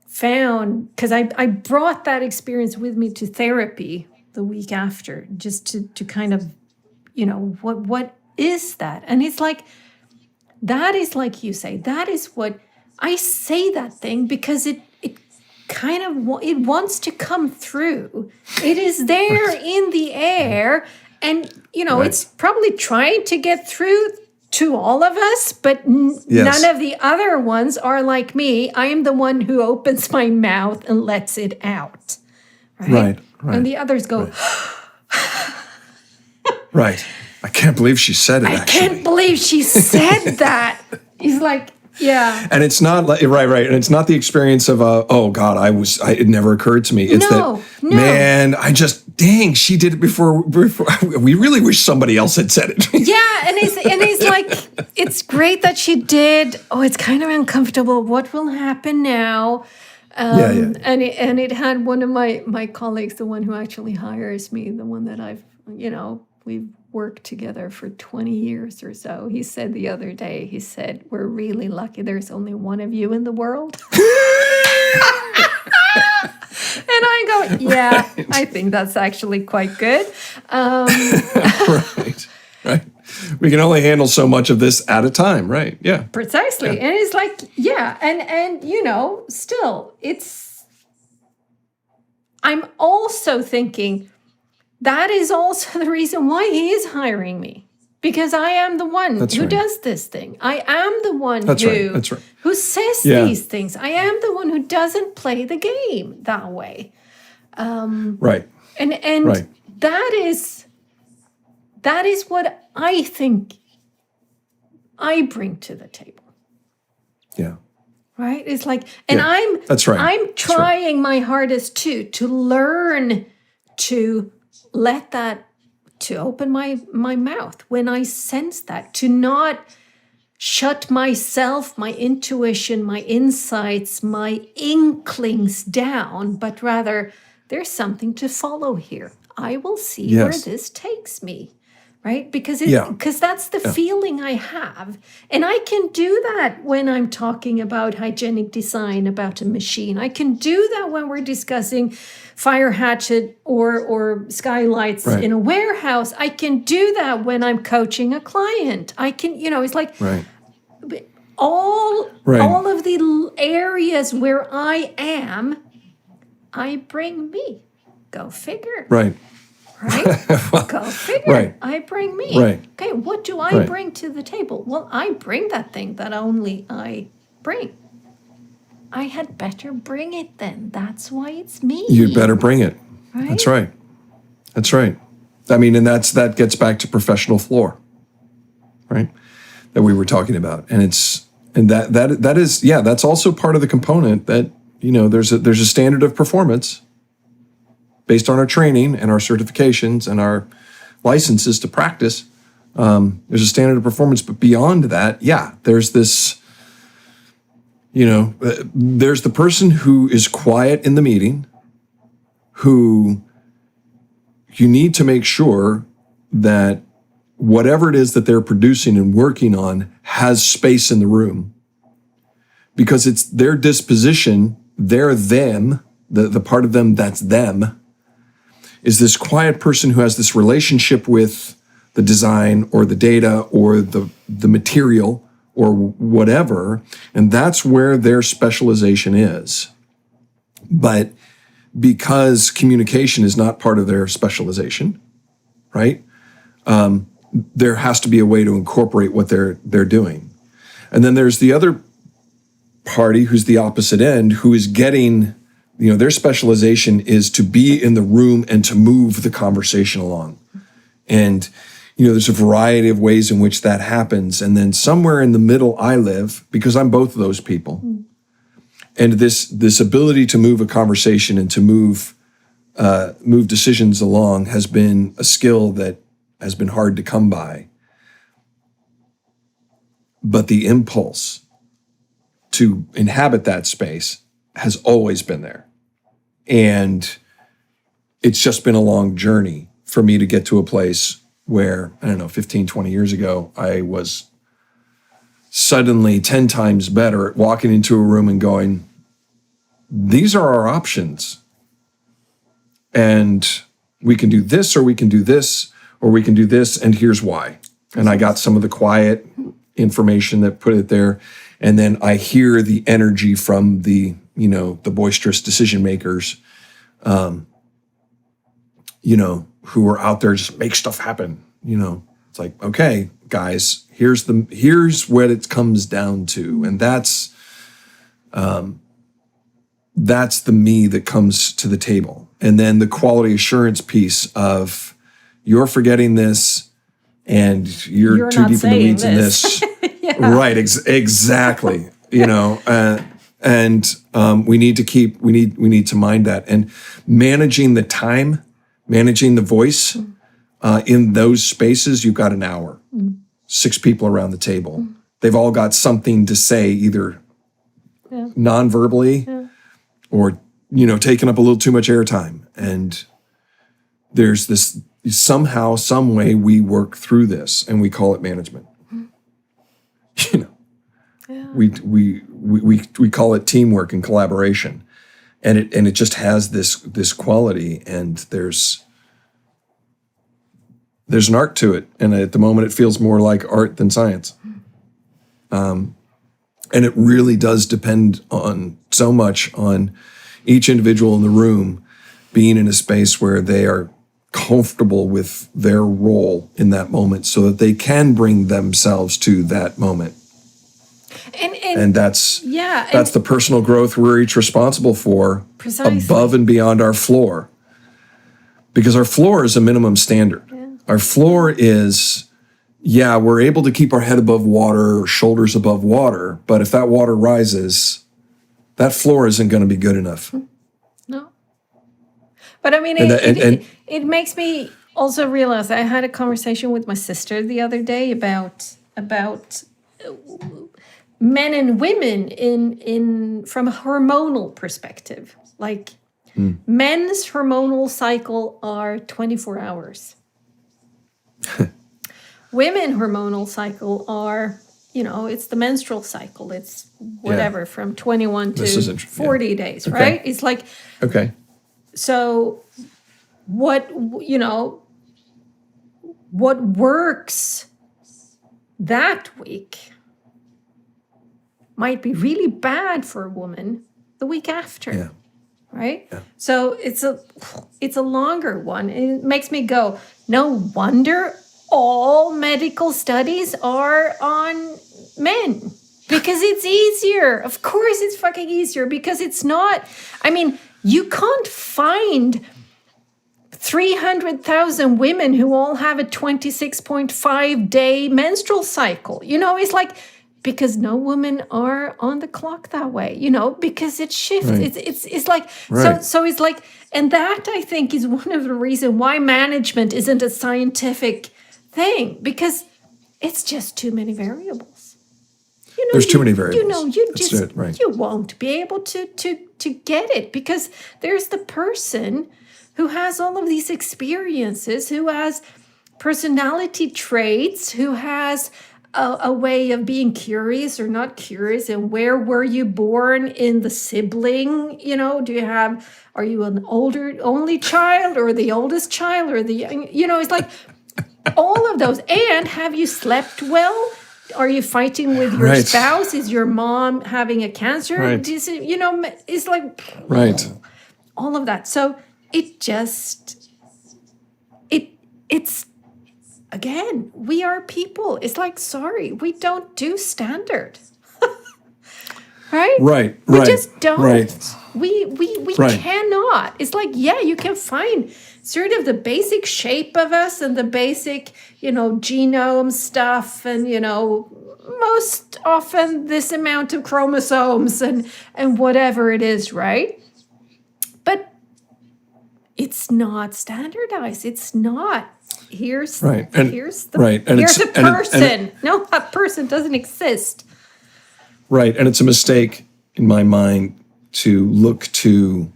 found, because I brought that experience with me to therapy the week after, just to kind of, what is that? And it's like, that is like you say, that is what I say that thing because it kind of it wants to come through. It is there in the air, and it's probably trying to get through to all of us. But none of the other ones are like me. I am the one who opens my mouth and lets it out. Right. And the others go. Right. I can't believe she said it. I can't believe she said that. He's like. Yeah. And it's not like, right. And it's not the experience of, it never occurred to me. It's man, dang, she did it before. We really wish somebody else had said it. Yeah. And he's like, it's great that she did. Oh, it's kind of uncomfortable. What will happen now? And it had one of my colleagues, the one who actually hires me, the one that I've, we've worked together for 20 years or so. He said the other day, we're really lucky there's only one of you in the world. And I go, I think that's actually quite good. Right. We can only handle so much of this at a time, right? Yeah. Precisely. Yeah. And it's like, and still, I'm also thinking, that is also the reason why he is hiring me. Because I am the one who does this thing. I am the one who says these things. I am the one who doesn't play the game that way. And that is what I think I bring to the table. Yeah. Right? It's like, and I'm trying my hardest too, to learn to let that, to open my mouth when I sense that, to not shut myself, my intuition, my insights, my inklings down, but rather there's something to follow here. I will see where this takes me. Right? Because that's the feeling I have. And I can do that when I'm talking about hygienic design, about a machine. I can do that when we're discussing fire hatchet or skylights in a warehouse. I can do that when I'm coaching a client. I can, it's like all of the areas where I am, I bring me. Go figure. Right. Go figure. I bring me. Okay, what do I bring to the table? Well, I bring that thing that only I bring. I had better bring it then. That's why it's me. You'd better bring it. Right? That's right. I mean, and that gets back to professional floor, right? That we were talking about. And that is that's also part of the component that, there's a standard of performance based on our training and our certifications and our licenses to practice. There's a standard of performance, but beyond that, there's this, there's the person who is quiet in the meeting, who you need to make sure that whatever it is that they're producing and working on has space in the room, because it's their disposition, they're them, the part of them that's them, is this quiet person who has this relationship with the design or the data or the material or whatever, and that's where their specialization is. But because communication is not part of their specialization, right? There has to be a way to incorporate what they're doing. And then there's the other party who's the opposite end, who is getting, their specialization is to be in the room and to move the conversation along. And, there's a variety of ways in which that happens. And then somewhere in the middle I live, because I'm both of those people. And this ability to move a conversation and to move decisions along has been a skill that has been hard to come by. But the impulse to inhabit that space has always been there. And it's just been a long journey for me to get to a place where, 15, 20 years ago, I was suddenly 10 times better at walking into a room and going, these are our options. And we can do this, or we can do this, or we can do this, and here's why. And I got some of the quiet information that put it there. And then I hear the energy from the boisterous decision makers, who are out there just make stuff happen. It's like, okay, guys, here's what it comes down to. And that's the me that comes to the table. And then the quality assurance piece of you're forgetting this and you're too deep in the weeds in this. Right, exactly. And we need to mind that, and managing the time, managing the voice in those spaces. You've got an hour, 6 people around the table. They've all got something to say, either non-verbally or taking up a little too much airtime. And there's this somehow, some way we work through this, and we call it management. We call it teamwork and collaboration, and it just has this quality, and there's an art to it, and at the moment it feels more like art than science, and it really does depend on so much on each individual in the room being in a space where they are comfortable with their role in that moment, so that they can bring themselves to that moment. And that's the personal growth we're each responsible for, above and beyond our floor. Because our floor is a minimum standard. Yeah. Our floor is, we're able to keep our head above water, or shoulders above water, but if that water rises, that floor isn't going to be good enough. No. But it makes me also realize, I had a conversation with my sister the other day about men and women in from a hormonal perspective. Like men's hormonal cycle are 24 hours. Women hormonal cycle are, it's the menstrual cycle. It's whatever, from 21 to 40 days, right? It's like, okay. So what works that week might be really bad for a woman the week after, right? Yeah. So it's a longer one. It makes me go, no wonder all medical studies are on men, because it's easier. Of course it's fucking easier, because it's not, you can't find 300,000 women who all have a 26.5 day menstrual cycle. It's like, because no women are on the clock that way, because it shifts. Right. It's like, right. So it's like, and that I think is one of the reasons why management isn't a scientific thing, because it's just too many variables. There's too many variables. You won't be able to get it, because there's the person who has all of these experiences, who has personality traits, who has a way of being curious or not curious, and where were you born in the sibling? Are you an only child, or the oldest child, or it's like all of those. And have you slept well? Are you fighting with your spouse? Is your mom having a cancer? Right. It's like all of that. So it's again, we are people. It's like, sorry, we don't do standard. Right? We just don't. Right. We cannot. It's like, you can find sort of the basic shape of us and the basic, genome stuff, and, most often this amount of chromosomes and whatever it is, right? But it's not standardized. It's not. Here's the person. No, that person doesn't exist. Right, and it's a mistake in my mind to look to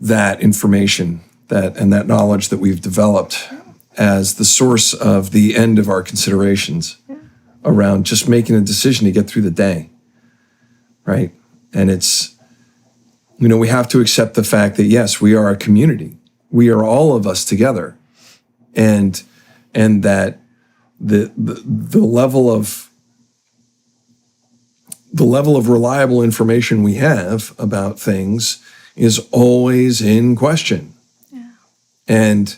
that information, that knowledge that we've developed as the source of the end of our considerations around just making a decision to get through the day, right? And it's, we have to accept the fact that, yes, we are a community. We are all of us together. And that the level of reliable information we have about things is always in question. Yeah. And,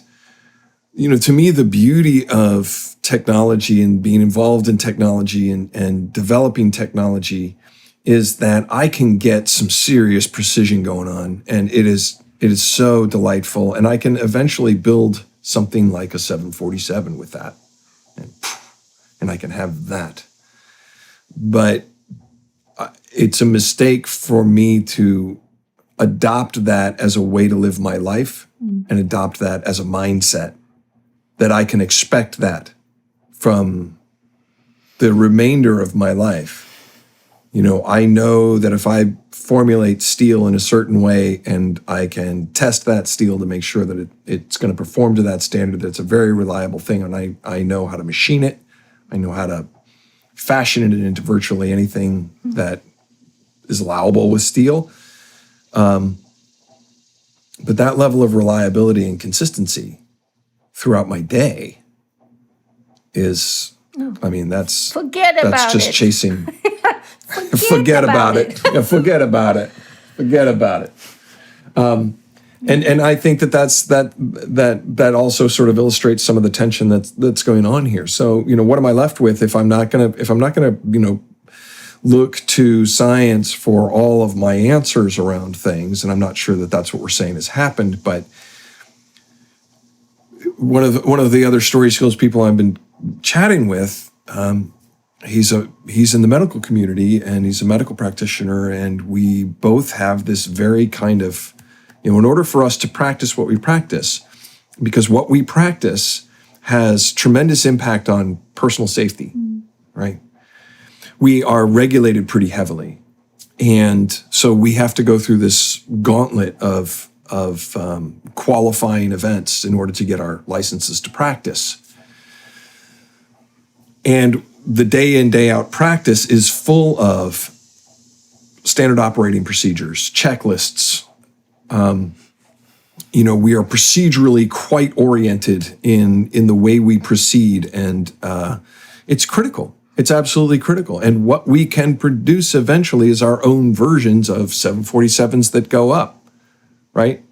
to me, the beauty of technology and being involved in technology and developing technology is that I can get some serious precision going on. And it is so delightful. And I can eventually build something like a 747 with that. And I can have that. But it's a mistake for me to adopt that as a way to live my life and adopt that as a mindset, that I can expect that from the remainder of my life. I know that if I formulate steel in a certain way and I can test that steel to make sure that it's going to perform to that standard, that's a very reliable thing, and I know how to machine it. I know how to fashion it into virtually anything that is allowable with steel. But that level of reliability and consistency throughout my day is, that's just chasing. Forget about it. Forget about it. And I think that also sort of illustrates some of the tension that's going on here. So, what am I left with if I'm not gonna look to science for all of my answers around things? And I'm not sure that that's what we're saying has happened, but one of the other story skills people I've been chatting with, he's in the medical community and he's a medical practitioner, and we both have this very kind of, in order for us to practice what we practice, because what we practice has tremendous impact on personal safety, right? We are regulated pretty heavily. And so we have to go through this gauntlet of qualifying events in order to get our licenses to practice. And the day in, day out practice is full of standard operating procedures, checklists. We are procedurally quite oriented in the way we proceed, and it's critical. It's absolutely critical. And what we can produce eventually is our own versions of 747s that go up, right?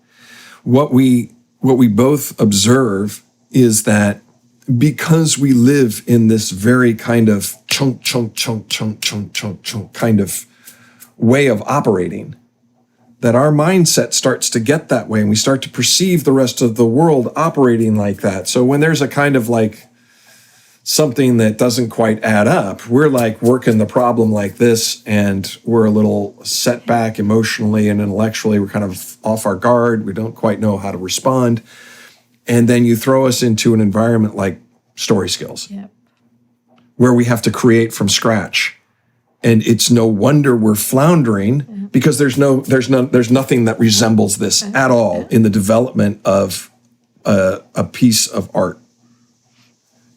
What we both observe is that because we live in this very kind of chunk kind of way of operating, that our mindset starts to get that way, and we start to perceive the rest of the world operating like that. So when there's a kind of like something that doesn't quite add up, we're like working the problem like this, and we're a little set back emotionally and intellectually. We're kind of off our guard. We don't quite know how to respond. And then you throw us into an environment like story skills, where we have to create from scratch. And it's no wonder we're floundering, because there's nothing that resembles this at all in the development of a piece of art.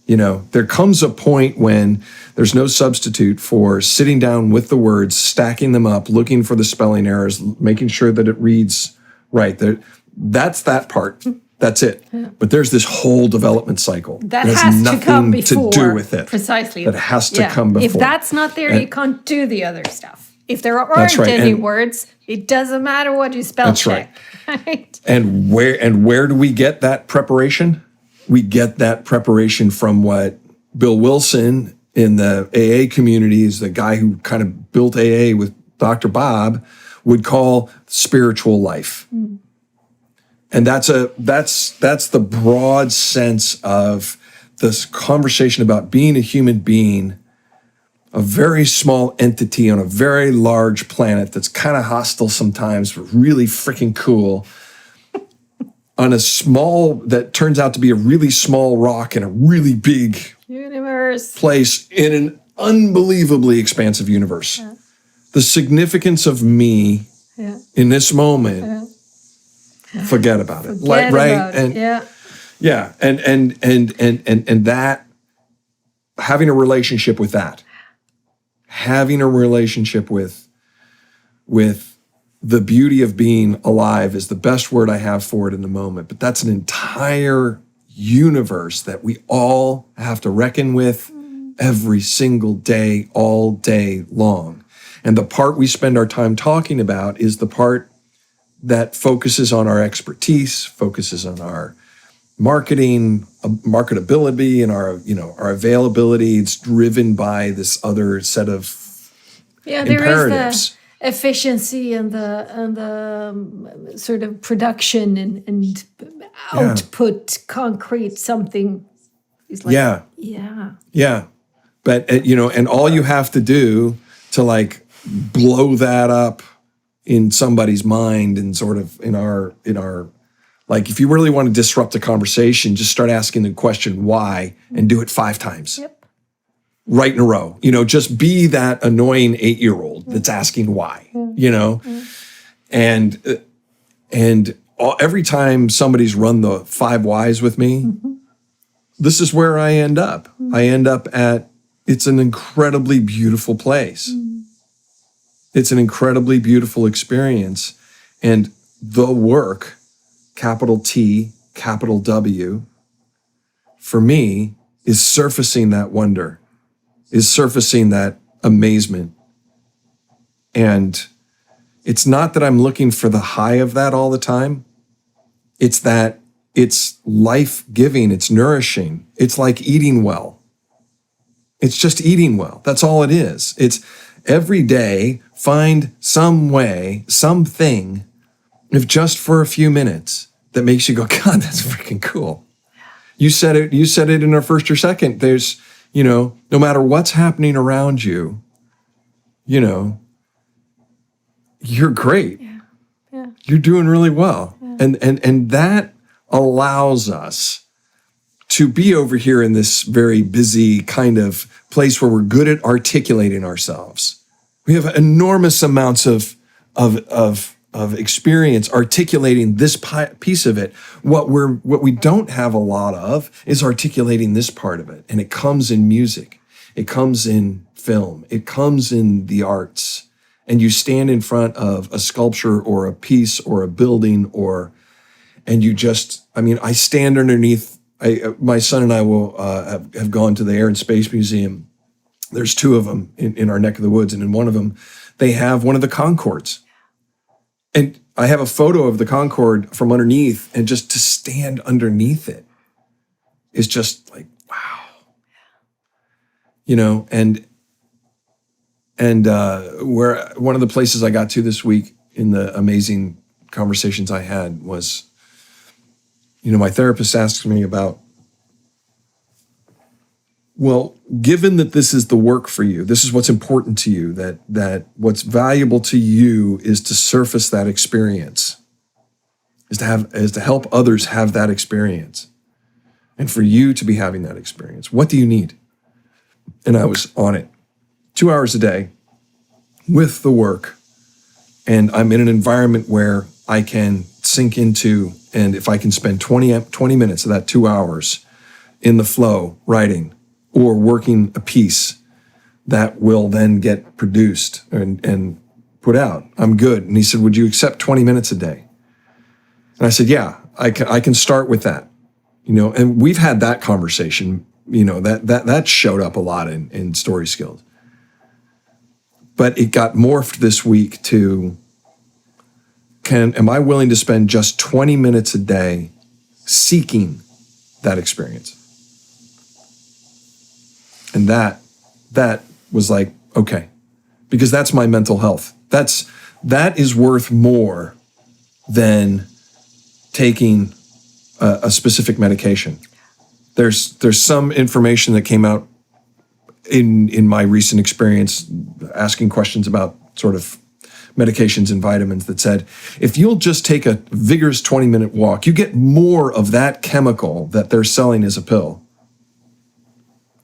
There comes a point when there's no substitute for sitting down with the words, stacking them up, looking for the spelling errors, making sure that it reads right. That's that part. That's it. But there's this whole development cycle that has to come before. To do with it. Precisely. That has to come before. If that's not there, you can't do the other stuff. If there aren't any words, it doesn't matter what you spell check. Right. And where do we get that preparation? We get that preparation from what Bill Wilson in the AA community, is the guy who kind of built AA with Dr. Bob, would call spiritual life. And that's the broad sense of this conversation about being a human being, a very small entity on a very large planet that's kind of hostile sometimes, but really freaking cool, on a small, that turns out to be a really small rock in a really big universe place in an unbelievably expansive universe. The significance of me in this moment, forget about it. And that, having a relationship with that, having a relationship with the beauty of being alive is the best word I have for it in the moment. But that's an entire universe that we all have to reckon with every single day, all day long. And the part we spend our time talking about is the part that focuses on our expertise, focuses on our marketing, marketability, and our availability. It's driven by this other set of imperatives. Efficiency and the sort of production and output, concrete something is like but and all you have to do to like blow that up in somebody's mind, and sort of in our like, if you really want to disrupt the conversation, just start asking the question why, and do it 5 times. Right in a row. Just be that annoying 8-year-old that's asking why, and every time somebody's run the 5 whys with me, this is where I end up. I end up at, it's an incredibly beautiful place. It's an incredibly beautiful experience. And the work, capital T, capital W, for me, is surfacing that wonder, is surfacing that amazement. And it's not that I'm looking for the high of that all the time. It's that it's life-giving, it's nourishing. It's like eating well. It's just eating well. That's all it is. It's every day, find some way, something, if just for a few minutes, that makes you go, God, that's freaking cool. You said it in our first or second. There's, no matter what's happening around you, you're great. You're doing really well. And that allows us to be over here in this very busy kind of place where we're good at articulating ourselves. We have enormous amounts of experience articulating this piece of it. What we don't have a lot of is articulating this part of it. And it comes in music. It comes in film. It comes in the arts. And you stand in front of a sculpture or a piece or a building and you just, I stand underneath, my son and I will have gone to the Air and Space Museum. There's two of them in our neck of the woods. And in one of them, they have one of the Concords. And I have a photo of the Concorde from underneath, and just to stand underneath it is just like, wow. And where one of the places I got to this week in the amazing conversations I had was, my therapist asked me about, well, given that this is the work for you, this is what's important to you, that what's valuable to you is to surface that experience, is to help others have that experience, and for you to be having that experience. What do you need? And I was on it 2 hours a day with the work, and I'm in an environment where I can sink into, and if I can spend 20 minutes of that 2 hours in the flow writing or working a piece that will then get produced and put out, I'm good. And he said, would you accept 20 minutes a day? And I said, yeah, I can start with that. And we've had that conversation, that showed up a lot in Story Skills. But it got morphed this week to, am I willing to spend just 20 minutes a day seeking that experience? And that was like, okay, because that's my mental health. That is worth more than taking a specific medication. There's some information that came out in my recent experience asking questions about sort of medications and vitamins that said, if you'll just take a vigorous 20-minute walk, you get more of that chemical that they're selling as a pill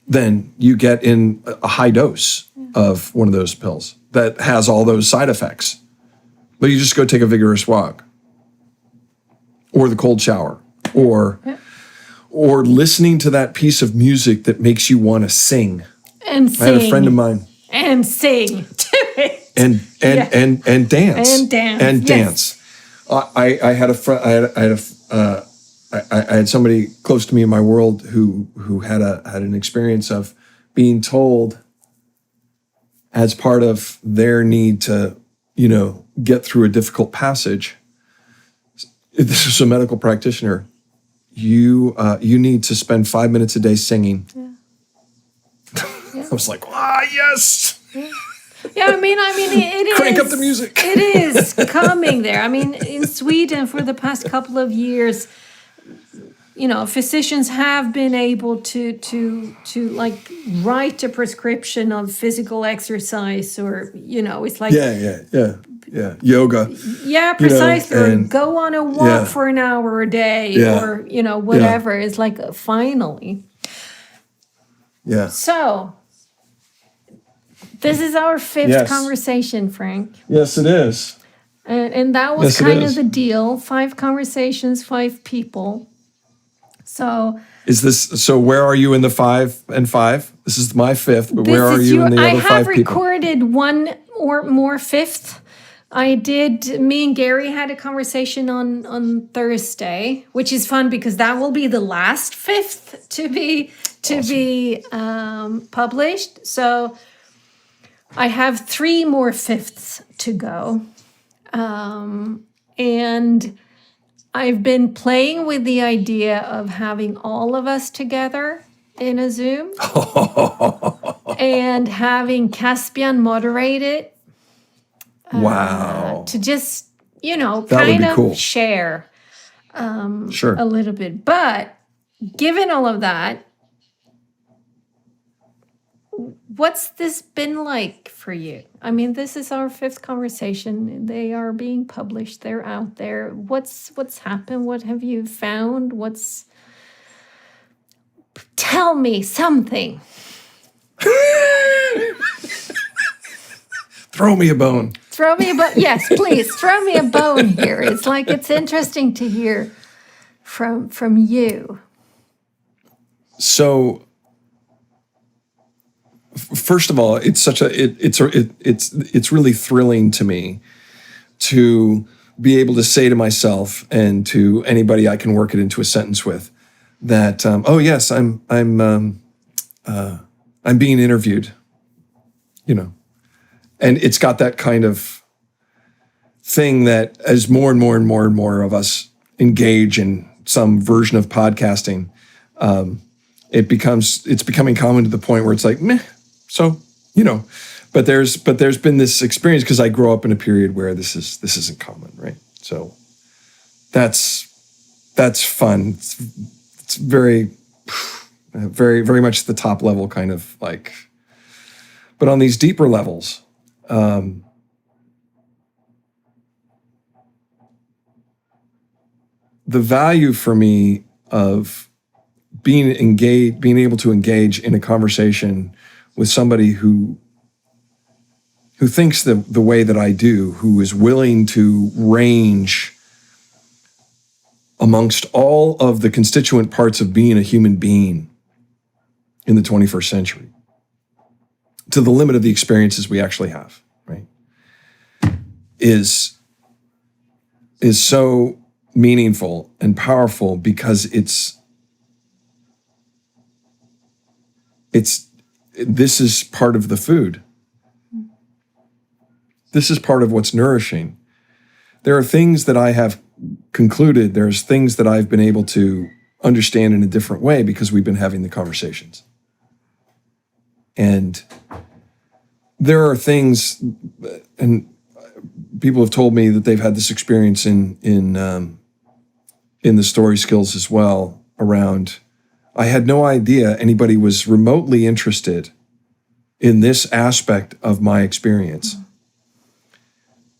than you get in a high dose of one of those pills that has all those side effects. But you just go take a vigorous walk, or the cold shower, or listening to that piece of music that makes you want to sing. And sing. I had a friend of mine. And sing to it. And dance. And dance. And dance. I had a friend. I had somebody close to me in my world who had an experience of being told, as part of their need to, get through a difficult passage. This is a medical practitioner. You need to spend 5 minutes a day singing. Yeah. I was like, yes. Yeah, it is. Crank up the music. It is coming there. In Sweden for the past couple of years, physicians have been able to like write a prescription of physical exercise, or it's like yoga. Yeah, precisely. Or go on a walk for an hour a day, or whatever. It's like finally. Yeah. So this is our fifth conversation, Frank. Yes, it is. And that was kind of the deal. 5 conversations, 5 people. So where are you in the 5 and 5? This is my 5th, but where are you in the other 5 people? I have recorded one or more 5th. Me and Gary had a conversation on Thursday, which is fun because that will be the last 5th to be published. So I have 3 more 5ths to go. And I've been playing with the idea of having all of us together in a Zoom and having Caspian moderate it. Wow. To just, kind of cool. share a little bit. But given all of that, what's this been like for you? This is our 5th conversation. They are being published. They're out there. What's happened? What have you found? tell me something. Throw me a bone. Throw me a bone. Yes, please, throw me a bone here. It's like it's interesting to hear from you. So, first of all, it's really thrilling to me to be able to say to myself and to anybody I can work it into a sentence with that, oh yes, I'm being interviewed, and it's got that kind of thing that as more and more and more and more of us engage in some version of podcasting, it's becoming common to the point where it's like, meh, so, but there's been this experience because I grew up in a period where this isn't common, right? So that's fun. It's very, very, very much the top level kind of like, but on these deeper levels, the value for me of being able to engage in a conversation with somebody who thinks the way that I do, who is willing to range amongst all of the constituent parts of being a human being in the 21st century, to the limit of the experiences we actually have, right, is so meaningful and powerful because this is part of the food. This is part of what's nourishing. There are things that I have concluded, there's things that I've been able to understand in a different way because we've been having the conversations. And there are things, and people have told me that they've had this experience in the story skills as well, around, I had no idea anybody was remotely interested in this aspect of my experience.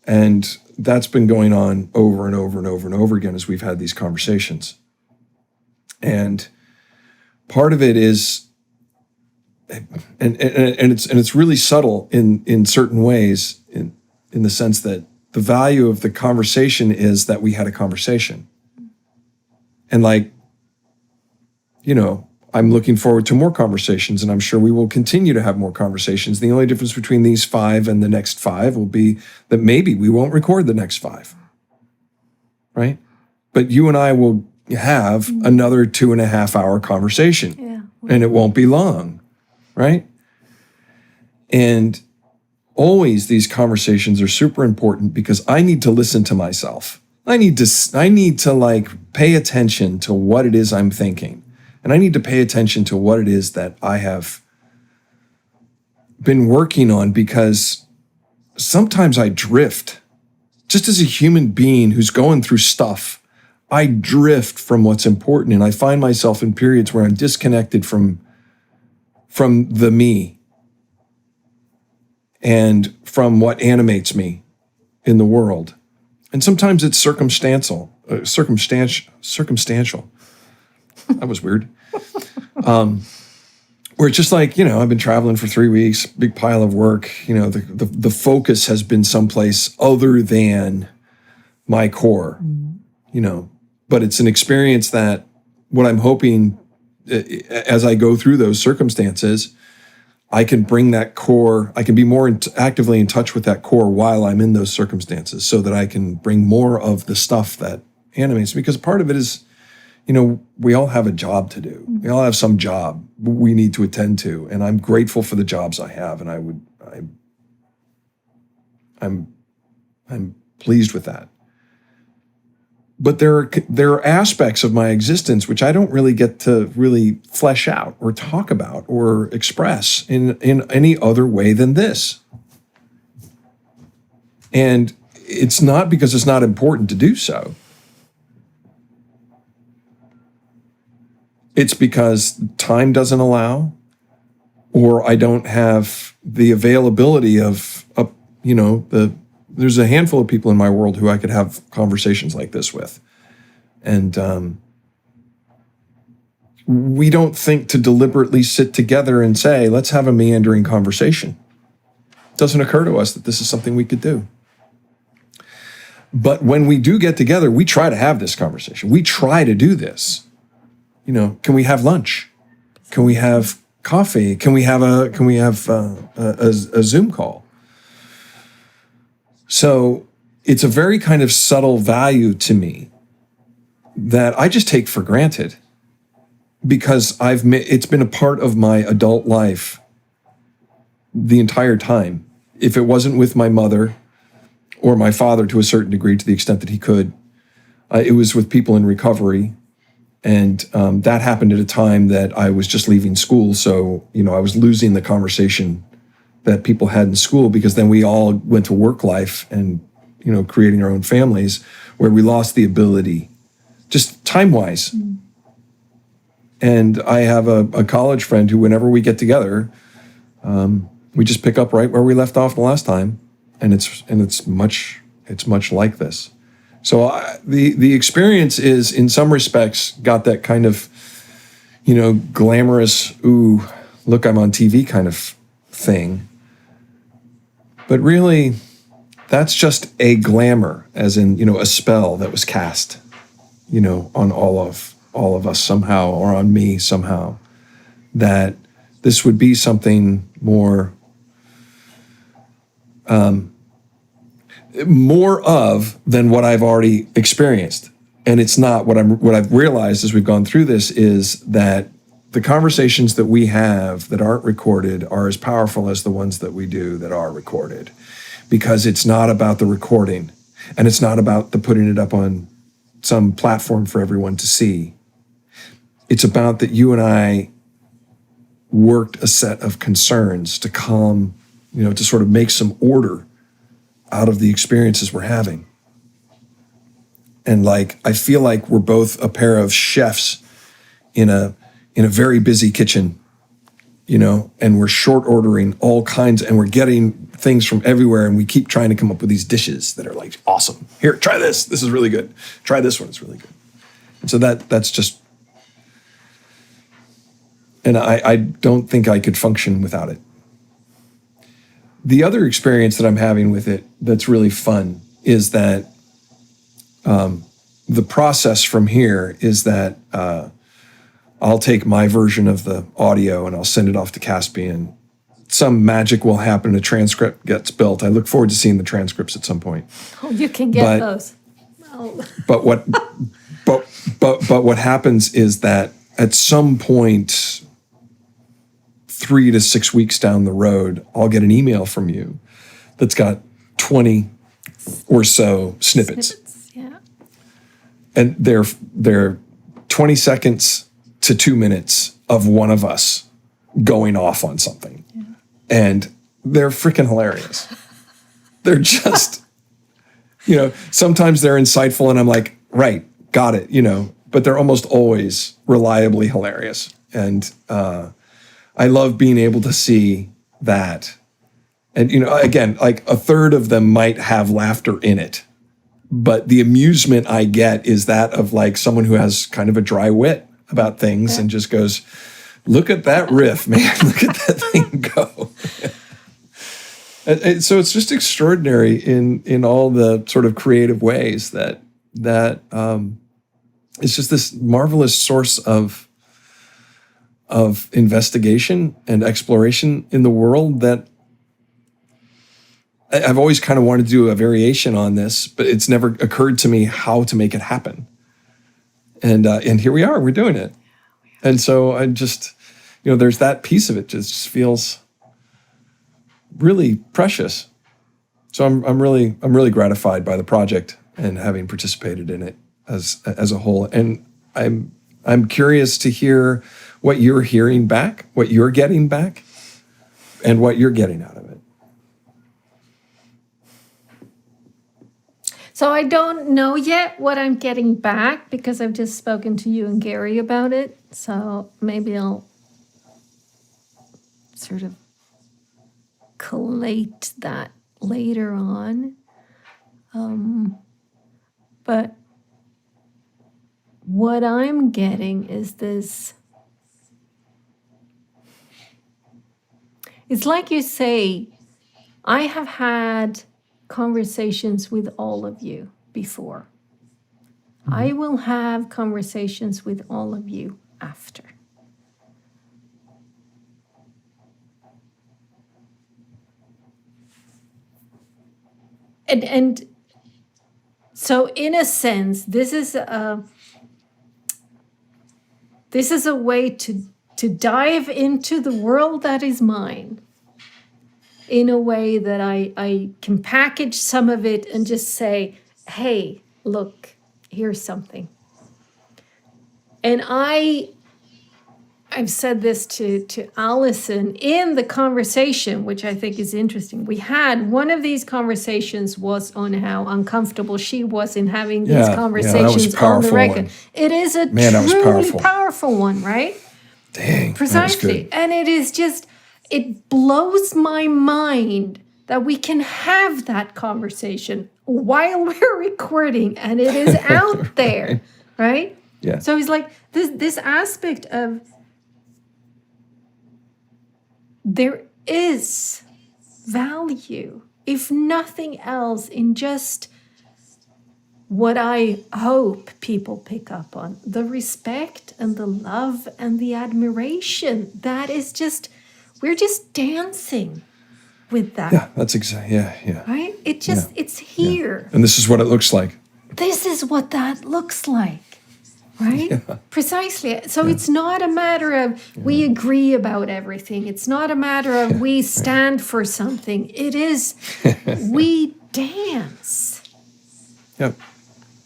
And that's been going on over and over and over and over again as we've had these conversations. And part of it is, and it's really subtle in certain ways, in the sense that the value of the conversation is that we had a conversation. And like, I'm looking forward to more conversations, and I'm sure we will continue to have more conversations. The only difference between these 5 and the next 5 will be that maybe we won't record the next 5, right? But you and I will have another 2.5-hour conversation, and it won't be long, right? And always these conversations are super important because I need to listen to myself. I need to like pay attention to what it is I'm thinking. And I need to pay attention to what it is that I have been working on, because sometimes I drift. Just as a human being who's going through stuff, I drift from what's important, and I find myself in periods where I'm disconnected from the me and from what animates me in the world. And sometimes it's circumstantial. That was weird. Where it's just like, I've been traveling for 3 weeks, big pile of work, the focus has been someplace other than my core, but it's an experience that what I'm hoping as I go through those circumstances, I can bring that core, I can be more actively in touch with that core while I'm in those circumstances, so that I can bring more of the stuff that animates me. Because part of it is, we all have a job to do. We all have some job we need to attend to, and I'm grateful for the jobs I have, and I'm pleased with that. But there are aspects of my existence which I don't really get to really flesh out or talk about or express in any other way than this. And it's not because it's not important to do so. It's because time doesn't allow, or I don't have the availability of, there's a handful of people in my world who I could have conversations like this with. And we don't think to deliberately sit together and say, let's have a meandering conversation. It doesn't occur to us that this is something we could do. But when we do get together, we try to have this conversation. We try to do this. You know, can we have lunch? Can we have coffee? Can we have a Zoom call? So it's a very kind of subtle value to me that I just take for granted because it's been a part of my adult life the entire time. If it wasn't with my mother or my father to a certain degree, to the extent that he could, it was with people in recovery. And that happened at a time that I was just leaving school. So, you know, I was losing the conversation that people had in school because then we all went to work life and, you know, creating our own families where we lost the ability, just time-wise. Mm. And I have a college friend who, whenever we get together, we just pick up right where we left off the last time. And it's much like this. So the experience is, in some respects, got that kind of, you know, glamorous, ooh, look, I'm on TV kind of thing. But really, that's just a glamour, as in, you know, a spell that was cast, you know, on all of us somehow, or on me somehow, that this would be something more of than what I've already experienced. And it's not. What I've realized as we've gone through this is that the conversations that we have that aren't recorded are as powerful as the ones that we do that are recorded, because it's not about the recording and it's not about the putting it up on some platform for everyone to see. It's about that you and I worked a set of concerns to calm, you know, to sort of make some order out of the experiences we're having. And like, I feel like we're both a pair of chefs in a very busy kitchen, you know, and we're short ordering all kinds, and we're getting things from everywhere, and we keep trying to come up with these dishes that are like awesome. Here, try this. This is really good. Try this one. It's really good. And so that's just, and I don't think I could function without it. The other experience that I'm having with it that's really fun is that the process from here is that I'll take my version of the audio and I'll send it off to Caspian. Some magic will happen. A transcript gets built. I look forward to seeing the transcripts at some point. Oh, you can get those. Oh. But what happens is that at some point, 3 to 6 weeks down the road, I'll get an email from you that's got 20 or so snippets. Yeah. And they're 20 seconds to 2 minutes of one of us going off on something. Yeah. And they're freaking hilarious. They're just, you know, sometimes they're insightful and I'm like, right, got it, you know, but they're almost always reliably hilarious. And I love being able to see that. And, you know, again, like a third of them might have laughter in it, but the amusement I get is that of like someone who has kind of a dry wit about things and just goes, look at that riff, man. Look at that thing go. And so it's just extraordinary in all the sort of creative ways that it's just this marvelous source of investigation and exploration in the world that I've always kind of wanted to do a variation on this, but it's never occurred to me how to make it happen. And here we are, we're doing it. And so I just, you know, there's that piece of it just feels really precious. So I'm really gratified by the project and having participated in it as a whole. And I'm curious to hear what you're hearing back, what you're getting back, and what you're getting out of it. So I don't know yet what I'm getting back because I've just spoken to you and Gary about it. So maybe I'll sort of collate that later on. But what I'm getting is this It's like you say, I have had conversations with all of you before. I will have conversations with all of you after. And so in a sense, this is a way to dive into the world that is mine in a way that I can package some of it and just say, hey, look, here's something. And I've said this to Allison in the conversation, which I think is interesting. We had one of these conversations was on how uncomfortable she was in having these conversations on the record. One. It is a truly powerful one, right? Dang, precisely. And it is just, it blows my mind that we can have that conversation while we're recording and it is out there, right? Yeah. So it's like this aspect of there is value, if nothing else, in just what I hope people pick up on, the respect and the love and the admiration. That is just, we're just dancing with that. Yeah, that's exactly, yeah. Right? It just, it's here. Yeah. And this is what it looks like. This is what that looks like. Right? Yeah. Precisely. So it's not a matter of we agree about everything. It's not a matter of we stand for something. It is we dance. Yep.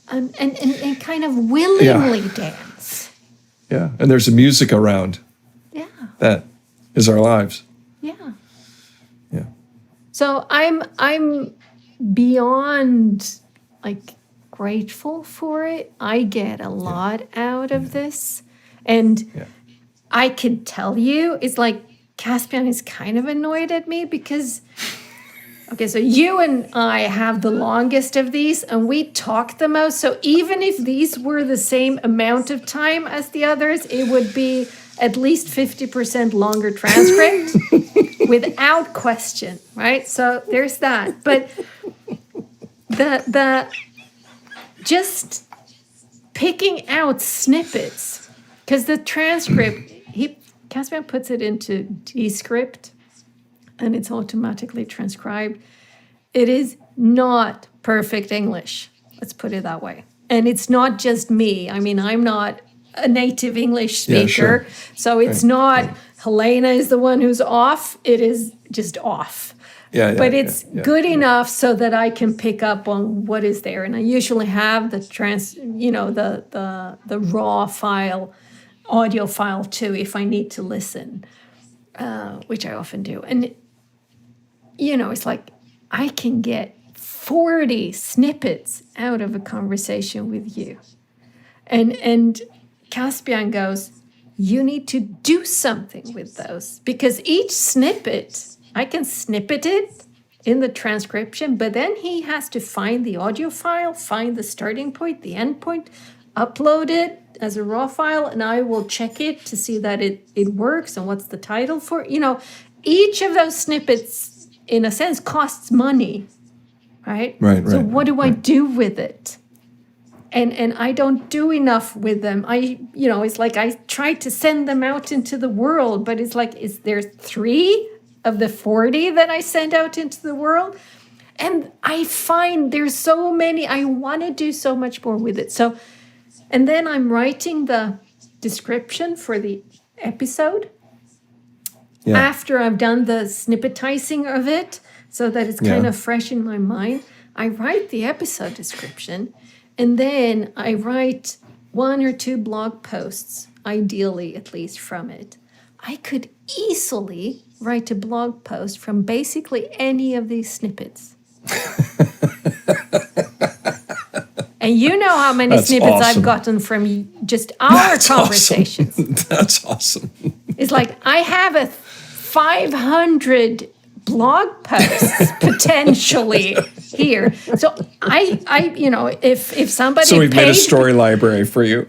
And kind of willingly dance. Yeah. And there's a music around. Yeah. That is our lives. Yeah. Yeah. So I'm beyond grateful for it. I get a lot out of this. And I could tell you, it's like Caspian is kind of annoyed at me because, okay, so you and I have the longest of these and we talk the most. So even if these were the same amount of time as the others, it would be at least 50% longer transcript without question, right? So there's that. But the just picking out snippets, because the transcript, Caspian puts it into Descript, and it's automatically transcribed. It is not perfect English, let's put it that way. And it's not just me. I mean, I'm not a native English speaker, so it's not Helena is the one who's off. It is just off. But it's good enough so that I can pick up on what is there. And I usually have the the raw file, audio file too, if I need to listen, which I often do. And, it's like I can get 40 snippets out of a conversation with you. And Caspian goes, you need to do something with those, because each snippet, I can snippet it in the transcription, but then he has to find the audio file, find the starting point, the end point, upload it as a raw file, and I will check it to see that it works and what's the title for it. Each of those snippets, in a sense, costs money, right? Right. So what do I do with it? And I don't do enough with them. It's like I try to send them out into the world, but it's like, is there 3 of the 40 that I send out into the world? And I find there's so many, I want to do so much more with it. So, and then I'm writing the description for the episode after I've done the snippetizing of it, so that it's kind of fresh in my mind. I write the episode description, and then I write 1 or 2 blog posts, ideally at least, from it. I could easily write a blog post from basically any of these snippets. And you know how many snippets I've gotten from just our conversations. Awesome. That's awesome. It's like I have a 500 blog posts potentially here. So I if somebody so we've made a story library for you.